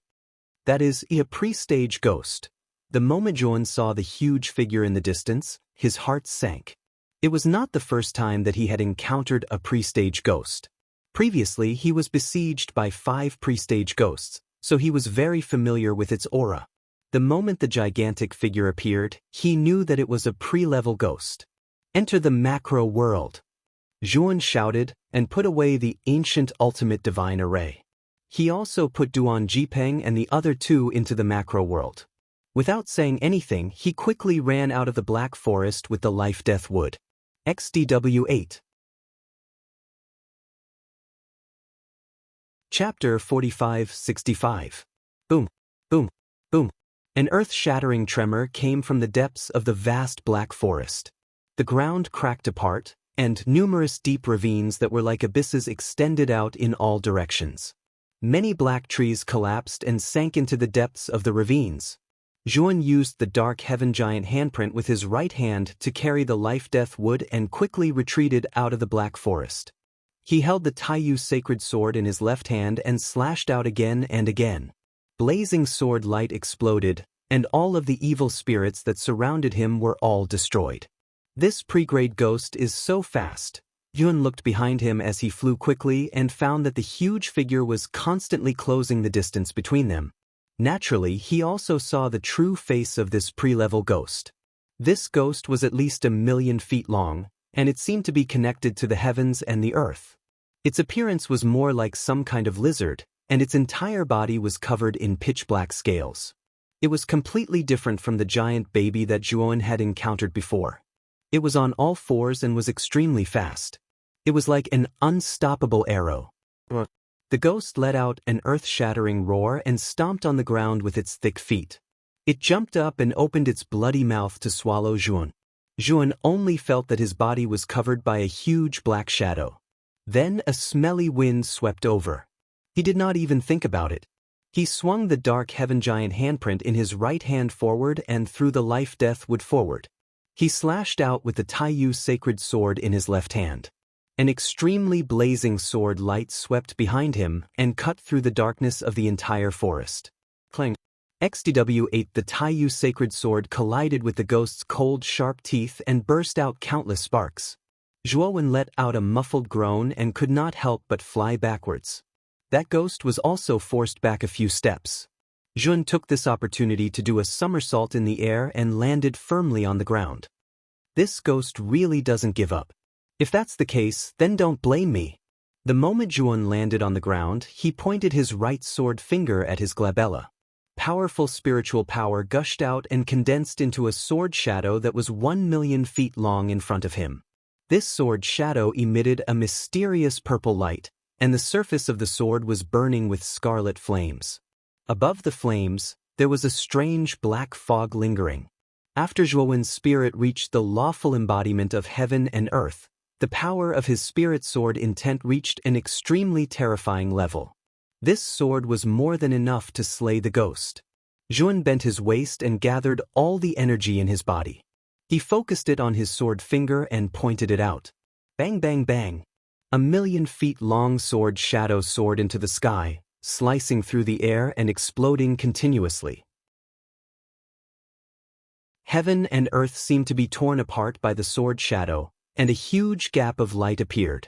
That is, a pre-stage ghost. The moment Zhuowen saw the huge figure in the distance, his heart sank. It was not the first time that he had encountered a pre-stage ghost. Previously, he was besieged by 5 pre-stage ghosts, so he was very familiar with its aura. The moment the gigantic figure appeared, he knew that it was a pre-level ghost. Enter the macro world. Zhuowen shouted and put away the ancient ultimate divine array. He also put Duan Jipeng and the other two into the macro world. Without saying anything, he quickly ran out of the black forest with the life-death wood. XDW 8. Chapter 45-65. Boom, boom, boom. An earth-shattering tremor came from the depths of the vast black forest. The ground cracked apart, and numerous deep ravines that were like abysses extended out in all directions. Many black trees collapsed and sank into the depths of the ravines. Zhuan used the dark heaven giant handprint with his right hand to carry the life-death wood and quickly retreated out of the black forest. He held the Taiyu sacred sword in his left hand and slashed out again and again. Blazing sword light exploded, and all of the evil spirits that surrounded him were all destroyed. This pre-grade ghost is so fast. Zhuan looked behind him as he flew quickly and found that the huge figure was constantly closing the distance between them. Naturally, he also saw the true face of this pre-level ghost. This ghost was at least 1,000,000 feet long, and it seemed to be connected to the heavens and the earth. Its appearance was more like some kind of lizard, and its entire body was covered in pitch-black scales. It was completely different from the giant baby that Zhuan had encountered before. It was on all fours and was extremely fast. It was like an unstoppable arrow. The ghost let out an earth-shattering roar and stomped on the ground with its thick feet. It jumped up and opened its bloody mouth to swallow Zhuan. Zhuan only felt that his body was covered by a huge black shadow. Then a smelly wind swept over. He did not even think about it. He swung the dark heaven giant handprint in his right hand forward and threw the life-death wood forward. He slashed out with the Taiyu sacred sword in his left hand. An extremely blazing sword light swept behind him and cut through the darkness of the entire forest. Clang. XDW-8 The Taiyu sacred sword collided with the ghost's cold, sharp teeth and burst out countless sparks. Zhuan let out a muffled groan and could not help but fly backwards. That ghost was also forced back a few steps. Zhuan took this opportunity to do a somersault in the air and landed firmly on the ground. This ghost really doesn't give up. If that's the case, then don't blame me. The moment Zhuan landed on the ground, he pointed his right sword finger at his glabella. Powerful spiritual power gushed out and condensed into a sword shadow that was 1,000,000 feet long in front of him. This sword shadow emitted a mysterious purple light, and the surface of the sword was burning with scarlet flames. Above the flames, there was a strange black fog lingering. After Zhuan's spirit reached the lawful embodiment of heaven and earth, the power of his spirit sword intent reached an extremely terrifying level. This sword was more than enough to slay the ghost. Zhuan bent his waist and gathered all the energy in his body. He focused it on his sword finger and pointed it out. Bang bang bang. 1,000,000 feet long sword shadow soared into the sky, slicing through the air and exploding continuously. Heaven and earth seemed to be torn apart by the sword shadow, and a huge gap of light appeared.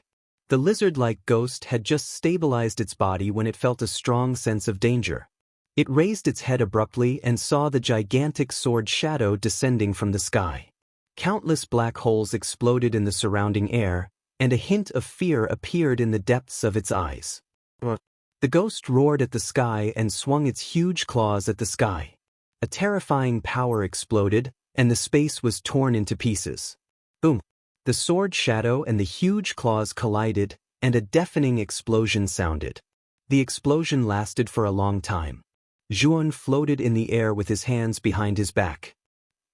The lizard-like ghost had just stabilized its body when it felt a strong sense of danger. It raised its head abruptly and saw the gigantic sword shadow descending from the sky. Countless black holes exploded in the surrounding air, and a hint of fear appeared in the depths of its eyes. The ghost roared at the sky and swung its huge claws at the sky. A terrifying power exploded, and the space was torn into pieces. Boom! The sword shadow and the huge claws collided, and a deafening explosion sounded. The explosion lasted for a long time. Zhuan floated in the air with his hands behind his back.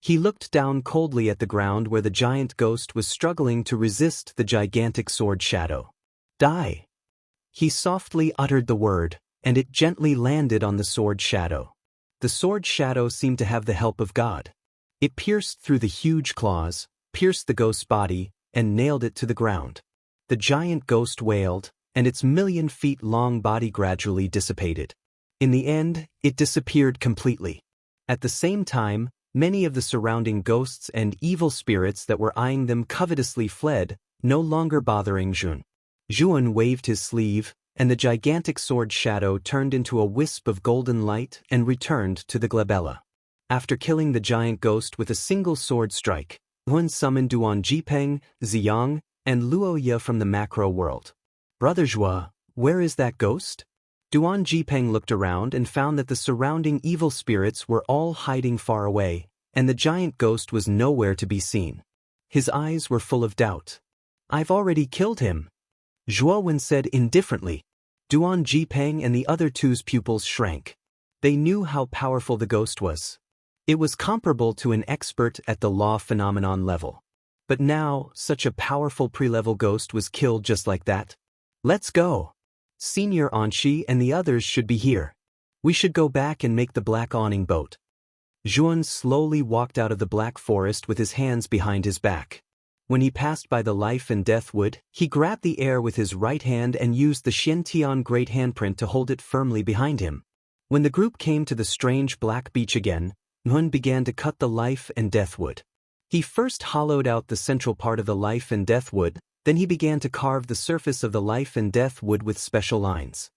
He looked down coldly at the ground where the giant ghost was struggling to resist the gigantic sword shadow. Die! He softly uttered the word, and it gently landed on the sword shadow. The sword shadow seemed to have the help of God. It pierced through the huge claws, pierced the ghost's body, and nailed it to the ground. The giant ghost wailed, and its 1,000,000 feet long body gradually dissipated. In the end, it disappeared completely. At the same time, many of the surrounding ghosts and evil spirits that were eyeing them covetously fled, no longer bothering Zhuan. Zhuan waved his sleeve, and the gigantic sword shadow turned into a wisp of golden light and returned to the glabella. After killing the giant ghost with a single sword strike, Zhuan summoned Duan Jipeng, Ziyang, and Luo Ye from the macro world. Brother Zhua, where is that ghost? Duan Jipeng looked around and found that the surrounding evil spirits were all hiding far away, and the giant ghost was nowhere to be seen. His eyes were full of doubt. I've already killed him. Zhuo said indifferently. Duan Jipeng and the other two's pupils shrank. They knew how powerful the ghost was. It was comparable to an expert at the law phenomenon level. But now, such a powerful pre-level ghost was killed just like that. Let's go. Senior Anshi and the others should be here. We should go back and make the black awning boat. Zhuan slowly walked out of the black forest with his hands behind his back. When he passed by the life and death wood, he grabbed the air with his right hand and used the Xiantian great handprint to hold it firmly behind him. When the group came to the strange black beach again, Zhuan began to cut the life and death wood. He first hollowed out the central part of the life and death wood, then he began to carve the surface of the life and death wood with special lines.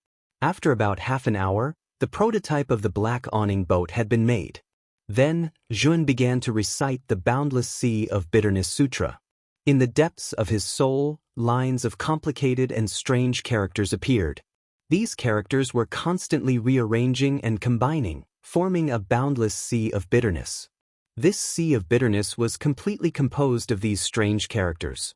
After about half an hour, the prototype of the black awning boat had been made. Then, Zhuan began to recite the Boundless Sea of Bitterness Sutra. In the depths of his soul, lines of complicated and strange characters appeared. These characters were constantly rearranging and combining, forming a boundless sea of bitterness. This sea of bitterness was completely composed of these strange characters.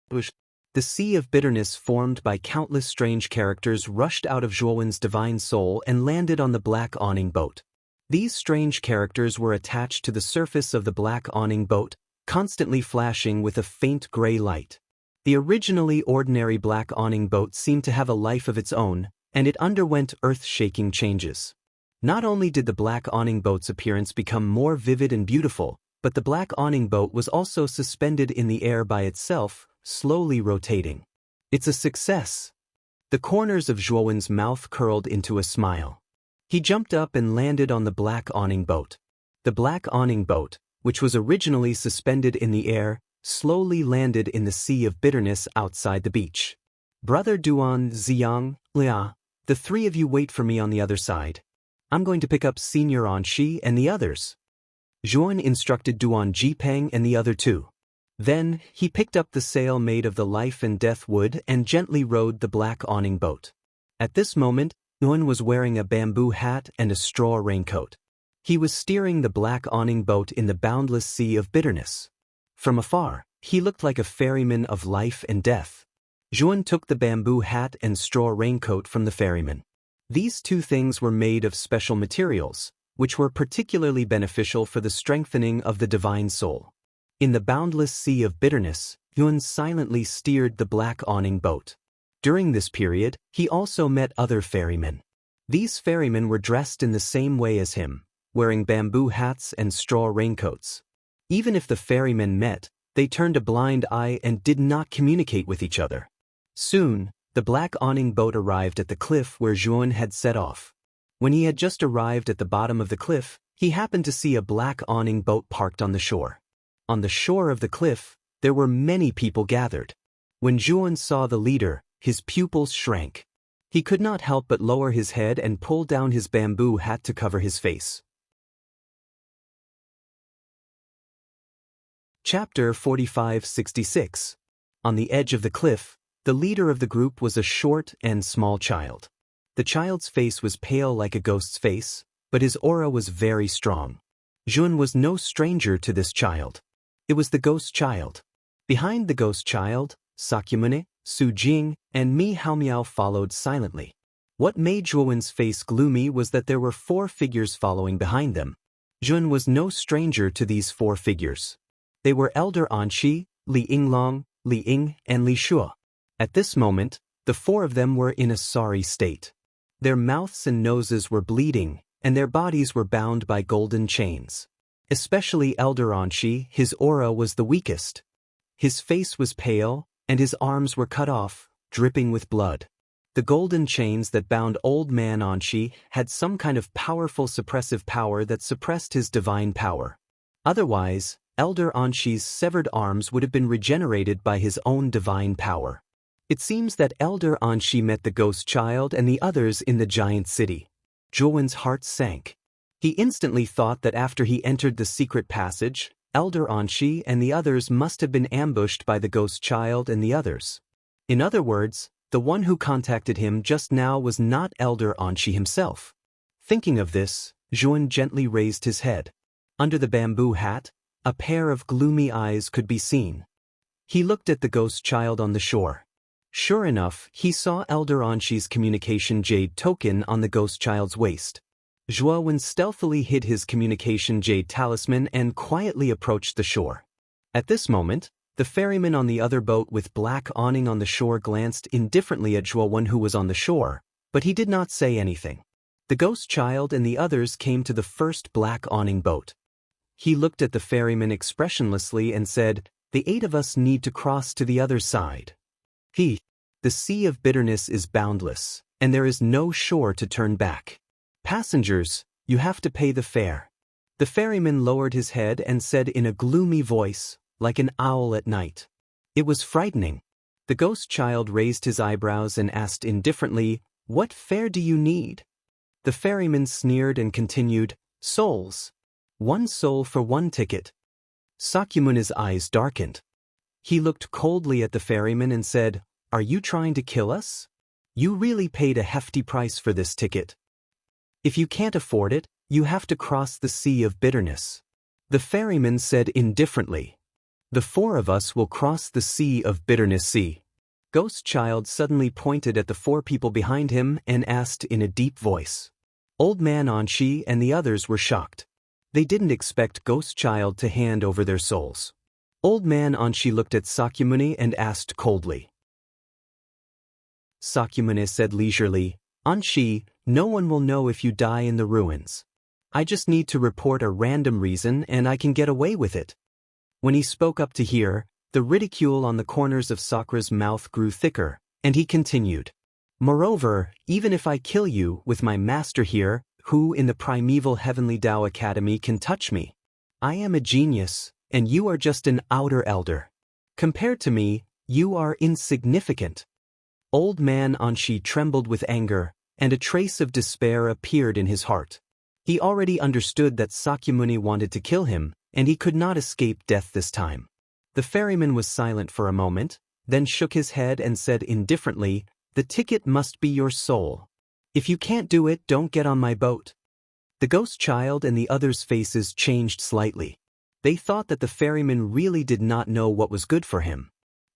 The sea of bitterness formed by countless strange characters rushed out of Zhuowen's divine soul and landed on the black awning boat. These strange characters were attached to the surface of the black awning boat, constantly flashing with a faint gray light. The originally ordinary black awning boat seemed to have a life of its own, and it underwent earth-shaking changes. Not only did the black awning boat's appearance become more vivid and beautiful, but the black awning boat was also suspended in the air by itself, slowly rotating. It's a success. The corners of Zhuowen's mouth curled into a smile. He jumped up and landed on the black awning boat. The black awning boat, which was originally suspended in the air, slowly landed in the sea of bitterness outside the beach. Brother Duan, Ziyang, Lia, the three of you wait for me on the other side. I'm going to pick up Senior Anshi and the others. Zhuan instructed Duan Jipeng and the other two. Then, he picked up the sail made of the life and death wood and gently rowed the black awning boat. At this moment, Duan was wearing a bamboo hat and a straw raincoat. He was steering the black awning boat in the boundless sea of bitterness. From afar, he looked like a ferryman of life and death. Zhuan took the bamboo hat and straw raincoat from the ferryman. These two things were made of special materials, which were particularly beneficial for the strengthening of the divine soul. In the boundless sea of bitterness, Zhuan silently steered the black awning boat. During this period, he also met other ferrymen. These ferrymen were dressed in the same way as him, wearing bamboo hats and straw raincoats. Even if the ferrymen met, they turned a blind eye and did not communicate with each other. Soon, the black awning boat arrived at the cliff where Zhuan had set off. When he had just arrived at the bottom of the cliff, he happened to see a black awning boat parked on the shore. On the shore of the cliff, there were many people gathered. When Zhuan saw the leader, his pupils shrank. He could not help but lower his head and pull down his bamboo hat to cover his face. Chapter 45-66. On the edge of the cliff, the leader of the group was a short and small child. The child's face was pale like a ghost's face, but his aura was very strong. Zhuan was no stranger to this child. It was the ghost child. Behind the ghost child, Sakyamuni, Su Jing, and Mi Haomiao followed silently. What made Zhuowen's face gloomy was that there were 4 figures following behind them. Zhuan was no stranger to these 4 figures. They were Elder Anshi, Li Yinglong, Li Ying, and Li Shuo. At this moment, the 4 of them were in a sorry state. Their mouths and noses were bleeding, and their bodies were bound by golden chains. Especially Elder Anshi, his aura was the weakest. His face was pale, and his arms were cut off, dripping with blood. The golden chains that bound Old Man Anshi had some kind of powerful suppressive power that suppressed his divine power. Otherwise, Elder Anshi's severed arms would have been regenerated by his own divine power. It seems that Elder Anshi met the ghost child and the others in the giant city. Zhuowen's heart sank. He instantly thought that after he entered the secret passage, Elder Anshi and the others must have been ambushed by the ghost child and the others. In other words, the one who contacted him just now was not Elder Anshi himself. Thinking of this, Zhuan gently raised his head. Under the bamboo hat, a pair of gloomy eyes could be seen. He looked at the ghost child on the shore. Sure enough, he saw Elder Anshi's communication jade token on the ghost child's waist. Zhuowen stealthily hid his communication jade talisman and quietly approached the shore. At this moment, the ferryman on the other boat with black awning on the shore glanced indifferently at Zhuowen who was on the shore, but he did not say anything. The ghost child and the others came to the first black awning boat. He looked at the ferryman expressionlessly and said, "The 8 of us need to cross to the other side. The sea of bitterness is boundless, and there is no shore to turn back. Passengers, you have to pay the fare." The ferryman lowered his head and said in a gloomy voice, like an owl at night. It was frightening. The ghost child raised his eyebrows and asked indifferently, "What fare do you need?" The ferryman sneered and continued, "Souls. 1 soul for 1 ticket." Sakyamuni's eyes darkened. He looked coldly at the ferryman and said, "Are you trying to kill us? You really paid a hefty price for this ticket. If you can't afford it, you have to cross the sea of bitterness." The ferryman said indifferently, "The 4 of us will cross the sea of bitterness." Ghost child suddenly pointed at the 4 people behind him and asked in a deep voice. Old man Anshi and the others were shocked. They didn't expect ghost child to hand over their souls. Old man Anshi looked at Sakyamuni and asked coldly. Sakyamuni said leisurely, "Anshi, no one will know if you die in the ruins. I just need to report a random reason and I can get away with it." When he spoke up to hear, the ridicule on the corners of Sakra's mouth grew thicker, and he continued. "Moreover, even if I kill you with my master here, who in the primeval heavenly Tao Academy can touch me? I am a genius, and you are just an outer elder. Compared to me, you are insignificant." Old man Anshi trembled with anger, and a trace of despair appeared in his heart. He already understood that Sakyamuni wanted to kill him, and he could not escape death this time. The ferryman was silent for a moment, then shook his head and said indifferently, "The ticket must be your soul. If you can't do it, don't get on my boat." The ghost child and the others' faces changed slightly. They thought that the ferryman really did not know what was good for him.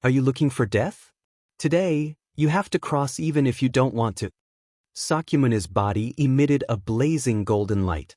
"Are you looking for death? Today, you have to cross even if you don't want to." Sakyamuni's body emitted a blazing golden light.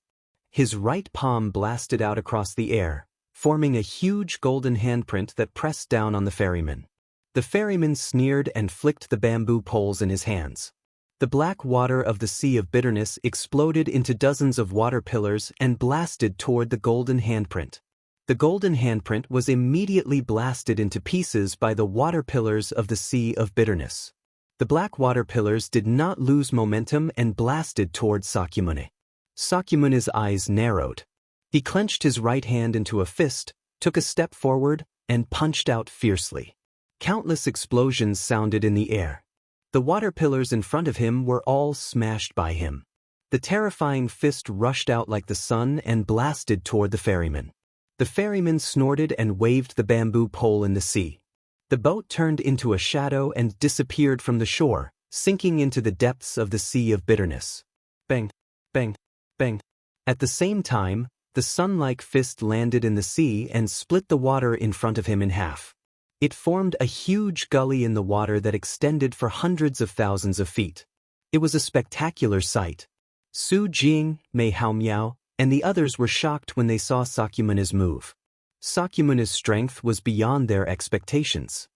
His right palm blasted out across the air, forming a huge golden handprint that pressed down on the ferryman. The ferryman sneered and flicked the bamboo poles in his hands. The black water of the Sea of Bitterness exploded into dozens of water pillars and blasted toward the golden handprint. The golden handprint was immediately blasted into pieces by the water pillars of the Sea of Bitterness. The black water pillars did not lose momentum and blasted toward Sakyamuni. Sakyamuni's eyes narrowed. He clenched his right hand into a fist, took a step forward, and punched out fiercely. Countless explosions sounded in the air. The water pillars in front of him were all smashed by him. The terrifying fist rushed out like the sun and blasted toward the ferryman. The ferryman snorted and waved the bamboo pole in the sea. The boat turned into a shadow and disappeared from the shore, sinking into the depths of the Sea of Bitterness. Bang, bang, bang. At the same time, the sun-like fist landed in the sea and split the water in front of him in half. It formed a huge gully in the water that extended for hundreds of thousands of feet. It was a spectacular sight. Su Jing, Mei Hao Miao, and the others were shocked when they saw Sakyamuni's move. Sakyamuni's strength was beyond their expectations.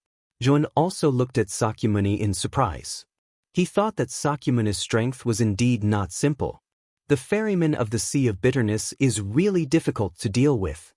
Zhuan also looked at Sakyamuni in surprise. He thought that Sakyamuni's strength was indeed not simple. The ferryman of the Sea of Bitterness is really difficult to deal with.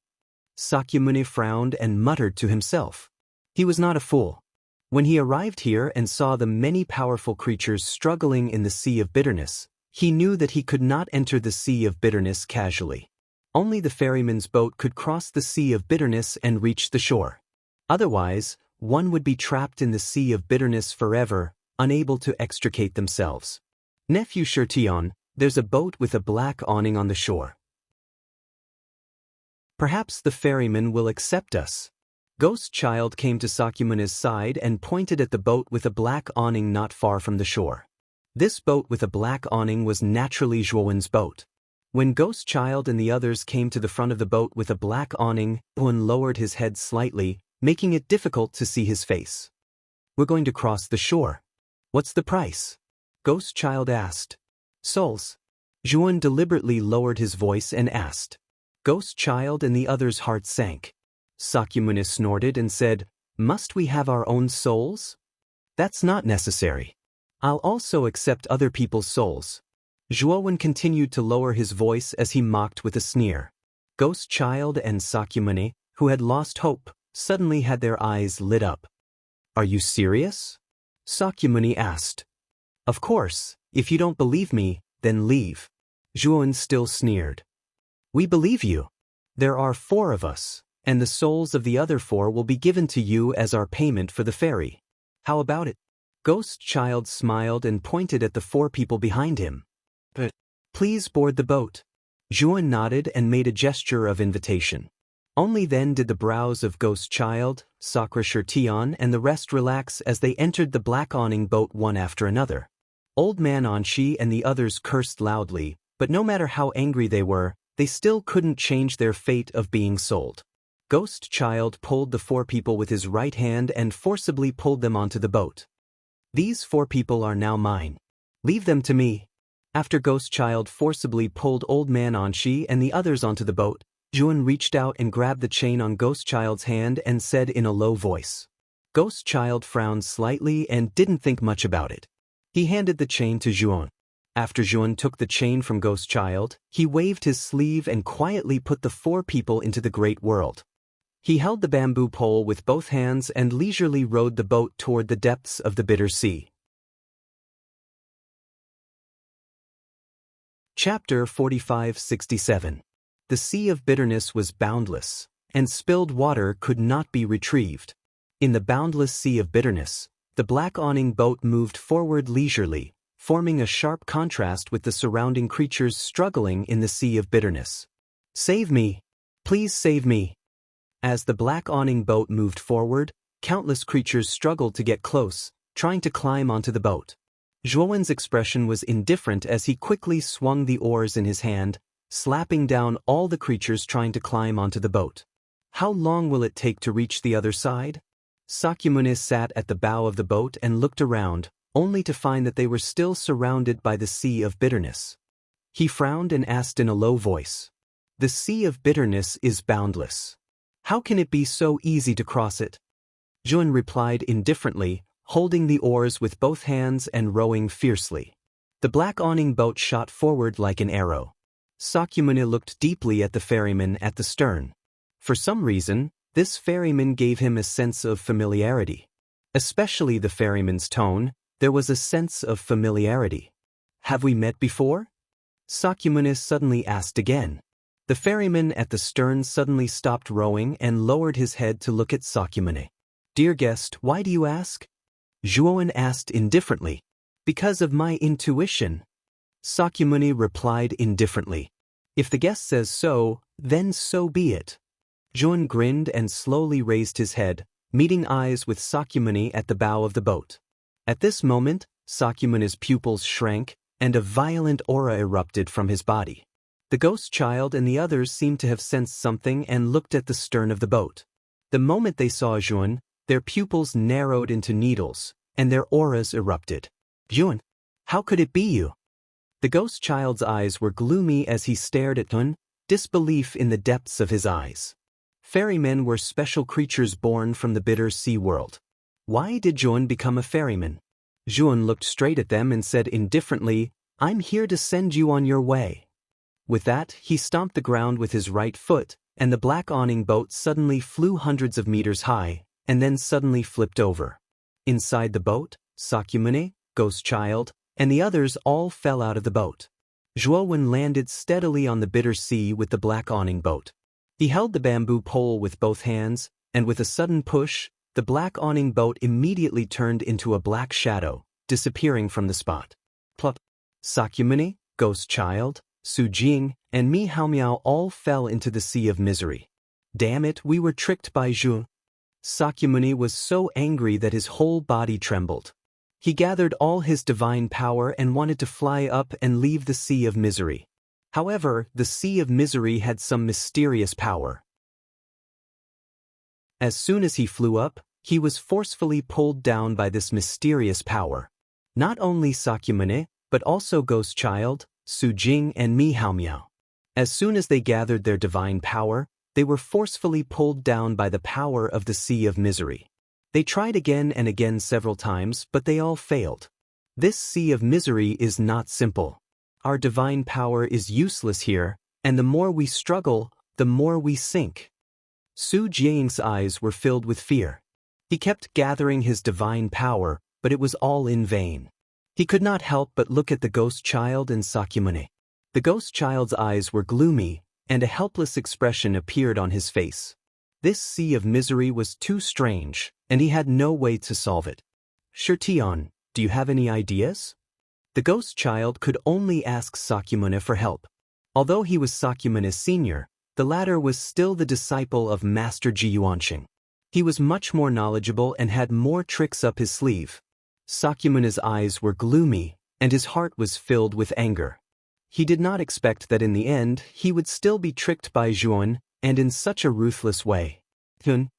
Sakyamuni frowned and muttered to himself. He was not a fool. When he arrived here and saw the many powerful creatures struggling in the Sea of Bitterness, he knew that he could not enter the Sea of Bitterness casually. Only the ferryman's boat could cross the Sea of Bitterness and reach the shore. Otherwise, one would be trapped in the Sea of Bitterness forever, unable to extricate themselves. "Nephew Shirtion, there's a boat with a black awning on the shore. Perhaps the ferryman will accept us." Ghost Child came to Sakyamuni's side and pointed at the boat with a black awning not far from the shore. This boat with a black awning was naturally Zhuowen's boat. When Ghost Child and the others came to the front of the boat with a black awning, Zhuowen lowered his head slightly, making it difficult to see his face. "We're going to cross the shore. What's the price?" Ghost Child asked. "Souls." Zhuowen deliberately lowered his voice and asked. Ghost Child and the others' hearts sank. Sakyamuni snorted and said, "Must we have our own souls? That's not necessary. I'll also accept other people's souls." Zhuowen continued to lower his voice as he mocked with a sneer. Ghost Child and Sakyamuni, who had lost hope, suddenly had their eyes lit up. Are you serious? Sakyamuni asked. Of course, if you don't believe me, then leave. Zhuowen still sneered. We believe you. There are 4 of us, and the souls of the other 4 will be given to you as our payment for the ferry. How about it? Ghost Child smiled and pointed at the 4 people behind him. But please board the boat. Zhuowen nodded and made a gesture of invitation. Only then did the brows of Ghost Child, Sakura Shirtion and the rest relax as they entered the black awning boat one after another. Old Man Anshi and the others cursed loudly, but no matter how angry they were, they still couldn't change their fate of being sold. Ghost Child pulled the 4 people with his right hand and forcibly pulled them onto the boat. These 4 people are now mine. Leave them to me. After Ghost Child forcibly pulled Old Man Anshi and the others onto the boat, Zhuowen reached out and grabbed the chain on Ghost Child's hand and said in a low voice. Ghost Child frowned slightly and didn't think much about it. He handed the chain to Zhuowen. After Zhuowen took the chain from Ghost Child, he waved his sleeve and quietly put the 4 people into the great world. He held the bamboo pole with both hands and leisurely rowed the boat toward the depths of the bitter sea. Chapter 4567. The Sea of Bitterness was boundless, and spilled water could not be retrieved. In the boundless Sea of Bitterness, the black awning boat moved forward leisurely, forming a sharp contrast with the surrounding creatures struggling in the Sea of Bitterness. Save me! Please save me! As the black awning boat moved forward, countless creatures struggled to get close, trying to climb onto the boat. Zhuowen's expression was indifferent as he quickly swung the oars in his hand, slapping down all the creatures trying to climb onto the boat. How long will it take to reach the other side? Sakyamuni sat at the bow of the boat and looked around, only to find that they were still surrounded by the Sea of Bitterness. He frowned and asked in a low voice. The Sea of Bitterness is boundless. How can it be so easy to cross it? Zhuowen replied indifferently, holding the oars with both hands and rowing fiercely. The black awning boat shot forward like an arrow. Sakyamuni looked deeply at the ferryman at the stern. For some reason, this ferryman gave him a sense of familiarity. Especially the ferryman's tone, there was a sense of familiarity. Have we met before? Sakyamuni suddenly asked again. The ferryman at the stern suddenly stopped rowing and lowered his head to look at Sakyamuni. Dear guest, why do you ask? Zhuowen asked indifferently. Because of my intuition. Sakyamuni replied indifferently. If the guest says so, then so be it. Zhuowen grinned and slowly raised his head, meeting eyes with Sakyamuni at the bow of the boat. At this moment, Sakyamuni's pupils shrank, and a violent aura erupted from his body. The Ghost Child and the others seemed to have sensed something and looked at the stern of the boat. The moment they saw Zhuowen, their pupils narrowed into needles, and their auras erupted. Zhuowen, how could it be you? The Ghost Child's eyes were gloomy as he stared at Zhuowen, disbelief in the depths of his eyes. Ferrymen were special creatures born from the bitter sea world. Why did Zhuowen become a ferryman? Zhuowen looked straight at them and said indifferently, I'm here to send you on your way. With that, he stomped the ground with his right foot, and the black awning boat suddenly flew hundreds of meters high, and then suddenly flipped over. Inside the boat, Sakyamuni, Ghost Child, and the others all fell out of the boat. Zhuowen landed steadily on the bitter sea with the black awning boat. He held the bamboo pole with both hands, and with a sudden push, the black awning boat immediately turned into a black shadow, disappearing from the spot. Plop. Sakyamuni, Ghost Child, Su Jing, and Mi Haomiao all fell into the sea of misery. Damn it, we were tricked by Zhuowen. Sakyamuni was so angry that his whole body trembled. He gathered all his divine power and wanted to fly up and leave the sea of misery. However, the sea of misery had some mysterious power. As soon as he flew up, he was forcefully pulled down by this mysterious power. Not only Sakyamuni, but also Ghost Child, Su Jing and Mi Haomiao. As soon as they gathered their divine power, they were forcefully pulled down by the power of the sea of misery. They tried again and again several times, but they all failed. This sea of misery is not simple. Our divine power is useless here, and the more we struggle, the more we sink. Su Jiang's eyes were filled with fear. He kept gathering his divine power, but it was all in vain. He could not help but look at the ghost child and Sakyamuni. The ghost child's eyes were gloomy, and a helpless expression appeared on his face. This sea of misery was too strange, and he had no way to solve it. Shirtion, do you have any ideas? The ghost child could only ask Sakyamuni for help. Although he was Sakyamuni's senior, the latter was still the disciple of Master Ji Yuanqing. He was much more knowledgeable and had more tricks up his sleeve. Sakyamuni's eyes were gloomy, and his heart was filled with anger. He did not expect that in the end he would still be tricked by Zhuan, and in such a ruthless way.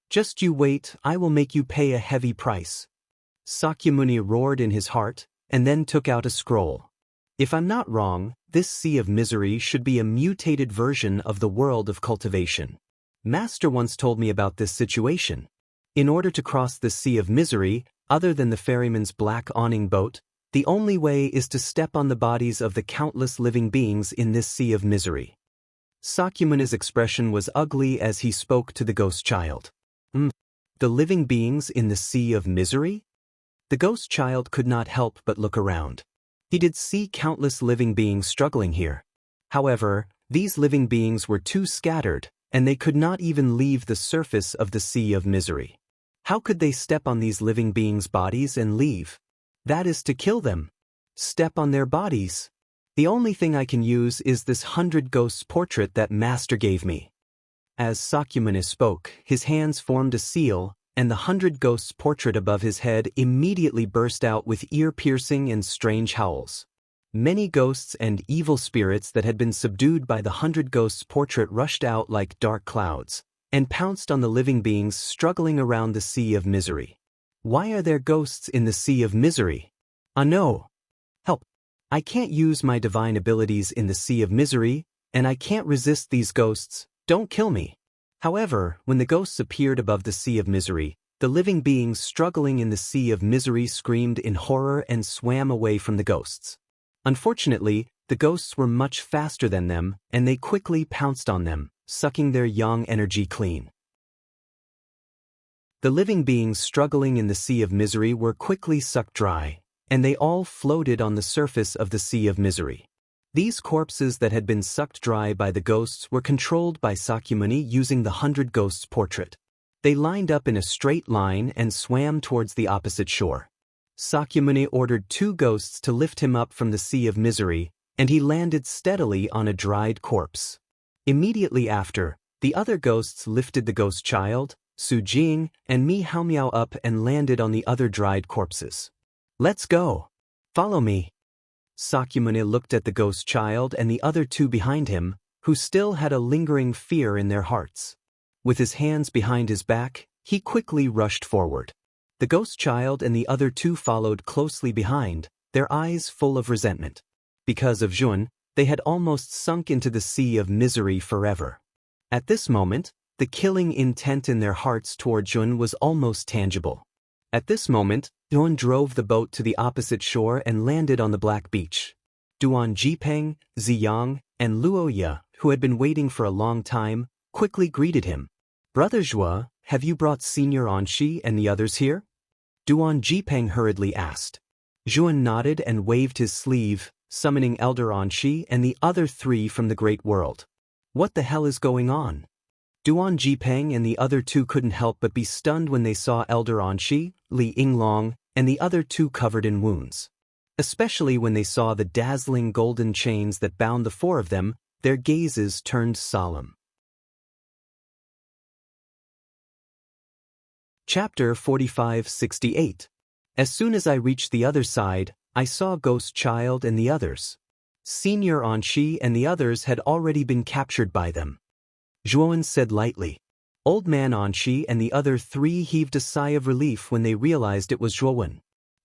Just you wait, I will make you pay a heavy price. Sakyamuni roared in his heart, and then took out a scroll. If I'm not wrong, this sea of misery should be a mutated version of the world of cultivation. Master once told me about this situation. In order to cross the sea of misery, other than the ferryman's black awning boat, the only way is to step on the bodies of the countless living beings in this sea of misery. Sakyamuni's expression was ugly as he spoke to the ghost child. The living beings in the sea of misery? The ghost child could not help but look around. He did see countless living beings struggling here. However, these living beings were too scattered, and they could not even leave the surface of the sea of misery. How could they step on these living beings' bodies and leave? That is to kill them. Step on their bodies. The only thing I can use is this 100 ghosts portrait that Master gave me. As Sakyamuni spoke, his hands formed a seal, and the 100 ghosts portrait above his head immediately burst out with ear-piercing and strange howls. Many ghosts and evil spirits that had been subdued by the 100 ghosts portrait rushed out like dark clouds, and pounced on the living beings struggling around the sea of misery. Why are there ghosts in the sea of misery? No. Help. I can't use my divine abilities in the sea of misery, and I can't resist these ghosts. Don't kill me. However, when the ghosts appeared above the sea of misery, the living beings struggling in the sea of misery screamed in horror and swam away from the ghosts. Unfortunately, the ghosts were much faster than them, and they quickly pounced on them, sucking their yang energy clean. The living beings struggling in the sea of misery were quickly sucked dry, and they all floated on the surface of the sea of misery. These corpses that had been sucked dry by the ghosts were controlled by Sakyamuni using the 100 ghosts portrait. They lined up in a straight line and swam towards the opposite shore. Sakyamuni ordered 2 ghosts to lift him up from the sea of misery, and he landed steadily on a dried corpse. Immediately after, the other ghosts lifted the ghost child, Su Jing, and Mi Haomiao up and landed on the other dried corpses. Let's go. Follow me. Sakyamuni looked at the ghost child and the other 2 behind him, who still had a lingering fear in their hearts. With his hands behind his back, he quickly rushed forward. The ghost child and the other 2 followed closely behind, their eyes full of resentment. Because of Zhuan, they had almost sunk into the sea of misery forever. At this moment, the killing intent in their hearts toward Zhuan was almost tangible. At this moment, Duan drove the boat to the opposite shore and landed on the black beach. Duan Jipeng, Ziyang, and Luoya, who had been waiting for a long time, quickly greeted him. Brother Zhua, have you brought Senior Anshi and the others here? Duan Jipeng hurriedly asked. Zhuan nodded and waved his sleeve, summoning Elder Anshi and the other 3 from the Great World. What the hell is going on? Duan Jipeng and the other 2 couldn't help but be stunned when they saw Elder Anshi, Li Yinglong, and the other 2 covered in wounds. Especially when they saw the dazzling golden chains that bound the 4 of them, their gazes turned solemn. Chapter 4568. As soon as I reached the other side, I saw Ghost Child and the others. Senior Anshi and the others had already been captured by them. Zhuan said lightly. Old Man Anshi and the other 3 heaved a sigh of relief when they realized it was Zhuan.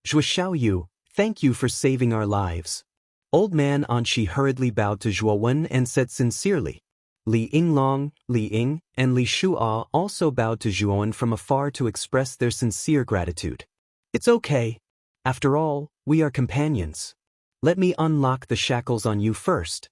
Zhua Xiaoyu, thank you for saving our lives. Old Man Anshi hurriedly bowed to Zhuan and said sincerely. Li Yinglong, Li Ying, and Li Shu'a also bowed to Zhuan from afar to express their sincere gratitude. It's okay. After all, we are companions. Let me unlock the shackles on you first.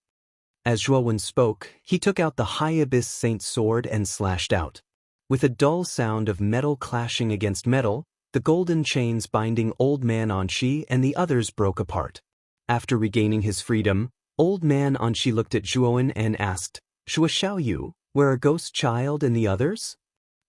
As Zhuowen spoke, he took out the High Abyss Saint's sword and slashed out. With a dull sound of metal clashing against metal, the golden chains binding Old Man Anshi and the others broke apart. After regaining his freedom, Old Man Anshi looked at Zhuowen and asked, "Shua Xiaoyu, where are Ghost Child and the others?"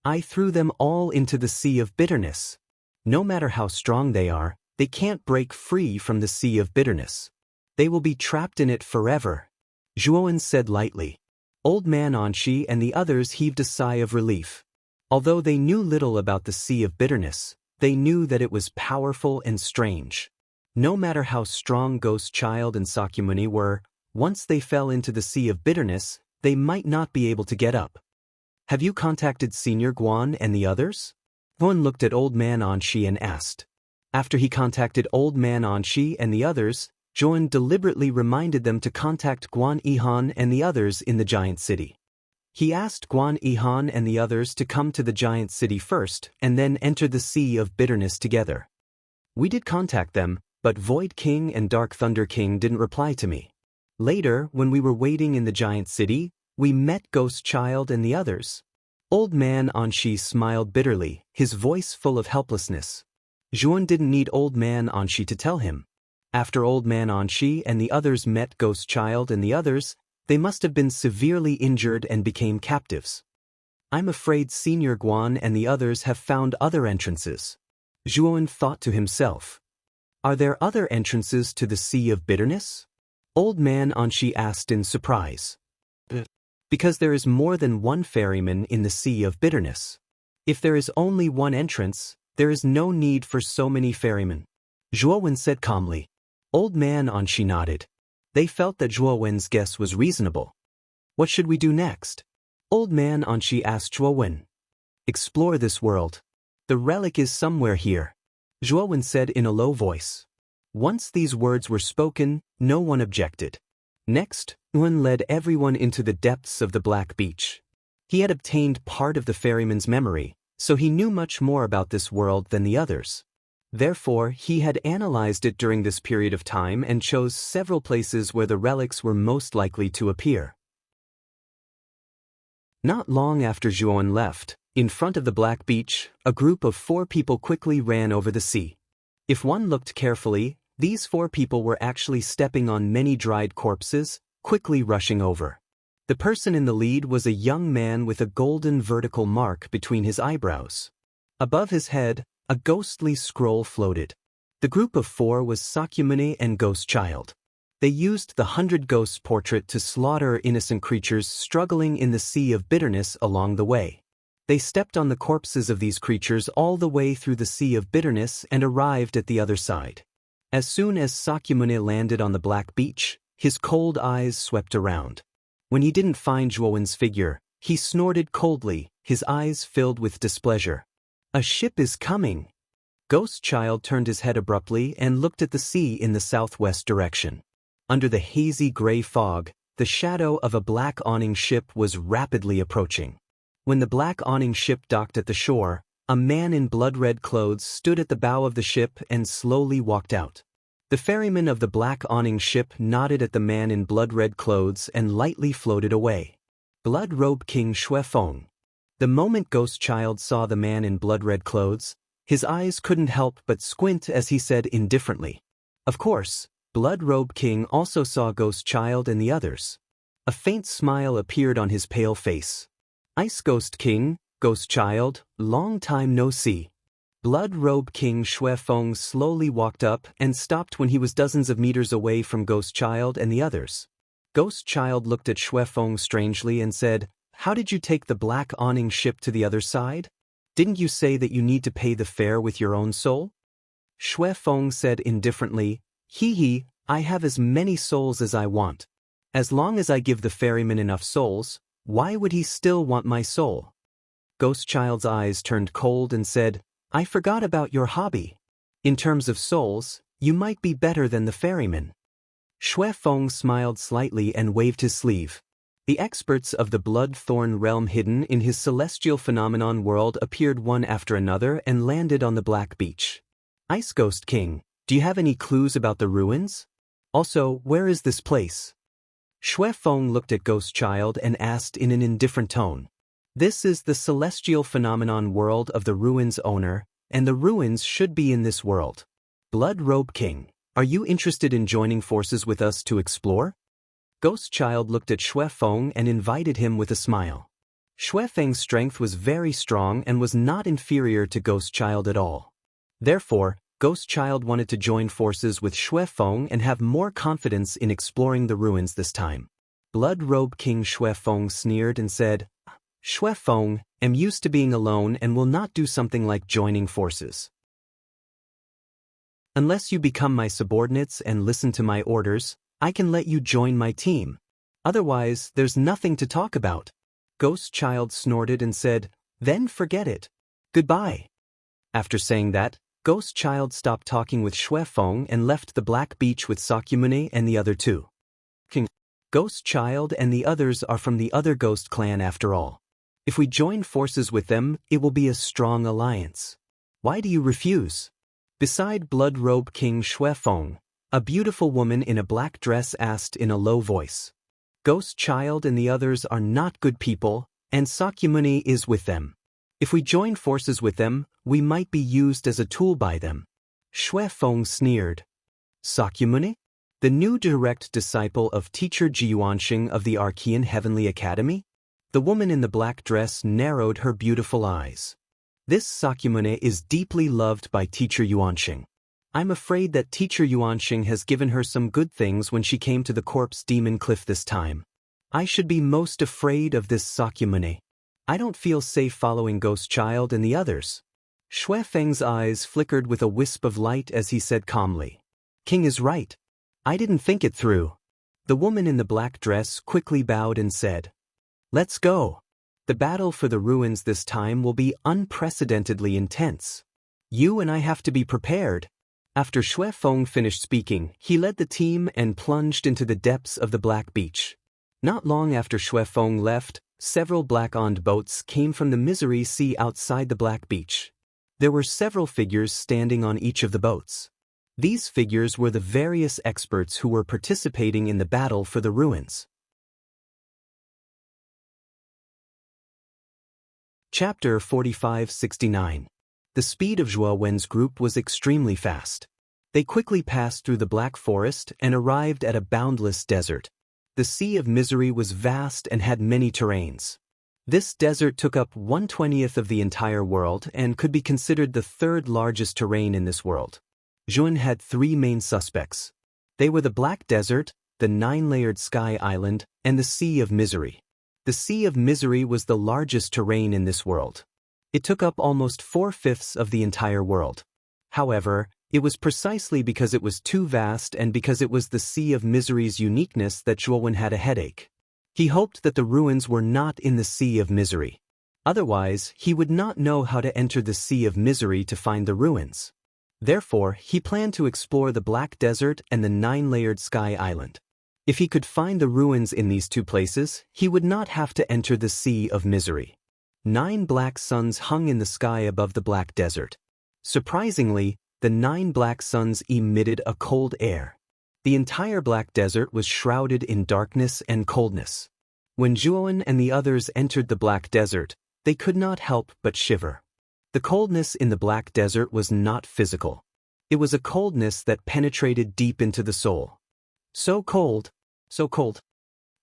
"I threw them all into the Sea of Bitterness. No matter how strong they are, they can't break free from the Sea of Bitterness. They will be trapped in it forever," Zhuowen said lightly. Old Man Anshi and the others heaved a sigh of relief. Although they knew little about the Sea of Bitterness, they knew that it was powerful and strange. No matter how strong Ghost Child and Sakyamuni were, once they fell into the Sea of Bitterness, they might not be able to get up. "Have you contacted Senior Guan and the others?" Guan looked at Old Man Anshi and asked. After he contacted Old Man Anshi and the others, Zhuowen deliberately reminded them to contact Guan Yihan and the others in the giant city. He asked Guan Yihan and the others to come to the giant city first and then enter the Sea of Bitterness together. "We did contact them, but Void King and Dark Thunder King didn't reply to me. Later, when we were waiting in the giant city, we met Ghost Child and the others." Old Man Anshi smiled bitterly, his voice full of helplessness. Zhuowen didn't need Old Man Anshi to tell him. After Old Man Anshi and the others met Ghost Child and the others, they must have been severely injured and became captives. "I'm afraid Senior Guan and the others have found other entrances," Zhuowen thought to himself. "Are there other entrances to the Sea of Bitterness?" Old Man Anshi asked in surprise. "Because there is more than one ferryman in the Sea of Bitterness. If there is only one entrance, there is no need for so many ferrymen," Zhuowen said calmly. Old Man Anshi nodded. They felt that Zhuowen's guess was reasonable. "What should we do next?" Old Man Anshi asked Zhuowen. "Explore this world. The relic is somewhere here," Zhuowen said in a low voice. Once these words were spoken, no one objected. Next, Zhuowen led everyone into the depths of the Black Beach. He had obtained part of the ferryman's memory, so he knew much more about this world than the others. Therefore, he had analyzed it during this period of time and chose several places where the relics were most likely to appear. Not long after Zhuowen left, in front of the Black Beach, a group of 4 people quickly ran over the sea. If one looked carefully, these 4 people were actually stepping on many dried corpses, quickly rushing over. The person in the lead was a young man with a golden vertical mark between his eyebrows. Above his head, a ghostly scroll floated. The group of 4 was Sakyamuni and Ghost Child. They used the 100 Ghosts portrait to slaughter innocent creatures struggling in the Sea of Bitterness along the way. They stepped on the corpses of these creatures all the way through the Sea of Bitterness and arrived at the other side. As soon as Sakyamuni landed on the Black Beach, his cold eyes swept around. When he didn't find Zhuowen's figure, he snorted coldly, his eyes filled with displeasure. "A ship is coming." Ghost Child turned his head abruptly and looked at the sea in the southwest direction. Under the hazy gray fog, the shadow of a black awning ship was rapidly approaching. When the black awning ship docked at the shore, a man in blood-red clothes stood at the bow of the ship and slowly walked out. The ferryman of the black awning ship nodded at the man in blood-red clothes and lightly floated away. Blood-Robe King Xuefeng. The moment Ghost Child saw the man in blood-red clothes, his eyes couldn't help but squint as he said indifferently. Of course, Blood-Robe King also saw Ghost Child and the others. A faint smile appeared on his pale face. "Ice Ghost King, Ghost Child, long time no see." Blood-Robe King Xuefeng slowly walked up and stopped when he was dozens of meters away from Ghost Child and the others. Ghost Child looked at Xuefeng strangely and said, "How did you take the black awning ship to the other side? Didn't you say that you need to pay the fare with your own soul?" Xuefeng said indifferently, Hee, I have as many souls as I want. As long as I give the ferryman enough souls, why would he still want my soul?" Ghost Child's eyes turned cold and said, "I forgot about your hobby. In terms of souls, you might be better than the ferryman." Xuefeng smiled slightly and waved his sleeve. The experts of the Blood-Thorn realm hidden in his celestial phenomenon world appeared one after another and landed on the Black Beach. "Ice Ghost King, do you have any clues about the ruins?" Also, where is this place? Xue Feng looked at Ghost Child and asked in an indifferent tone. This is the celestial phenomenon world of the ruins owner, and the ruins should be in this world. Blood Robe King, are you interested in joining forces with us to explore? Ghost Child looked at Xue Feng and invited him with a smile. Xue Feng's strength was very strong and was not inferior to Ghost Child at all. Therefore, Ghost Child wanted to join forces with Xue Feng and have more confidence in exploring the ruins this time. Blood Robe King Xue Feng sneered and said, Xue Feng, am used to being alone and will not do something like joining forces. Unless you become my subordinates and listen to my orders, I can let you join my team. Otherwise, there's nothing to talk about. Ghost Child snorted and said, then forget it. Goodbye. After saying that, Ghost Child stopped talking with Xue Feng and left the Black Beach with Sakyamune and the other two. King. Ghost Child and the others are from the other ghost clan after all. If we join forces with them, it will be a strong alliance. Why do you refuse? Beside Blood Robe King Xue Feng, a beautiful woman in a black dress asked in a low voice. Ghost Child and the others are not good people, and Sakyamune is with them. If we join forces with them, we might be used as a tool by them. Xue Feng sneered. Sakyamune? The new direct disciple of teacher Jiyuanxing of the Archean Heavenly Academy? The woman in the black dress narrowed her beautiful eyes. This Sakyamune is deeply loved by teacher Yuanxing. I'm afraid that teacher Yuanxing has given her some good things when she came to the Corpse Demon Cliff this time. I should be most afraid of this Sakyamune. I don't feel safe following Ghost Child and the others. Xue Feng's eyes flickered with a wisp of light as he said calmly. King is right. I didn't think it through. The woman in the black dress quickly bowed and said, let's go. The battle for the ruins this time will be unprecedentedly intense. You and I have to be prepared. After Xue Feng finished speaking, he led the team and plunged into the depths of the Black Beach. Not long after Xue Feng left, several black-owned boats came from the Misery Sea outside the Black Beach. There were several figures standing on each of the boats. These figures were the various experts who were participating in the battle for the ruins. Chapter 4569. The speed of Zhuo Wen's group was extremely fast. They quickly passed through the Black Forest and arrived at a boundless desert. The Sea of Misery was vast and had many terrains. This desert took up 1/20th of the entire world and could be considered the third largest terrain in this world. Zhuan had three main suspects. They were the Black Desert, the nine-layered Sky Island, and the Sea of Misery. The Sea of Misery was the largest terrain in this world. It took up almost 4/5 of the entire world. However, it was precisely because it was too vast and because it was the Sea of Misery's uniqueness that Zhuowen had a headache. He hoped that the ruins were not in the Sea of Misery. Otherwise, he would not know how to enter the Sea of Misery to find the ruins. Therefore, he planned to explore the Black Desert and the nine-layered Sky Island. If he could find the ruins in these two places, he would not have to enter the Sea of Misery. 9 black suns hung in the sky above the Black Desert. Surprisingly, the 9 black suns emitted a cold air. The entire Black Desert was shrouded in darkness and coldness. When Zhuowen and the others entered the Black Desert, they could not help but shiver. The coldness in the Black Desert was not physical. It was a coldness that penetrated deep into the soul. So cold, so cold.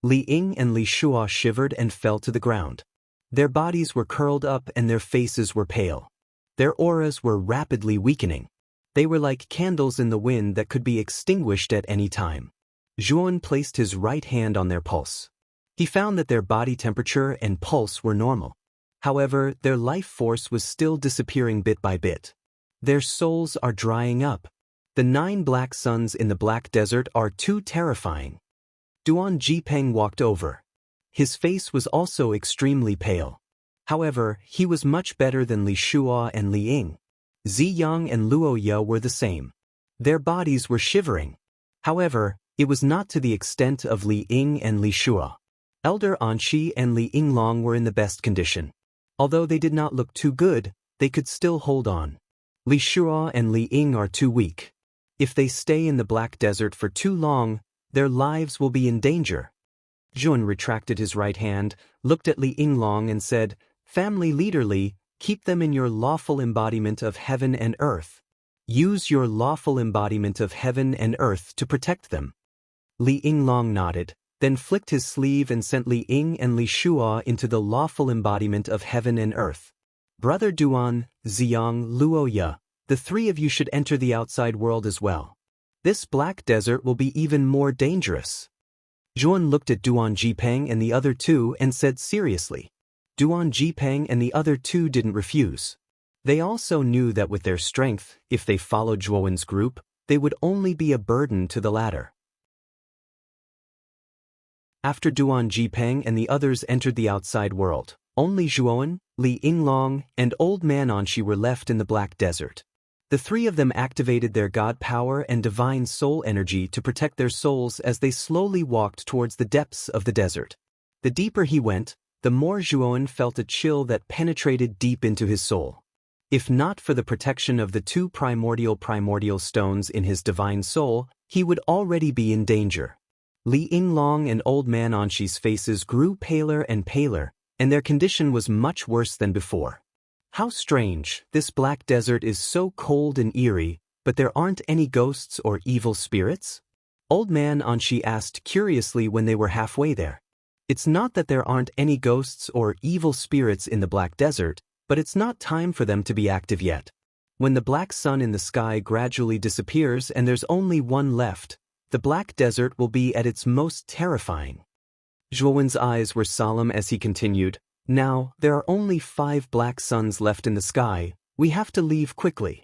Li Ying and Li Shuo shivered and fell to the ground. Their bodies were curled up and their faces were pale. Their auras were rapidly weakening. They were like candles in the wind that could be extinguished at any time. Zhuan placed his right hand on their pulse. He found that their body temperature and pulse were normal. However, their life force was still disappearing bit by bit. Their souls are drying up. The 9 black suns in the Black Desert are too terrifying. Duan Jipeng walked over. His face was also extremely pale. However, he was much better than Li Shuo and Li Ying. Ziyang and Luo Ye were the same. Their bodies were shivering. However, it was not to the extent of Li Ying and Li Shuo. Elder Anqi and Li Yinglong were in the best condition. Although they did not look too good, they could still hold on. Li Shuo and Li Ying are too weak. If they stay in the Black Desert for too long, their lives will be in danger. Jun retracted his right hand, looked at Li Yinglong and said, "Family leader Li, keep them in your lawful embodiment of heaven and earth. Use your lawful embodiment of heaven and earth to protect them." Li Yinglong nodded, then flicked his sleeve and sent Li Ying and Li Shuo into the lawful embodiment of heaven and earth. "Brother Duan, Ziyang, Luoya, the three of you should enter the outside world as well. This Black Desert will be even more dangerous." Zhuan looked at Duan Jipeng and the other two and said seriously. Duan Jipeng and the other two didn't refuse. They also knew that with their strength, if they followed Zhuan's group, they would only be a burden to the latter. After Duan Jipeng and the others entered the outside world, only Zhuan, Li Yinglong, and Old Man Anshi were left in the Black Desert. The three of them activated their god power and divine soul energy to protect their souls as they slowly walked towards the depths of the desert. The deeper he went, the more Zhuan felt a chill that penetrated deep into his soul. If not for the protection of the two primordial stones in his divine soul, he would already be in danger. Li Yinglong and Old Man Anshi's faces grew paler and paler, and their condition was much worse than before. How strange, this Black Desert is so cold and eerie, but there aren't any ghosts or evil spirits? Old Man Anshi asked curiously when they were halfway there. It's not that there aren't any ghosts or evil spirits in the Black Desert, but it's not time for them to be active yet. When the black sun in the sky gradually disappears and there's only one left, the Black Desert will be at its most terrifying. Zhuan's eyes were solemn as he continued, "Now, there are only 5 black suns left in the sky. We have to leave quickly."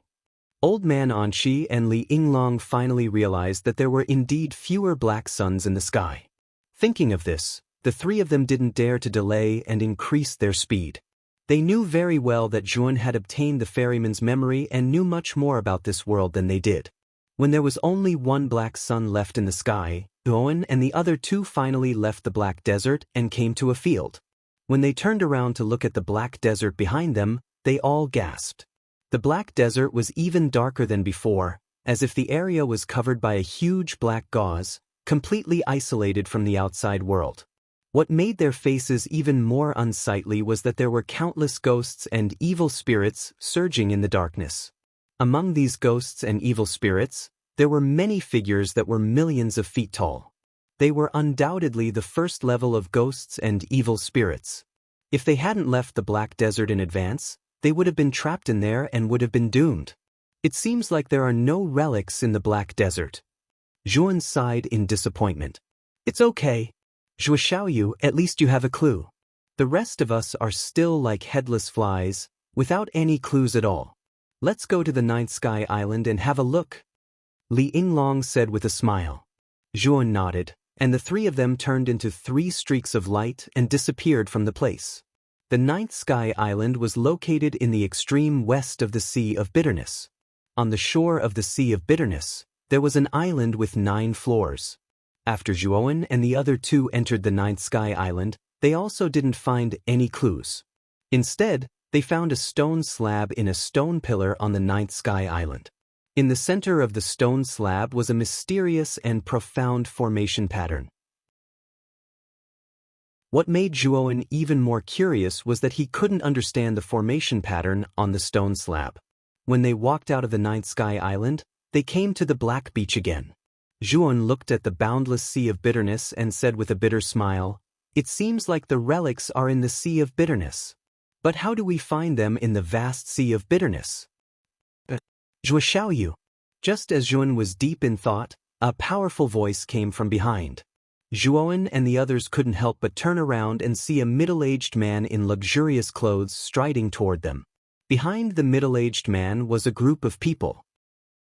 Old Man Anshi and Li Yinglong finally realized that there were indeed fewer black suns in the sky. Thinking of this, the three of them didn't dare to delay and increased their speed. They knew very well that Zhuan had obtained the ferryman's memory and knew much more about this world than they did. When there was only one black sun left in the sky, Zhuan and the other two finally left the Black Desert and came to a field. When they turned around to look at the Black Desert behind them, they all gasped. The Black Desert was even darker than before, as if the area was covered by a huge black gauze, completely isolated from the outside world. What made their faces even more unsightly was that there were countless ghosts and evil spirits surging in the darkness. Among these ghosts and evil spirits, there were many figures that were millions of feet tall. They were undoubtedly the first level of ghosts and evil spirits. If they hadn't left the Black Desert in advance, they would have been trapped in there and would have been doomed. It seems like there are no relics in the Black Desert. Zhuan sighed in disappointment. "It's okay. Zhuo Xiaoyu, at least you have a clue. The rest of us are still like headless flies, without any clues at all. Let's go to the Ninth Sky Island and have a look," Li Yinglong said with a smile. Zhuan nodded, and the three of them turned into 3 streaks of light and disappeared from the place. The Ninth Sky Island was located in the extreme west of the Sea of Bitterness. On the shore of the Sea of Bitterness, there was an island with 9 floors. After Zhuan and the other two entered the Ninth Sky Island, they also didn't find any clues. Instead, they found a stone slab in a stone pillar on the Ninth Sky Island. In the center of the stone slab was a mysterious and profound formation pattern. What made Zhuan even more curious was that he couldn't understand the formation pattern on the stone slab. When they walked out of the Ninth Sky Island, they came to the Black Beach again. Zhuan looked at the boundless Sea of Bitterness and said with a bitter smile, "It seems like the relics are in the Sea of Bitterness. But how do we find them in the vast Sea of Bitterness?" "Zhuo Xiaoyu." Just as Zhuan was deep in thought, a powerful voice came from behind. Zhuan and the others couldn't help but turn around and see a middle-aged man in luxurious clothes striding toward them. Behind the middle-aged man was a group of people.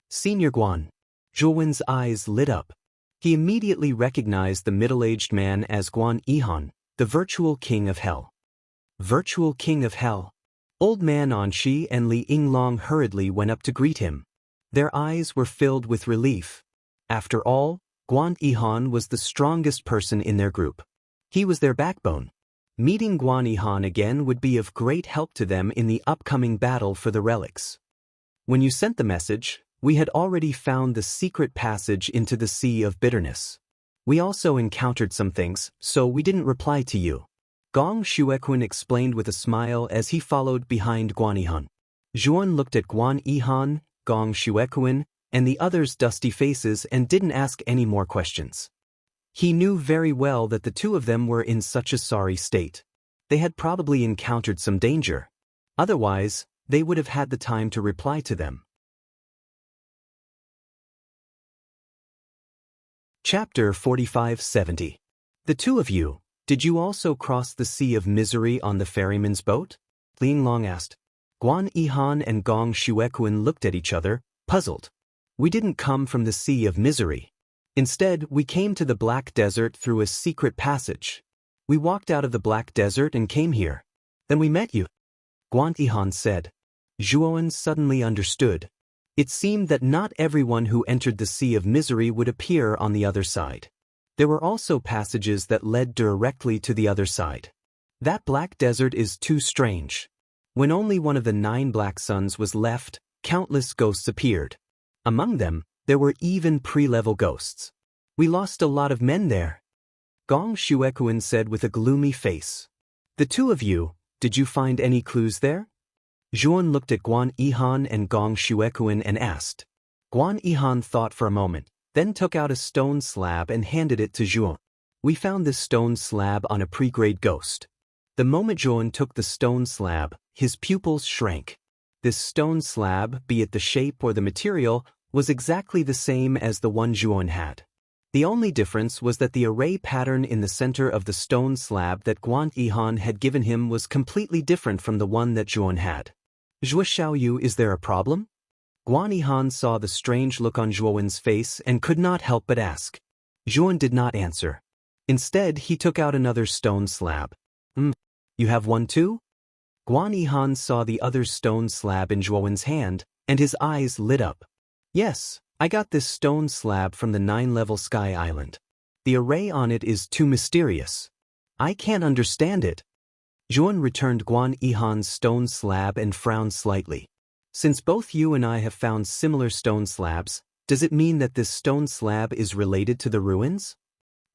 "Senior Guan." Zhuan's eyes lit up. He immediately recognized the middle-aged man as Guan Yihan, the virtual king of hell. Virtual king of hell. Old Man Anshi and Li Yinglong hurriedly went up to greet him. Their eyes were filled with relief. After all, Guan Yihan was the strongest person in their group. He was their backbone. Meeting Guan Yihan again would be of great help to them in the upcoming battle for the relics. "When you sent the message, We had already found the secret passage into the Sea of Bitterness. We also encountered some things, so we didn't reply to you. Gong Shuequan explained with a smile as he followed behind Guan Yihan. Zhuan looked at Guan Yihan, Gong Shuequan, and the others' dusty faces and didn't ask any more questions. He knew very well that the two of them were in such a sorry state. They had probably encountered some danger. Otherwise, they would have had the time to reply to them. Chapter 45-70. The two of you, did you also cross the Sea of Misery on the ferryman's boat? Ling Long asked. Guan Yihan and Gong Shuequan looked at each other, puzzled. We didn't come from the Sea of Misery. Instead, we came to the Black Desert through a secret passage. We walked out of the Black Desert and came here. Then we met you. Guan Yihan said. Zhuan suddenly understood. It seemed that not everyone who entered the Sea of Misery would appear on the other side. There were also passages that led directly to the other side. That Black Desert is too strange. When only one of the 9 black suns was left, countless ghosts appeared. Among them, there were even pre-level ghosts. We lost a lot of men there. Gong Shuequan said with a gloomy face. The two of you, did you find any clues there? Zhuan looked at Guan Yihan and Gong Shuequan and asked. Guan Yihan thought for a moment, then took out a stone slab and handed it to Zhuan. We found this stone slab on a pre-grade ghost. The moment Zhuan took the stone slab, his pupils shrank. This stone slab, be it the shape or the material, was exactly the same as the one Zhuan had. The only difference was that the array pattern in the center of the stone slab that Guan Yihan had given him was completely different from the one that Zhuan had. Zhuo Xiaoyu, is there a problem? Guan Yihan saw the strange look on Zhuowen's face and could not help but ask. Zhuan did not answer. Instead, he took out another stone slab. You have one too? Guan Yihan saw the other stone slab in Zhuowen's hand, and his eyes lit up. Yes, I got this stone slab from the 9-level Sky Island. The array on it is too mysterious. I can't understand it. Zhuan returned Guan Yihan's stone slab and frowned slightly. Since both you and I have found similar stone slabs, does it mean that this stone slab is related to the ruins?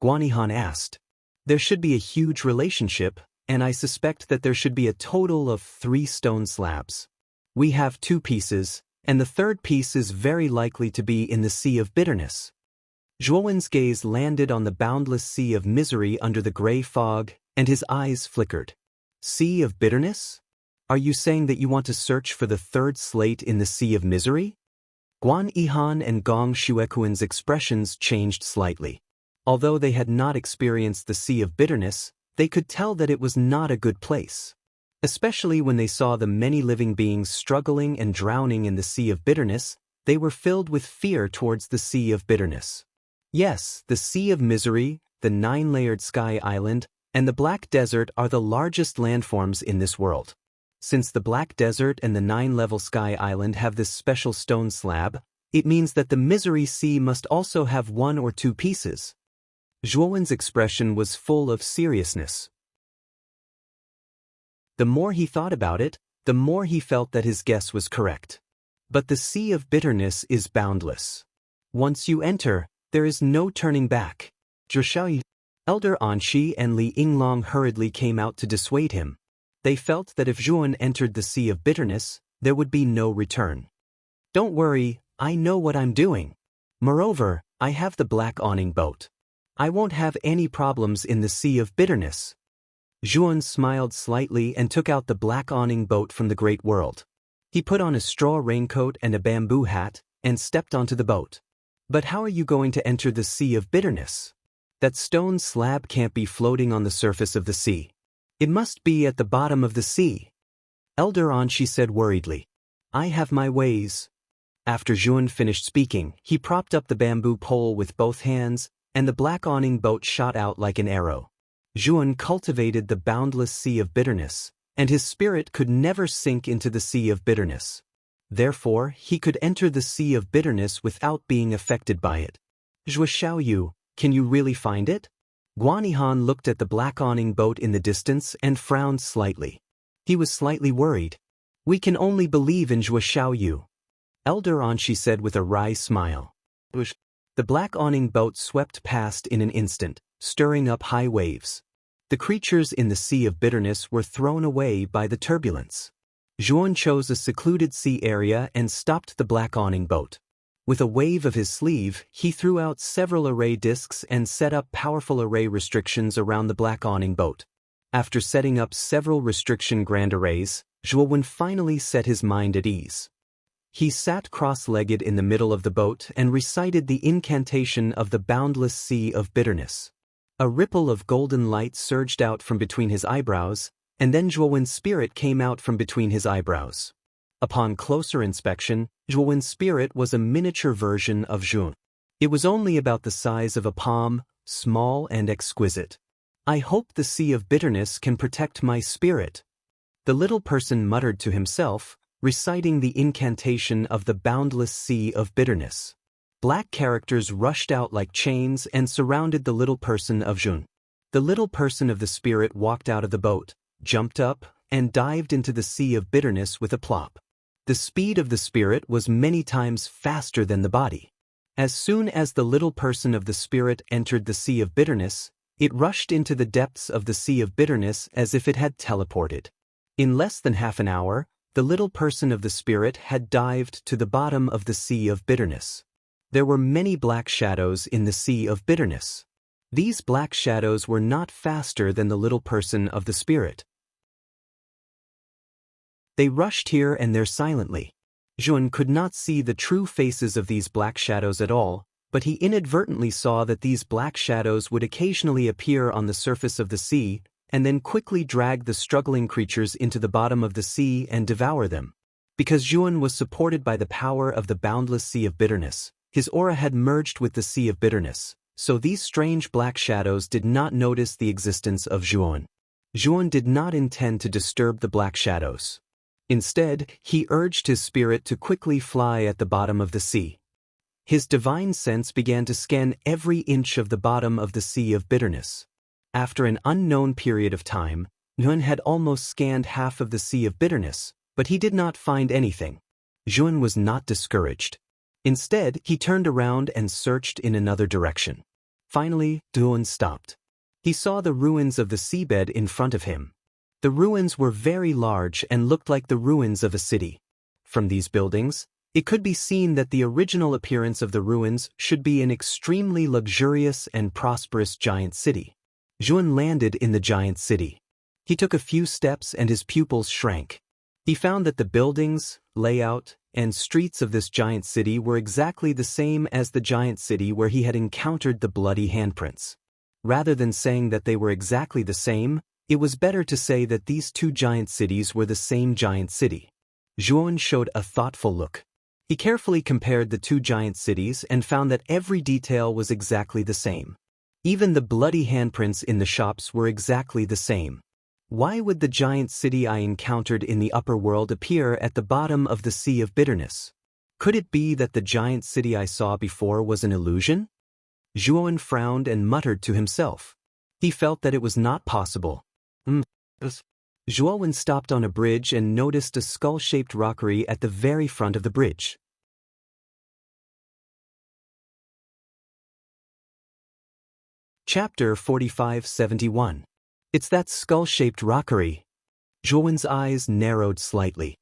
Guan Yihan asked. There should be a huge relationship, and I suspect that there should be a total of 3 stone slabs. We have 2 pieces, and the third piece is very likely to be in the Sea of Bitterness. Zhuowen's gaze landed on the boundless Sea of Misery under the gray fog, and his eyes flickered. Sea of Bitterness? Are you saying that you want to search for the third slate in the Sea of Misery? Guan Yihan and Gong Shuequan's expressions changed slightly. Although they had not experienced the Sea of Bitterness, they could tell that it was not a good place. Especially when they saw the many living beings struggling and drowning in the Sea of Bitterness, they were filled with fear towards the Sea of Bitterness. Yes, the Sea of Misery, the 9-layered Sky Island, and the Black Desert are the largest landforms in this world. Since the Black Desert and the 9-level Sky Island have this special stone slab, it means that the Misery Sea must also have 1 or 2 pieces. Zhuowen's expression was full of seriousness. The more he thought about it, the more he felt that his guess was correct. But the Sea of Bitterness is boundless. Once you enter, there is no turning back. Zhuo Xiaoyu, Elder Anqi and Li Yinglong hurriedly came out to dissuade him. They felt that if Zhuan entered the Sea of Bitterness, there would be no return. Don't worry, I know what I'm doing. Moreover, I have the black awning boat. I won't have any problems in the Sea of Bitterness. Zhuan smiled slightly and took out the black awning boat from the Great World. He put on a straw raincoat and a bamboo hat, and stepped onto the boat. But how are you going to enter the Sea of Bitterness? That stone slab can't be floating on the surface of the sea. It must be at the bottom of the sea. Elder Anqi said worriedly. I have my ways. After Zhuan finished speaking, he propped up the bamboo pole with both hands, and the black awning boat shot out like an arrow. Zhuan cultivated the boundless Sea of Bitterness, and his spirit could never sink into the Sea of Bitterness. Therefore, he could enter the Sea of Bitterness without being affected by it. Zhuo Xiaoyu, can you really find it? Guan Yihan looked at the black awning boat in the distance and frowned slightly. He was slightly worried. We can only believe in Zhuo Xiaoyu. Elder Anshi said with a wry smile. Whoosh. The black awning boat swept past in an instant, stirring up high waves. The creatures in the Sea of Bitterness were thrown away by the turbulence. Zhuan chose a secluded sea area and stopped the black awning boat. With a wave of his sleeve, he threw out several array discs and set up powerful array restrictions around the black awning boat. After setting up several restriction grand arrays, Zhuan finally set his mind at ease. He sat cross-legged in the middle of the boat and recited the incantation of the boundless Sea of Bitterness. A ripple of golden light surged out from between his eyebrows, and then Zhuan's spirit came out from between his eyebrows. Upon closer inspection, Zhuan's spirit was a miniature version of Zhuan. It was only about the size of a palm, small and exquisite. I hope the Sea of Bitterness can protect my spirit. The little person muttered to himself, reciting the incantation of the boundless Sea of Bitterness. Black characters rushed out like chains and surrounded the little person of Zhuan. The little person of the spirit walked out of the boat, jumped up, and dived into the Sea of Bitterness with a plop. The speed of the spirit was many times faster than the body. As soon as the little person of the spirit entered the Sea of Bitterness, it rushed into the depths of the Sea of Bitterness as if it had teleported. In less than half an hour, the little person of the spirit had dived to the bottom of the Sea of Bitterness. There were many black shadows in the Sea of Bitterness. These black shadows were not faster than the little person of the spirit. They rushed here and there silently. Zhuan could not see the true faces of these black shadows at all, but he inadvertently saw that these black shadows would occasionally appear on the surface of the sea, and then quickly drag the struggling creatures into the bottom of the sea and devour them. Because Zhuan was supported by the power of the boundless Sea of Bitterness, his aura had merged with the Sea of Bitterness, so these strange black shadows did not notice the existence of Zhuan. Zhuan did not intend to disturb the black shadows. Instead, he urged his spirit to quickly fly at the bottom of the sea. His divine sense began to scan every inch of the bottom of the Sea of Bitterness. After an unknown period of time, Zhuan had almost scanned half of the Sea of Bitterness, but he did not find anything. Zhuan was not discouraged. Instead, he turned around and searched in another direction. Finally, Zhuan stopped. He saw the ruins of the seabed in front of him. The ruins were very large and looked like the ruins of a city. From these buildings, it could be seen that the original appearance of the ruins should be an extremely luxurious and prosperous giant city. Zhuan landed in the giant city. He took a few steps and his pupils shrank. He found that the buildings, layout, and streets of this giant city were exactly the same as the giant city where he had encountered the bloody handprints. Rather than saying that they were exactly the same, it was better to say that these two giant cities were the same giant city. Zhuan showed a thoughtful look. He carefully compared the two giant cities and found that every detail was exactly the same. Even the bloody handprints in the shops were exactly the same. Why would the giant city I encountered in the upper world appear at the bottom of the Sea of Bitterness? Could it be that the giant city I saw before was an illusion? Zhuan frowned and muttered to himself. He felt that it was not possible. Zhuan stopped on a bridge and noticed a skull-shaped rockery at the very front of the bridge. Chapter 4571. It's that skull-shaped rockery. Zhuan's eyes narrowed slightly.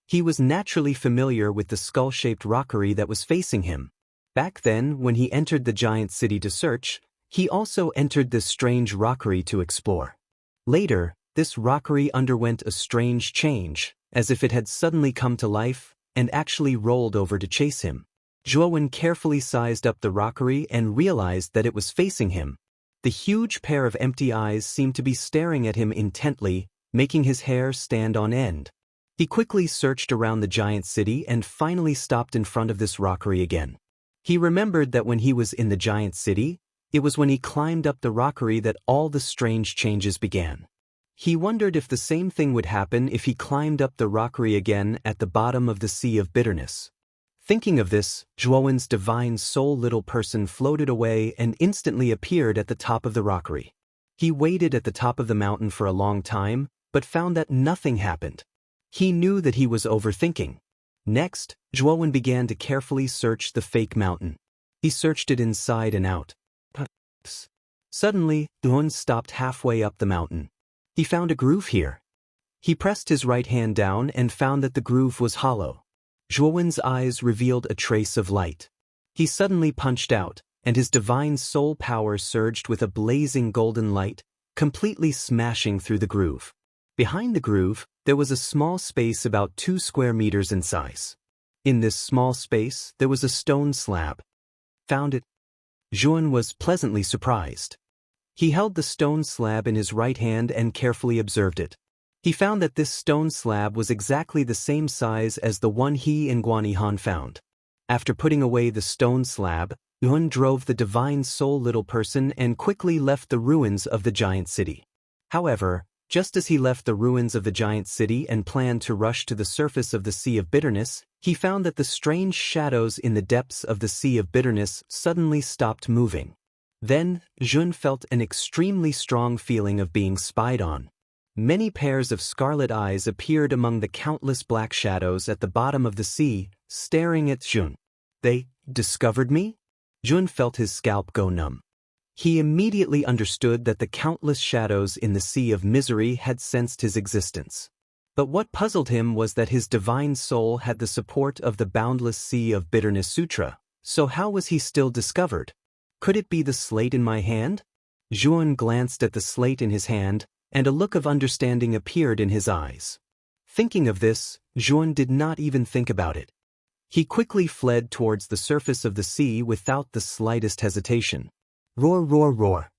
He was naturally familiar with the skull-shaped rockery that was facing him. Back then, when he entered the giant city to search, he also entered this strange rockery to explore. Later, this rockery underwent a strange change, as if it had suddenly come to life and actually rolled over to chase him. Zhuan carefully sized up the rockery and realized that it was facing him. The huge pair of empty eyes seemed to be staring at him intently, making his hair stand on end. He quickly searched around the giant city and finally stopped in front of this rockery again. He remembered that when he was in the giant city, it was when he climbed up the rockery that all the strange changes began. He wondered if the same thing would happen if he climbed up the rockery again at the bottom of the Sea of Bitterness. Thinking of this, Zhuan's divine soul little person floated away and instantly appeared at the top of the rockery. He waited at the top of the mountain for a long time, but found that nothing happened. He knew that he was overthinking. Next, Zhuowen began to carefully search the fake mountain. He searched it inside and out. Suddenly, Zhuowen stopped halfway up the mountain. He found a groove here. He pressed his right hand down and found that the groove was hollow. Zhuowen's eyes revealed a trace of light. He suddenly punched out, and his divine soul power surged with a blazing golden light, completely smashing through the groove. Behind the groove, there was a small space about 2 square meters in size. In this small space, there was a stone slab. Found it? Zhuowen was pleasantly surprised. He held the stone slab in his right hand and carefully observed it. He found that this stone slab was exactly the same size as the one he and Guanihan found. After putting away the stone slab, Zhuowen drove the divine soul little person and quickly left the ruins of the giant city. However, just as he left the ruins of the giant city and planned to rush to the surface of the Sea of Bitterness, he found that the strange shadows in the depths of the Sea of Bitterness suddenly stopped moving. Then, Zhuowen felt an extremely strong feeling of being spied on. Many pairs of scarlet eyes appeared among the countless black shadows at the bottom of the sea, staring at Zhuowen. They discovered me? Zhuowen felt his scalp go numb. He immediately understood that the countless shadows in the Sea of Misery had sensed his existence. But what puzzled him was that his divine soul had the support of the Boundless Sea of Bitterness Sutra, so how was he still discovered? Could it be the slate in my hand? Zhuowen glanced at the slate in his hand, and a look of understanding appeared in his eyes. Thinking of this, Zhuowen did not even think about it. He quickly fled towards the surface of the sea without the slightest hesitation. Roar, roar, roar.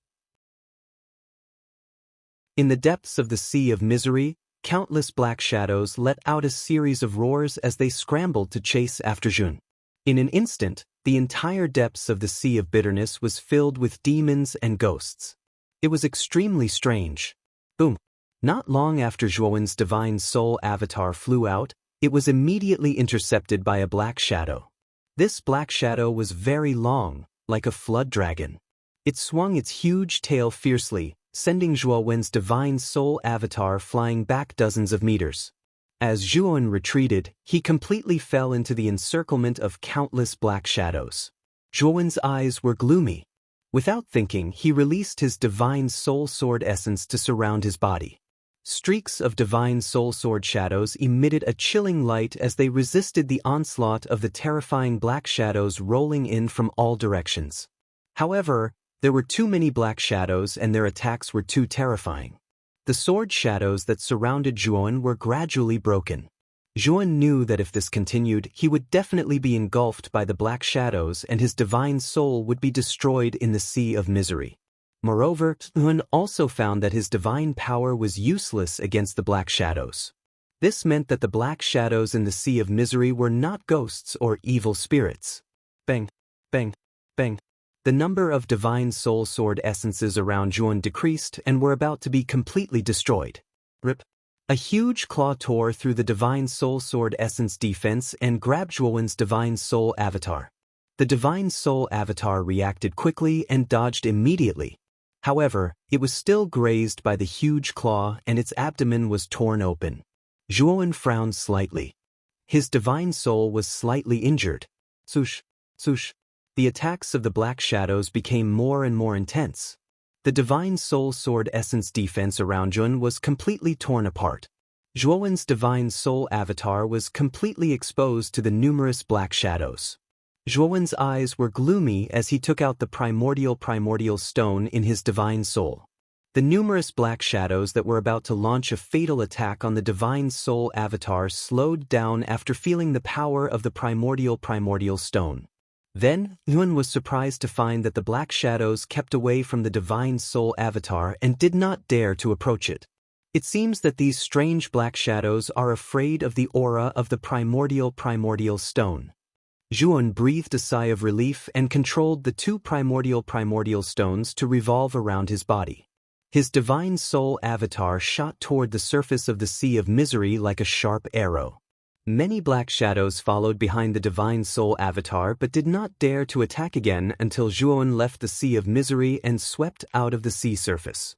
In the depths of the Sea of Misery, countless black shadows let out a series of roars as they scrambled to chase after Zhuowen. In an instant, the entire depths of the Sea of Bitterness was filled with demons and ghosts. It was extremely strange. Boom. Not long after Zhuowen's divine soul avatar flew out, it was immediately intercepted by a black shadow. This black shadow was very long, like a flood dragon. It swung its huge tail fiercely, sending Zhuowen's divine soul avatar flying back dozens of meters. As Zhuowen retreated, he completely fell into the encirclement of countless black shadows. Zhuowen's eyes were gloomy. Without thinking, he released his divine soul sword essence to surround his body. Streaks of divine soul sword shadows emitted a chilling light as they resisted the onslaught of the terrifying black shadows rolling in from all directions. However, there were too many black shadows and their attacks were too terrifying. The sword shadows that surrounded Zhuowen were gradually broken. Zhuowen knew that if this continued, he would definitely be engulfed by the black shadows and his divine soul would be destroyed in the Sea of Misery. Moreover, Zhuowen also found that his divine power was useless against the black shadows. This meant that the black shadows in the Sea of Misery were not ghosts or evil spirits. Bang, bang, bang. The number of divine soul sword essences around Zhuowen decreased and were about to be completely destroyed. Rip. A huge claw tore through the divine soul sword essence defense and grabbed Zhuowen's divine soul avatar. The divine soul avatar reacted quickly and dodged immediately. However, it was still grazed by the huge claw and its abdomen was torn open. Zhuowen frowned slightly. His divine soul was slightly injured. Swoosh, swoosh. The attacks of the black shadows became more and more intense. The divine soul sword essence defense around Zhuowen was completely torn apart. Zhuowen's divine soul avatar was completely exposed to the numerous black shadows. Zhuowen's eyes were gloomy as he took out the primordial stone in his divine soul. The numerous black shadows that were about to launch a fatal attack on the divine soul avatar slowed down after feeling the power of the primordial stone. Then, Zhuowen was surprised to find that the black shadows kept away from the divine soul avatar and did not dare to approach it. It seems that these strange black shadows are afraid of the aura of the primordial stone. Zhuowen breathed a sigh of relief and controlled the 2 primordial stones to revolve around his body. His divine soul avatar shot toward the surface of the Sea of Misery like a sharp arrow. Many black shadows followed behind the divine soul avatar but did not dare to attack again until Zhuowen left the Sea of Misery and swept out of the sea surface.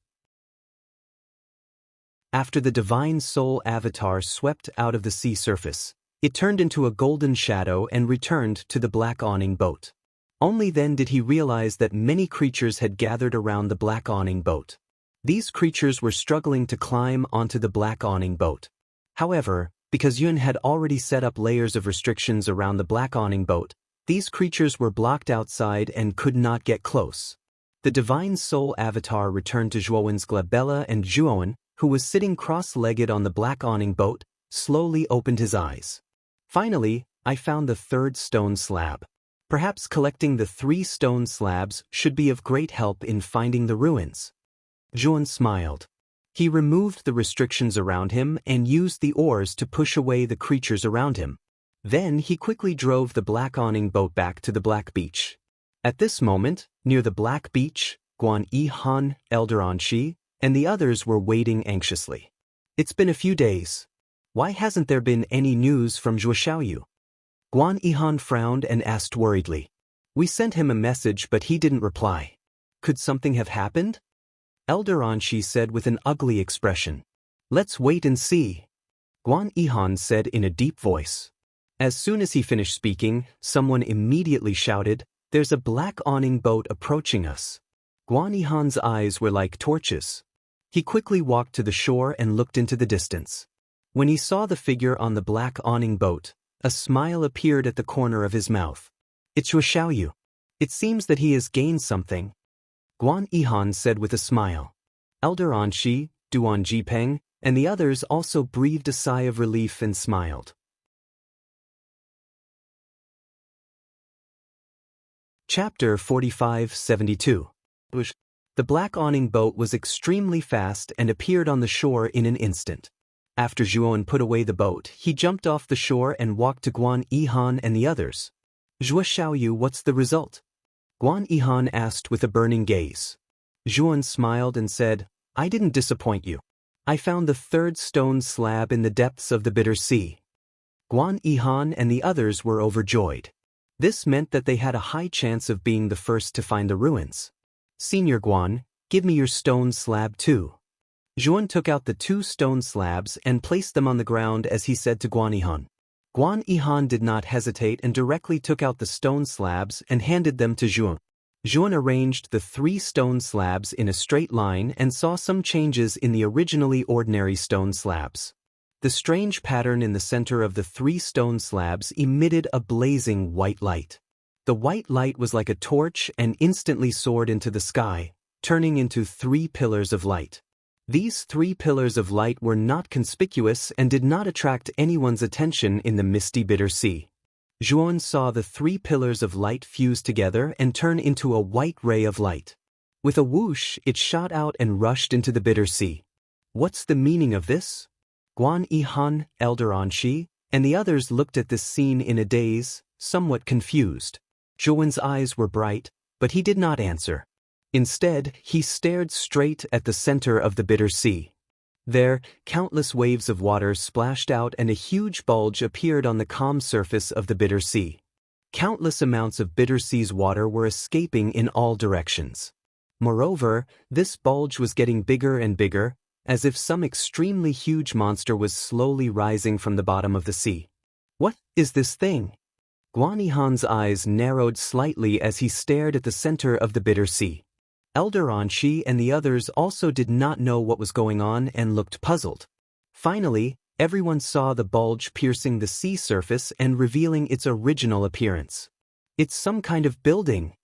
After the divine soul avatar swept out of the sea surface, It turned into a golden shadow and returned to the black awning boat. Only then did he realize that many creatures had gathered around the black awning boat. These creatures were struggling to climb onto the black awning boat. However, because Yun had already set up layers of restrictions around the black awning boat, these creatures were blocked outside and could not get close. The divine soul avatar returned to Zhuowen's glabella, and Zhuowen, who was sitting cross-legged on the black awning boat, slowly opened his eyes. Finally, I found the third stone slab. Perhaps collecting the 3 stone slabs should be of great help in finding the ruins. Zhuowen smiled. He removed the restrictions around him and used the oars to push away the creatures around him. Then he quickly drove the black awning boat back to the black beach. At this moment, near the black beach, Guan Yihan, Elder Anshi, and the others were waiting anxiously. It's been a few days. Why hasn't there been any news from Zhuo Xiaoyu? Guan Yihan frowned and asked worriedly. We sent him a message, but he didn't reply. Could something have happened? Elder Anshi said with an ugly expression. Let's wait and see. Guan Yihan said in a deep voice. As soon as he finished speaking, someone immediately shouted, There's a black awning boat approaching us. Guan Yihan's eyes were like torches. He quickly walked to the shore and looked into the distance. When he saw the figure on the black awning boat, a smile appeared at the corner of his mouth. It's Zhuo Xiaoyu. It seems that he has gained something. Guan Yihan said with a smile. Elder Anshi, Duan Jipeng, and the others also breathed a sigh of relief and smiled. Chapter 45-72. The black awning boat was extremely fast and appeared on the shore in an instant. After Zhuowen put away the boat, he jumped off the shore and walked to Guan Yihan and the others. Zhuo Xiaoyu, what's the result? Guan Yihan asked with a burning gaze. Zhuowen smiled and said, I didn't disappoint you. I found the 3rd stone slab in the depths of the bitter sea. Guan Yihan and the others were overjoyed. This meant that they had a high chance of being the first to find the ruins. Senior Guan, give me your stone slab too. Zhuowen took out the 2 stone slabs and placed them on the ground as he said to Guan Yihan. Guan Yihan did not hesitate and directly took out the stone slabs and handed them to Zhuowen. Zhuowen arranged the 3 stone slabs in a straight line and saw some changes in the originally ordinary stone slabs. The strange pattern in the center of the 3 stone slabs emitted a blazing white light. The white light was like a torch and instantly soared into the sky, turning into 3 pillars of light. These 3 pillars of light were not conspicuous and did not attract anyone's attention in the misty bitter sea. Zhuowen saw the 3 pillars of light fuse together and turn into a white ray of light. With a whoosh, it shot out and rushed into the bitter sea. What's the meaning of this? Guan Yihan, Elder Anshi, and the others looked at this scene in a daze, somewhat confused. Zhuowen's eyes were bright, but he did not answer. Instead, he stared straight at the center of the bitter sea. There, countless waves of water splashed out and a huge bulge appeared on the calm surface of the bitter sea. Countless amounts of bitter sea's water were escaping in all directions. Moreover, this bulge was getting bigger and bigger, as if some extremely huge monster was slowly rising from the bottom of the sea. What is this thing? Guan Yihan's eyes narrowed slightly as he stared at the center of the bitter sea. Elder Anshi and the others also did not know what was going on and looked puzzled. Finally, everyone saw the bulge piercing the sea surface and revealing its original appearance. It's some kind of building.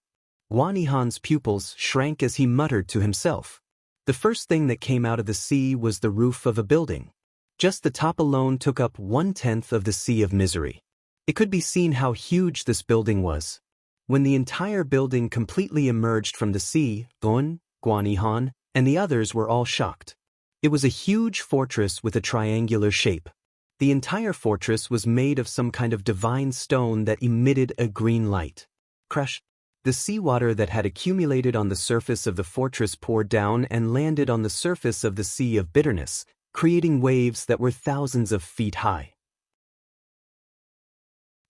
Guan Yihan's pupils shrank as he muttered to himself. The first thing that came out of the sea was the roof of a building. Just the top alone took up 1/10 of the Sea of Misery. It could be seen how huge this building was. When the entire building completely emerged from the sea, Guan Yihan, and the others were all shocked. It was a huge fortress with a triangular shape. The entire fortress was made of some kind of divine stone that emitted a green light. Crash! The seawater that had accumulated on the surface of the fortress poured down and landed on the surface of the Sea of Bitterness, creating waves that were thousands of feet high.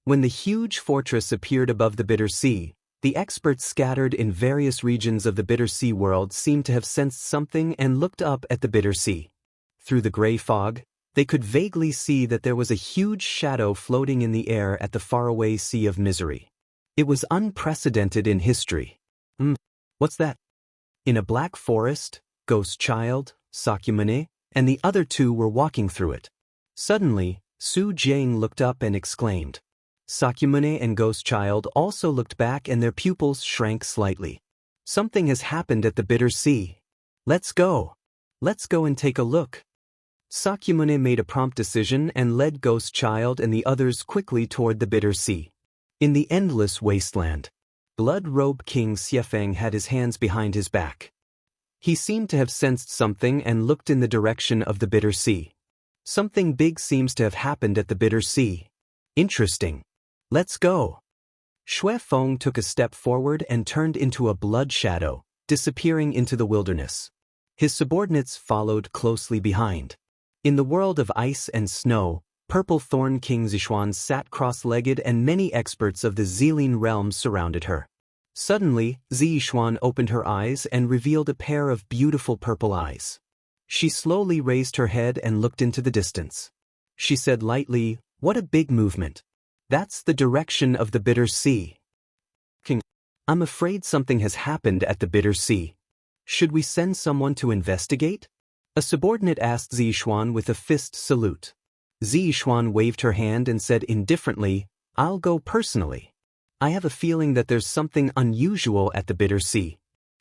When the huge fortress appeared above the Bitter Sea, the experts scattered in various regions of the Bitter Sea world seemed to have sensed something and looked up at the Bitter Sea. Through the gray fog, They could vaguely see that there was a huge shadow floating in the air at the faraway Sea of Misery. It was unprecedented in history. What's that? In a black forest, Ghost Child, Sakyamune, and the other two were walking through it. Suddenly, Su Jiang looked up and exclaimed. Sakyamune and Ghost Child also looked back and their pupils shrank slightly. Something has happened at the Bitter Sea. Let's go. Let's go and take a look. Sakyamune made a prompt decision and led Ghost Child and the others quickly toward the Bitter Sea. In the endless wasteland, Blood-Robe King Xiefeng had his hands behind his back. He seemed to have sensed something and looked in the direction of the Bitter Sea. Something big seems to have happened at the Bitter Sea. Interesting. Let's go. Xue Feng took a step forward and turned into a blood shadow, disappearing into the wilderness. His subordinates followed closely behind. In the world of ice and snow, Purple Thorn King Zixuan sat cross-legged and many experts of the Zilin realms surrounded her. Suddenly, Zixuan opened her eyes and revealed a pair of beautiful purple eyes. She slowly raised her head and looked into the distance. She said lightly, "What a big movement. That's the direction of the Bitter Sea." King, I'm afraid something has happened at the Bitter Sea. Should we send someone to investigate? A subordinate asked Zixuan with a fist salute. Zixuan waved her hand and said indifferently, "I'll go personally. I have a feeling that there's something unusual at the Bitter Sea.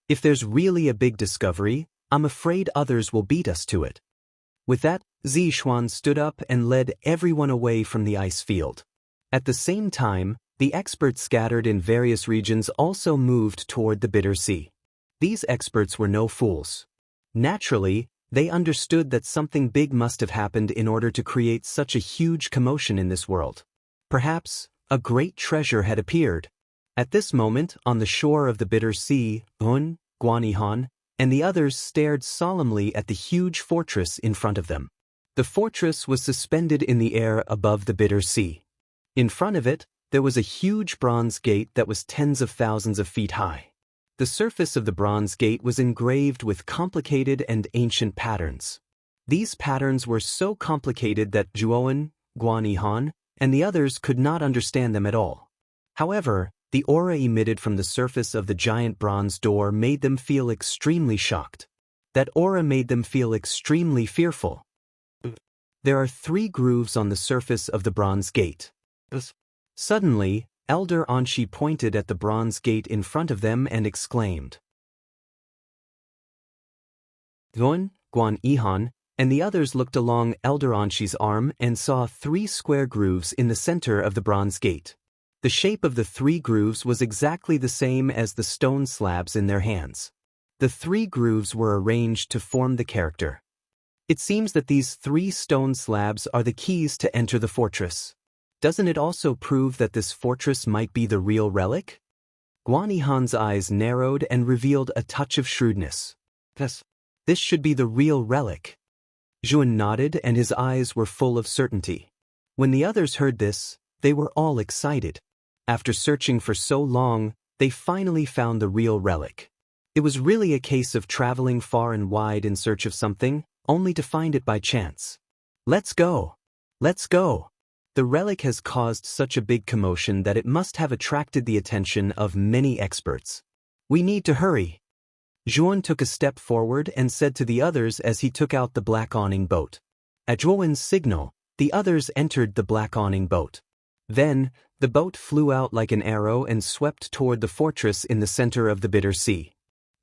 If there's really a big discovery, I'm afraid others will beat us to it." With that, Zixuan stood up and led everyone away from the ice field. At the same time, the experts scattered in various regions also moved toward the Bitter Sea. These experts were no fools. Naturally, they understood that something big must have happened in order to create such a huge commotion in this world. Perhaps, a great treasure had appeared. At this moment, on the shore of the Bitter Sea, Hun, Guanihan, and the others stared solemnly at the huge fortress in front of them. The fortress was suspended in the air above the Bitter Sea. In front of it, there was a huge bronze gate that was tens of thousands of feet high. The surface of the bronze gate was engraved with complicated and ancient patterns. These patterns were so complicated that Zhuowen, Guanihan, and the others could not understand them at all. However, the aura emitted from the surface of the giant bronze door made them feel extremely shocked. That aura made them feel extremely fearful. There are 3 grooves on the surface of the bronze gate. Suddenly, Elder Anshi pointed at the bronze gate in front of them and exclaimed. Guan, Guan Ihan, and the others looked along Elder Anshi's arm and saw 3 square grooves in the center of the bronze gate. The shape of the 3 grooves was exactly the same as the stone slabs in their hands. The 3 grooves were arranged to form the character. It seems that these 3 stone slabs are the keys to enter the fortress. Doesn't it also prove that this fortress might be the real relic? Guanihan's eyes narrowed and revealed a touch of shrewdness. This should be the real relic. Zhuan nodded and his eyes were full of certainty. When the others heard this, they were all excited. After searching for so long, they finally found the real relic. It was really a case of traveling far and wide in search of something, only to find it by chance. Let's go! Let's go! The relic has caused such a big commotion that it must have attracted the attention of many experts. We need to hurry. Zhuan took a step forward and said to the others as he took out the black awning boat. At Zhuan's signal, the others entered the black awning boat. Then, the boat flew out like an arrow and swept toward the fortress in the center of the Bitter Sea.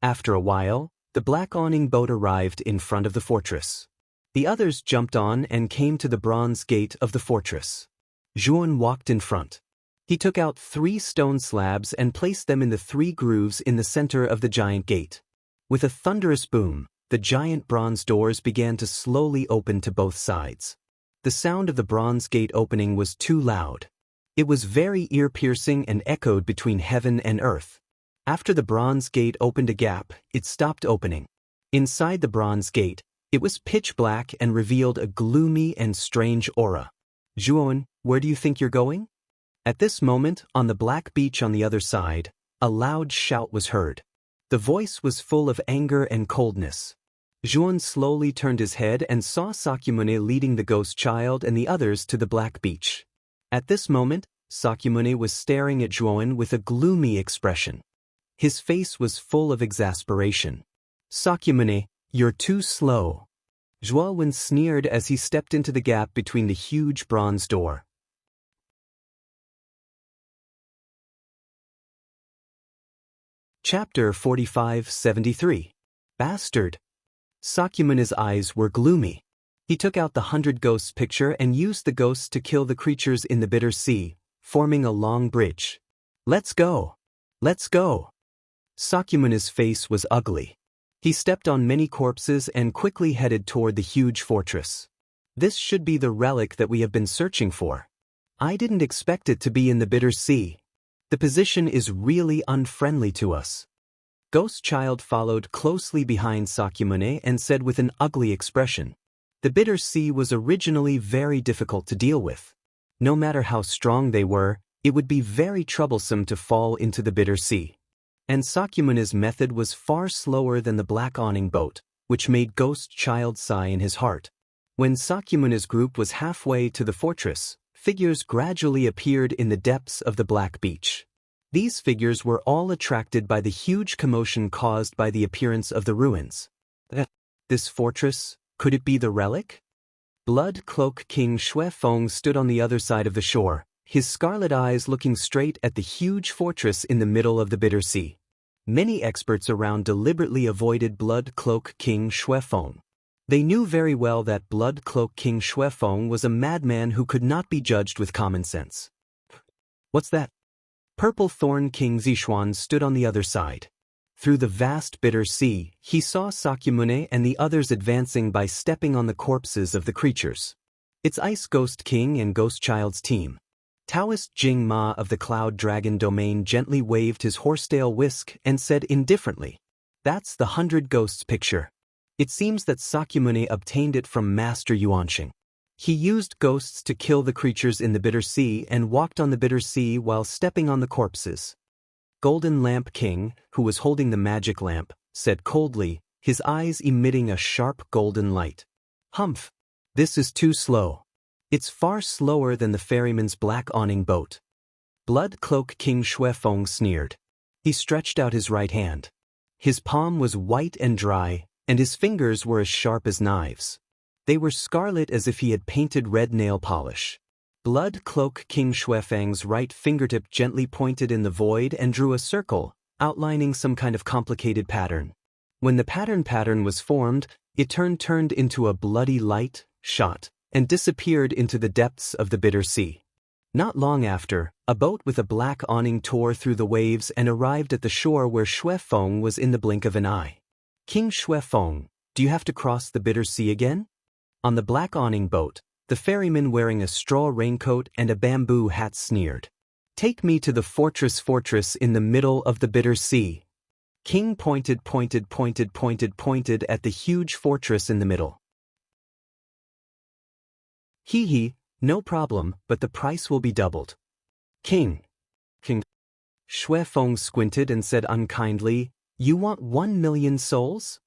After a while, the black awning boat arrived in front of the fortress. The others jumped on and came to the bronze gate of the fortress. Zhuan walked in front. He took out 3 stone slabs and placed them in the 3 grooves in the center of the giant gate. With a thunderous boom, the giant bronze doors began to slowly open to both sides. The sound of the bronze gate opening was too loud. It was very ear-piercing and echoed between heaven and earth. After the bronze gate opened a gap, it stopped opening. Inside the bronze gate, it was pitch black and revealed a gloomy and strange aura. Zhuan, where do you think you're going? At this moment, on the black beach on the other side, a loud shout was heard. The voice was full of anger and coldness. Juan slowly turned his head and saw Sakyamune leading the ghost child and the others to the black beach. At this moment, Sakyamune was staring at Juan with a gloomy expression. His face was full of exasperation. "Sakyamune, you're too slow." Juan sneered as he stepped into the gap between the huge bronze door. Chapter 45-73. Bastard. Sakyamune's eyes were gloomy. He took out the 100 Ghosts picture and used the ghosts to kill the creatures in the bitter sea, forming a long bridge. "Let's go! Let's go!" Sakyamune's face was ugly. He stepped on many corpses and quickly headed toward the huge fortress. "This should be the relic that we have been searching for. I didn't expect it to be in the bitter sea. The position is really unfriendly to us." Ghost Child followed closely behind Sakyamune and said with an ugly expression, "The bitter sea was originally very difficult to deal with. No matter how strong they were, it would be very troublesome to fall into the bitter sea." And Sakyamune's method was far slower than the black awning boat, which made Ghost Child sigh in his heart. When Sakyamune's group was halfway to the fortress, figures gradually appeared in the depths of the black beach. These figures were all attracted by the huge commotion caused by the appearance of the ruins. This fortress, could it be the relic? Blood Cloak King Xuefeng stood on the other side of the shore, his scarlet eyes looking straight at the huge fortress in the middle of the bitter sea. Many experts around deliberately avoided Blood Cloak King Xuefeng. They knew very well that Blood Cloak King Xuefeng was a madman who could not be judged with common sense. "What's that?" Purple Thorn King Zixuan stood on the other side. Through the vast bitter sea, he saw Sakyamune and the others advancing by stepping on the corpses of the creatures. "It's Ice Ghost King and Ghost Child's team." Taoist Jing Ma of the Cloud Dragon domain gently waved his horsetail whisk and said indifferently, "That's the 100 Ghosts picture. It seems that Sakyamune obtained it from Master Yuanxing. He used ghosts to kill the creatures in the bitter sea and walked on the bitter sea while stepping on the corpses." Golden Lamp King, who was holding the magic lamp, said coldly, his eyes emitting a sharp golden light, "Humph! This is too slow. It's far slower than the ferryman's black awning boat." Blood Cloak King Xuefeng sneered. He stretched out his right hand. His palm was white and dry, and his fingers were as sharp as knives. They were scarlet as if he had painted red nail polish. Blood Cloak King Xuefeng's right fingertip gently pointed in the void and drew a circle, outlining some kind of complicated pattern. When the pattern was formed, it turned into a bloody light, shot, and disappeared into the depths of the bitter sea. Not long after, a boat with a black awning tore through the waves and arrived at the shore where Xuefeng was in the blink of an eye. "King Xuefeng, do you have to cross the bitter sea again?" On the black awning boat, the ferryman wearing a straw raincoat and a bamboo hat sneered. "Take me to the fortress in the middle of the bitter sea." King pointed at the huge fortress in the middle. "Hee, no problem, but the price will be doubled." King Xuefeng squinted and said unkindly, "You want 1,000,000 souls?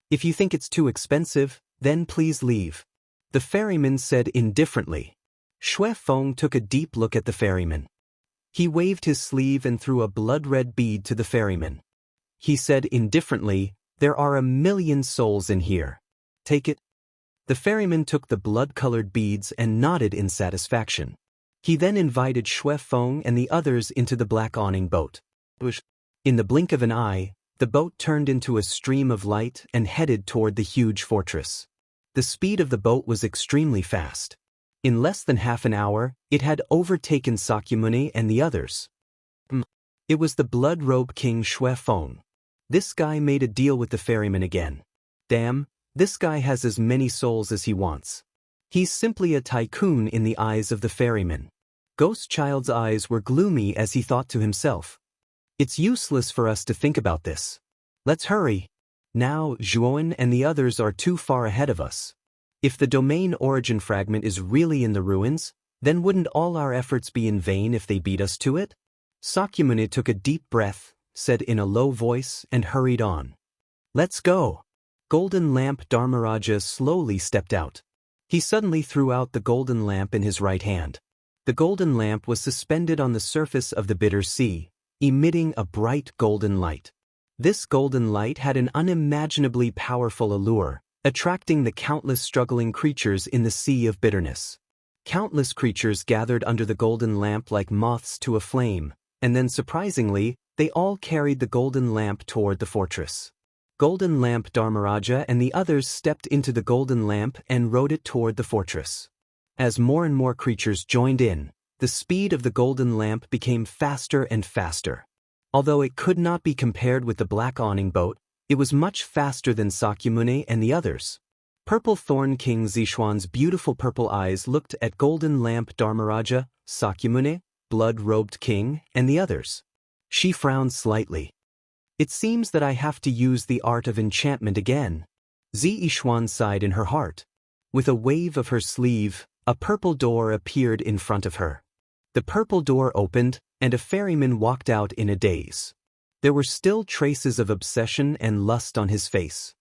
If you think it's too expensive, then please leave." The ferryman said indifferently. Xuefeng took a deep look at the ferryman. He waved his sleeve and threw a blood-red bead to the ferryman. He said indifferently, "There are 1,000,000 souls in here. Take it." The ferryman took the blood-colored beads and nodded in satisfaction. He then invited Xuefeng and the others into the black awning boat. In the blink of an eye, the boat turned into a stream of light and headed toward the huge fortress. The speed of the boat was extremely fast. In less than half an hour, it had overtaken Sakyamune and the others. It was the Blood Robe King Xuefeng. This guy made a deal with the ferryman again. Damn, this guy has as many souls as he wants. He's simply a tycoon in the eyes of the ferryman. Ghost Child's eyes were gloomy as he thought to himself, "It's useless for us to think about this. Let's hurry. Now Zhuowen and the others are too far ahead of us. If the domain origin fragment is really in the ruins, then wouldn't all our efforts be in vain if they beat us to it?" Sakyamune took a deep breath, said in a low voice, and hurried on. "Let's go. Golden Lamp Dharmaraja slowly stepped out. He suddenly threw out the golden lamp in his right hand. The golden lamp was suspended on the surface of the bitter sea, emitting a bright golden light. This golden light had an unimaginably powerful allure, attracting the countless struggling creatures in the sea of bitterness. Countless creatures gathered under the golden lamp like moths to a flame, and then surprisingly, they all carried the golden lamp toward the fortress. Golden Lamp Dharmaraja and the others stepped into the golden lamp and rode it toward the fortress. As more and more creatures joined in, the speed of the golden lamp became faster and faster. Although it could not be compared with the black awning boat, it was much faster than Sakyamuni and the others. Purple Thorn King Zishuan's beautiful purple eyes looked at Golden Lamp Dharmaraja, Sakyamuni, Blood-Robed King, and the others. She frowned slightly. It seems that I have to use the art of enchantment again. Zishuan sighed in her heart. With a wave of her sleeve, a purple door appeared in front of her. The purple door opened, and a ferryman walked out in a daze. There were still traces of obsession and lust on his face.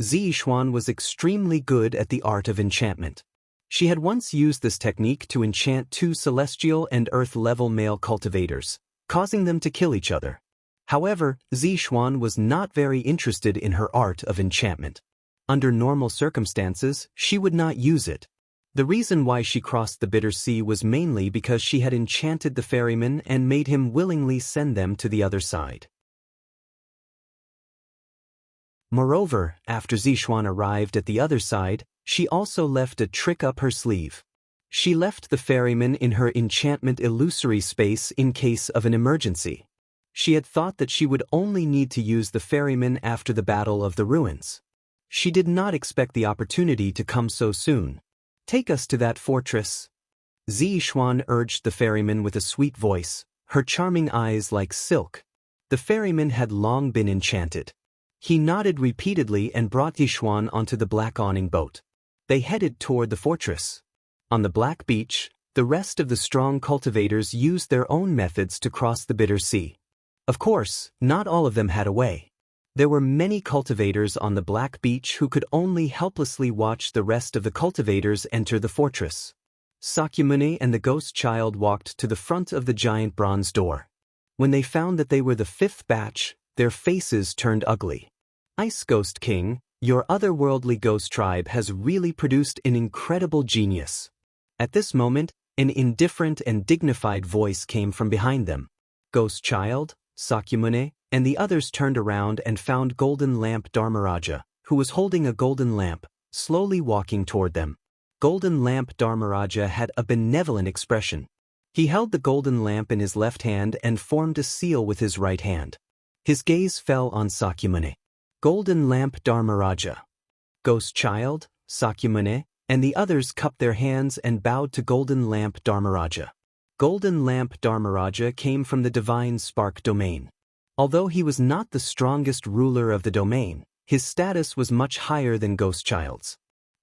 Zishuan was extremely good at the art of enchantment. She had once used this technique to enchant 2 celestial and earth-level male cultivators, causing them to kill each other. However, Zishuan was not very interested in her art of enchantment. Under normal circumstances, she would not use it. The reason why she crossed the bitter sea was mainly because she had enchanted the ferryman and made him willingly send them to the other side. Moreover, after Zishuan arrived at the other side, she also left a trick up her sleeve. She left the ferryman in her enchantment illusory space in case of an emergency. She had thought that she would only need to use the ferryman after the Battle of the Ruins. She did not expect the opportunity to come so soon. "Take us to that fortress," Zishuan urged the ferryman with a sweet voice, her charming eyes like silk. The ferryman had long been enchanted. He nodded repeatedly and brought Zishuan onto the black awning boat. They headed toward the fortress. On the black beach, the rest of the strong cultivators used their own methods to cross the bitter sea. Of course, not all of them had a way. There were many cultivators on the black beach who could only helplessly watch the rest of the cultivators enter the fortress. Sakyamuni and the ghost child walked to the front of the giant bronze door. When they found that they were the 5th batch, their faces turned ugly. "Ice Ghost King, your otherworldly ghost tribe has really produced an incredible genius." At this moment, an indifferent and dignified voice came from behind them. Ghost Child, Sakyamuni, and the others turned around and found Golden Lamp Dharmaraja, who was holding a golden lamp, slowly walking toward them. Golden Lamp Dharmaraja had a benevolent expression. He held the golden lamp in his left hand and formed a seal with his right hand. His gaze fell on Sakyamuni. Golden Lamp Dharmaraja, Ghost Child, Sakyamuni, and the others cupped their hands and bowed to Golden Lamp Dharmaraja. Golden Lamp Dharmaraja came from the Divine Spark domain. Although he was not the strongest ruler of the domain, his status was much higher than Ghost Child's.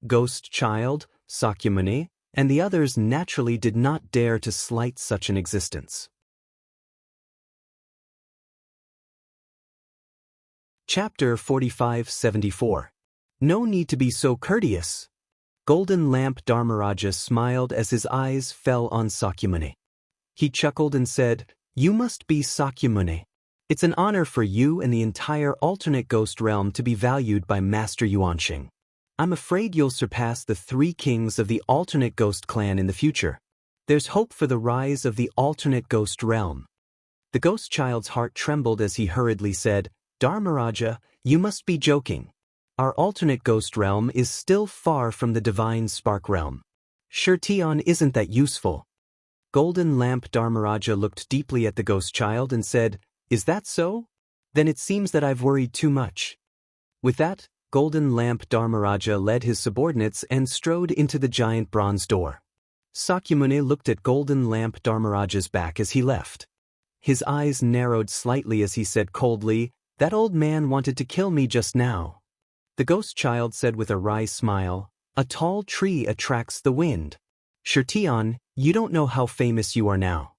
Ghost Child, Sakyamuni, and the others naturally did not dare to slight such an existence. Chapter 45-74. No need to be so courteous. Golden Lamp Dharmaraja smiled as his eyes fell on Sakyamuni. He chuckled and said, "You must be Sakyamuni. It's an honor for you and the entire alternate ghost realm to be valued by Master Yuanxing. I'm afraid you'll surpass the 3 kings of the alternate ghost clan in the future. There's hope for the rise of the alternate ghost realm." The ghost child's heart trembled as he hurriedly said, "Dharmaraja, you must be joking. Our alternate ghost realm is still far from the divine spark realm. Shirtion isn't that useful." Golden Lamp Dharmaraja looked deeply at the ghost child and said, "Is that so? Then it seems that I've worried too much." With that, Golden Lamp Dharmaraja led his subordinates and strode into the giant bronze door. Sakyamuni looked at Golden Lamp Dharmaraja's back as he left. His eyes narrowed slightly as he said coldly, "That old man wanted to kill me just now." The ghost child said with a wry smile, "A tall tree attracts the wind. Shirtion, you don't know how famous you are now.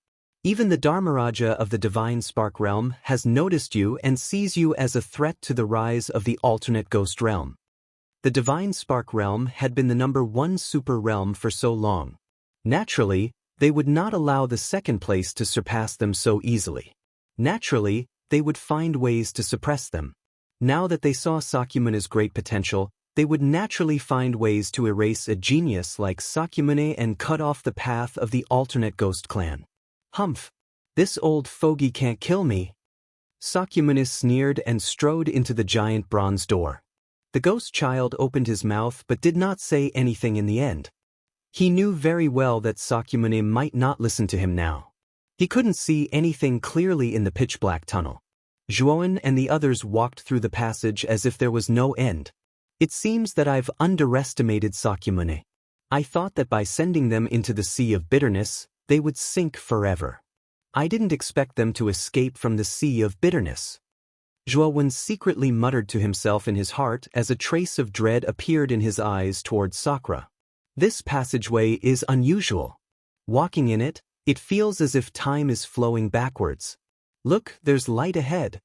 Even the Dharmaraja of the Divine Spark Realm has noticed you and sees you as a threat to the rise of the alternate ghost realm. The Divine Spark Realm had been the #1 super realm for so long. Naturally, they would not allow the second place to surpass them so easily. Naturally, they would find ways to suppress them. Now that they saw Sakymune's great potential, they would naturally find ways to erase a genius like Sakyamune and cut off the path of the alternate ghost clan. Humph! This old fogey can't kill me. Sakyamune sneered and strode into the giant bronze door. The ghost child opened his mouth but did not say anything in the end. He knew very well that Sakyamune might not listen to him now. He couldn't see anything clearly in the pitch-black tunnel. Zhuowen and the others walked through the passage as if there was no end. It seems that I've underestimated Sakyamune. I thought that by sending them into the sea of bitterness, they would sink forever. I didn't expect them to escape from the sea of bitterness. Zhuowen secretly muttered to himself in his heart as a trace of dread appeared in his eyes towards Sakura. This passageway is unusual. Walking in it, it feels as if time is flowing backwards. Look, there's light ahead.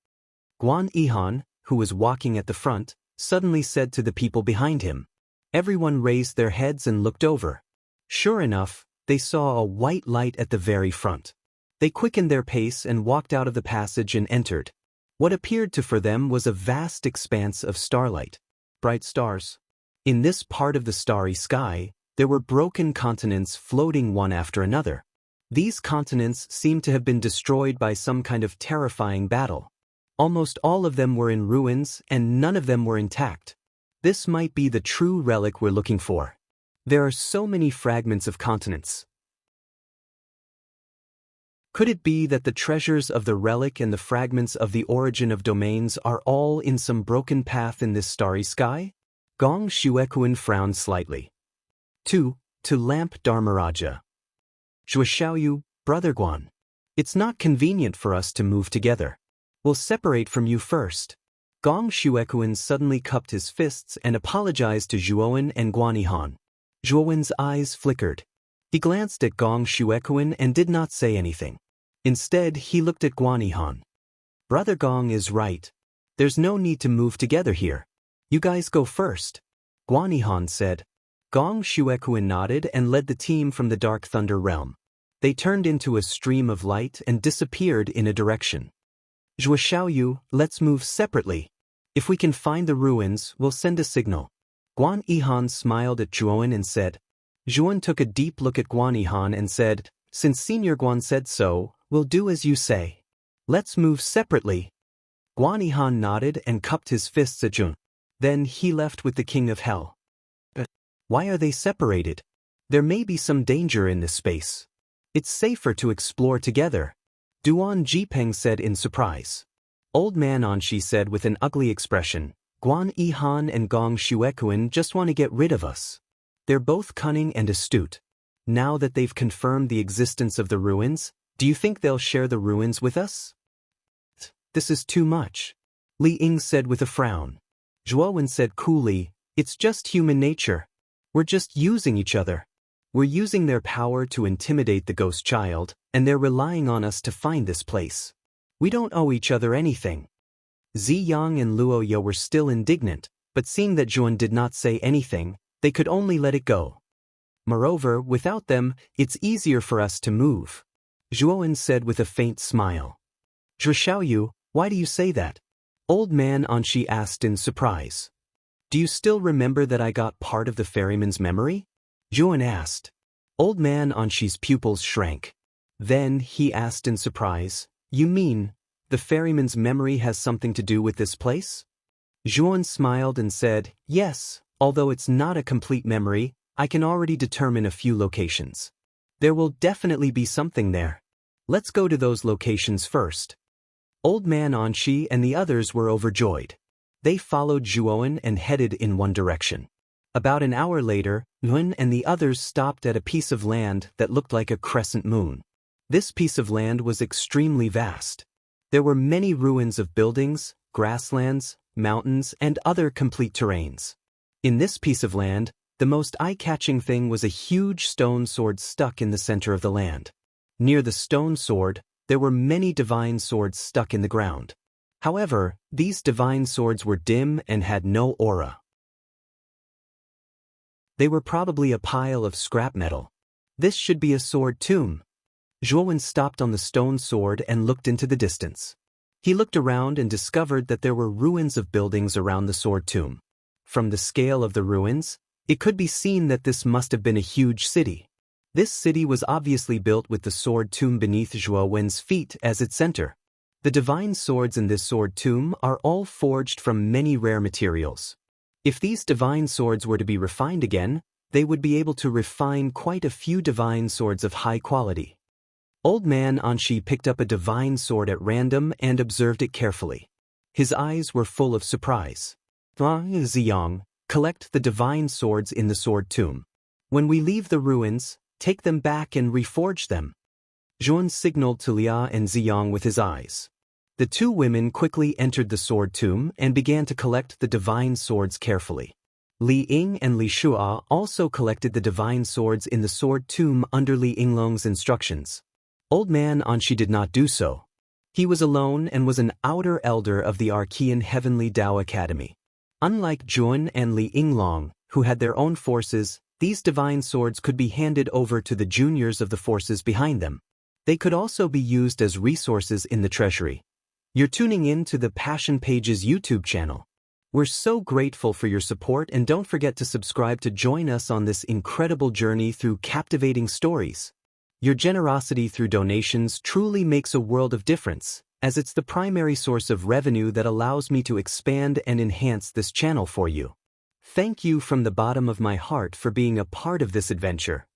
Guan Yihan, who was walking at the front, suddenly said to the people behind him. Everyone raised their heads and looked over. Sure enough, they saw a white light at the very front. They quickened their pace and walked out of the passage and entered. What appeared to for them was a vast expanse of starlight. Bright stars. In this part of the starry sky, there were broken continents floating one after another. These continents seemed to have been destroyed by some kind of terrifying battle. Almost all of them were in ruins and none of them were intact. This might be the true relic we're looking for. There are so many fragments of continents. Could it be that the treasures of the relic and the fragments of the origin of domains are all in some broken path in this starry sky? Gong Shuekuan frowned slightly. 2. To Lamp Dharmaraja. Zhuoxiaoyu, Brother Guan. It's not convenient for us to move together. We'll separate from you first. Gong Shuekuan suddenly cupped his fists and apologized to Zhuowen and Guan Yihan. Zhuowen's eyes flickered. He glanced at Gong Shuekuan and did not say anything. Instead, he looked at Guan Yihan. Brother Gong is right. There's no need to move together here. You guys go first. Guan Yihan said. Gong Shuekuan nodded and led the team from the Dark Thunder realm. They turned into a stream of light and disappeared in a direction. Zhuoxiaoyu, let's move separately. If we can find the ruins, we'll send a signal. Guan Yihan smiled at Zhuowen and said. Zhuowen took a deep look at Guan Yihan and said, Since Senior Guan said so, we'll do as you say. Let's move separately. Guan Yihan nodded and cupped his fists at Zhuowen. Then he left with the King of Hell. But why are they separated? There may be some danger in this space. It's safer to explore together. Duan Jipeng said in surprise. Old Man Anshi said with an ugly expression, Guan Yihan and Gong Shuekuan just want to get rid of us. They're both cunning and astute. Now that they've confirmed the existence of the ruins, do you think they'll share the ruins with us? This is too much. Li Ying said with a frown. Zhuowen said coolly, It's just human nature. We're just using each other. We're using their power to intimidate the ghost child, and they're relying on us to find this place. We don't owe each other anything. Ziyang and Luoya were still indignant, but seeing that Zhuowen did not say anything, they could only let it go. Moreover, without them, it's easier for us to move. Zhuowen said with a faint smile. Zhuoxiaoyu, why do you say that? Old Man Anshi asked in surprise. Do you still remember that I got part of the ferryman's memory? Zhuowen asked. Old Man Anshi's pupils shrank. Then he asked in surprise, You mean, the ferryman's memory has something to do with this place? Zhuowen smiled and said, Yes, although it's not a complete memory, I can already determine a few locations. There will definitely be something there. Let's go to those locations first. Old Man Anshi and the others were overjoyed. They followed Zhuowen and headed in one direction. About an hour later, Yun and the others stopped at a piece of land that looked like a crescent moon. This piece of land was extremely vast. There were many ruins of buildings, grasslands, mountains, and other complete terrains. In this piece of land, the most eye-catching thing was a huge stone sword stuck in the center of the land. Near the stone sword, there were many divine swords stuck in the ground. However, these divine swords were dim and had no aura. They were probably a pile of scrap metal. This should be a sword tomb. Zhuowen stopped on the stone sword and looked into the distance. He looked around and discovered that there were ruins of buildings around the sword tomb. From the scale of the ruins, it could be seen that this must have been a huge city. This city was obviously built with the sword tomb beneath Zhuowen's feet as its center. The divine swords in this sword tomb are all forged from many rare materials. If these divine swords were to be refined again, they would be able to refine quite a few divine swords of high quality. Old man Anshi picked up a divine sword at random and observed it carefully. His eyes were full of surprise. Ziyang, collect the divine swords in the sword tomb. When we leave the ruins, take them back and reforge them. Zhuan signaled to Lia and Ziyang with his eyes. The two women quickly entered the sword tomb and began to collect the divine swords carefully. Li Ying and Li Shua also collected the divine swords in the sword tomb under Li Yinglong's instructions. Old man Anshi did not do so. He was alone and was an outer elder of the Archean Heavenly Tao Academy. Unlike Zhuan and Li Yinglong, who had their own forces, these divine swords could be handed over to the juniors of the forces behind them. They could also be used as resources in the treasury. You're tuning in to the Passion Pages YouTube channel. We're so grateful for your support, and don't forget to subscribe to join us on this incredible journey through captivating stories. Your generosity through donations truly makes a world of difference, as it's the primary source of revenue that allows me to expand and enhance this channel for you. Thank you from the bottom of my heart for being a part of this adventure.